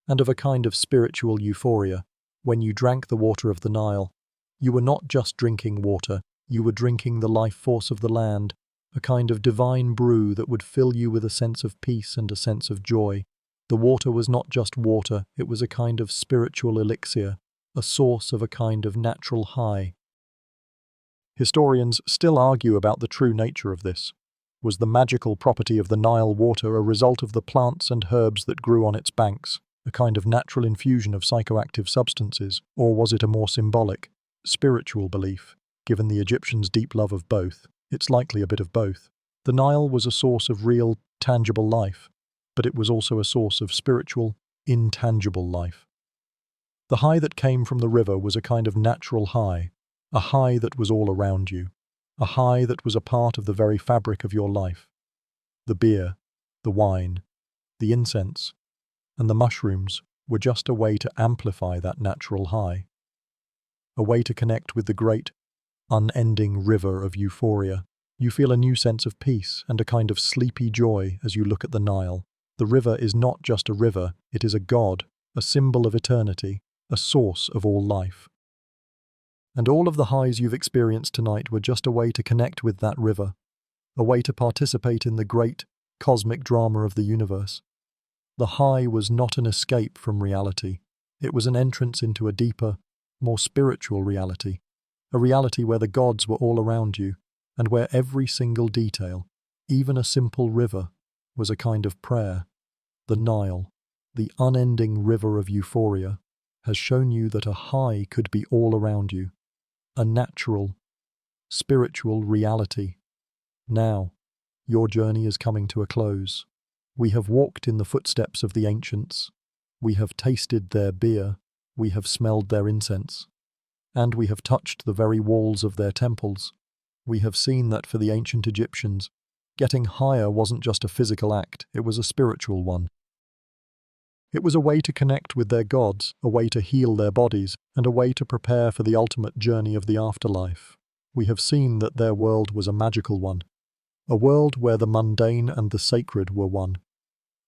and of a kind of spiritual euphoria. When you drank the water of the Nile, you were not just drinking water, you were drinking the life force of the land, a kind of divine brew that would fill you with a sense of peace and a sense of joy. The water was not just water, it was a kind of spiritual elixir, a source of a kind of natural high. Historians still argue about the true nature of this. Was the magical property of the Nile water a result of the plants and herbs that grew on its banks, a kind of natural infusion of psychoactive substances, or was it a more symbolic, spiritual belief? Given the Egyptians' deep love of both, it's likely a bit of both. The Nile was a source of real, tangible life, but it was also a source of spiritual, intangible life. The high that came from the river was a kind of natural high, a high that was all around you, a high that was a part of the very fabric of your life. The beer, the wine, the incense, and the mushrooms were just a way to amplify that natural high, a way to connect with the great, unending river of euphoria. You feel a new sense of peace and a kind of sleepy joy as you look at the Nile. The river is not just a river, it is a god, a symbol of eternity, a source of all life. And all of the highs you've experienced tonight were just a way to connect with that river, a way to participate in the great, cosmic drama of the universe. The high was not an escape from reality, it was an entrance into a deeper, more spiritual reality, a reality where the gods were all around you, and where every single detail, even a simple river, was a kind of prayer. The Nile, the unending river of euphoria, has shown you that a high could be all around you, a natural, spiritual reality. Now, Your journey is coming to a close. We have walked in the footsteps of the ancients. We have tasted their beer. We have smelled their incense. And we have touched the very walls of their temples. We have seen that for the ancient Egyptians, getting higher wasn't just a physical act, it was a spiritual one. It was a way to connect with their gods, a way to heal their bodies, and a way to prepare for the ultimate journey of the afterlife. We have seen that their world was a magical one, a world where the mundane and the sacred were one,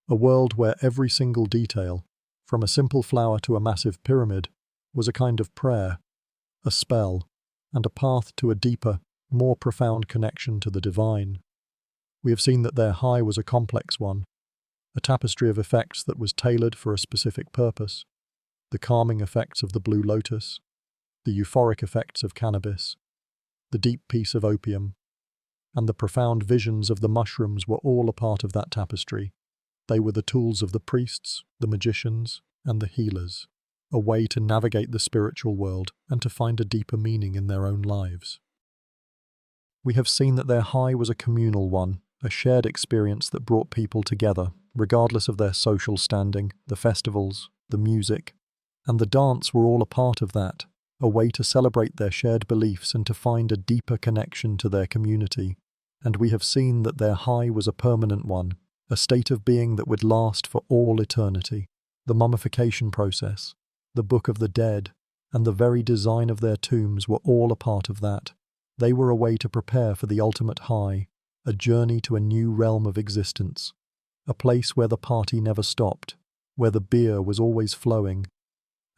a world where every single detail, from a simple flower to a massive pyramid, was a kind of prayer, a spell, and a path to a deeper, more profound connection to the divine. We have seen that their high was a complex one, a tapestry of effects that was tailored for a specific purpose: the calming effects of the blue lotus, the euphoric effects of cannabis, the deep peace of opium, and the profound visions of the mushrooms were all a part of that tapestry. They were the tools of the priests, the magicians, and the healers, a way to navigate the spiritual world and to find a deeper meaning in their own lives. We have seen that their high was a communal one, a shared experience that brought people together, regardless of their social standing. The festivals, the music, and the dance were all a part of that, a way to celebrate their shared beliefs and to find a deeper connection to their community. And we have seen that their high was a permanent one, a state of being that would last for all eternity. The mummification process, the Book of the Dead, and the very design of their tombs were all a part of that. They were a way to prepare for the ultimate high, a journey to a new realm of existence, a place where the party never stopped, where the beer was always flowing,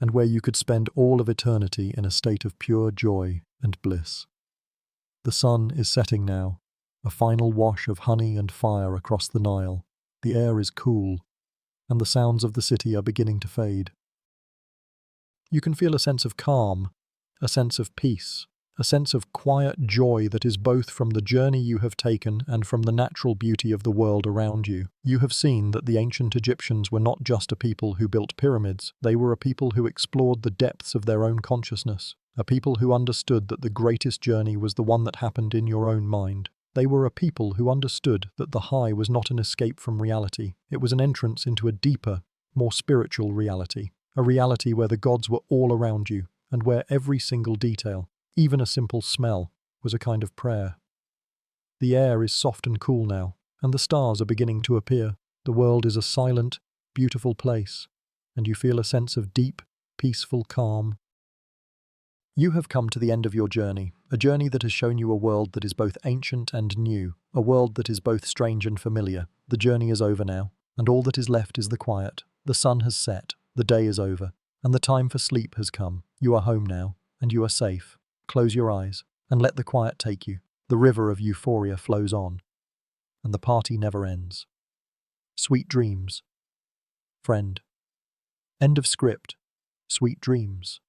and where you could spend all of eternity in a state of pure joy and bliss. The sun is setting now, a final wash of honey and fire across the Nile. The air is cool, and the sounds of the city are beginning to fade. You can feel a sense of calm, a sense of peace, a sense of quiet joy that is both from the journey you have taken and from the natural beauty of the world around you. You have seen that the ancient Egyptians were not just a people who built pyramids, they were a people who explored the depths of their own consciousness, a people who understood that the greatest journey was the one that happened in your own mind. They were a people who understood that the high was not an escape from reality, it was an entrance into a deeper, more spiritual reality, a reality where the gods were all around you, and where every single detail, even a simple smell, was a kind of prayer. The air is soft and cool now, and the stars are beginning to appear. The world is a silent, beautiful place, and you feel a sense of deep, peaceful calm. You have come to the end of your journey, a journey that has shown you a world that is both ancient and new, a world that is both strange and familiar. The journey is over now, and all that is left is the quiet. The sun has set, the day is over, and the time for sleep has come. You are home now, and you are safe. Close your eyes, and let the quiet take you. The river of euphoria flows on, and the party never ends. Sweet dreams, friend. End of script. Sweet dreams.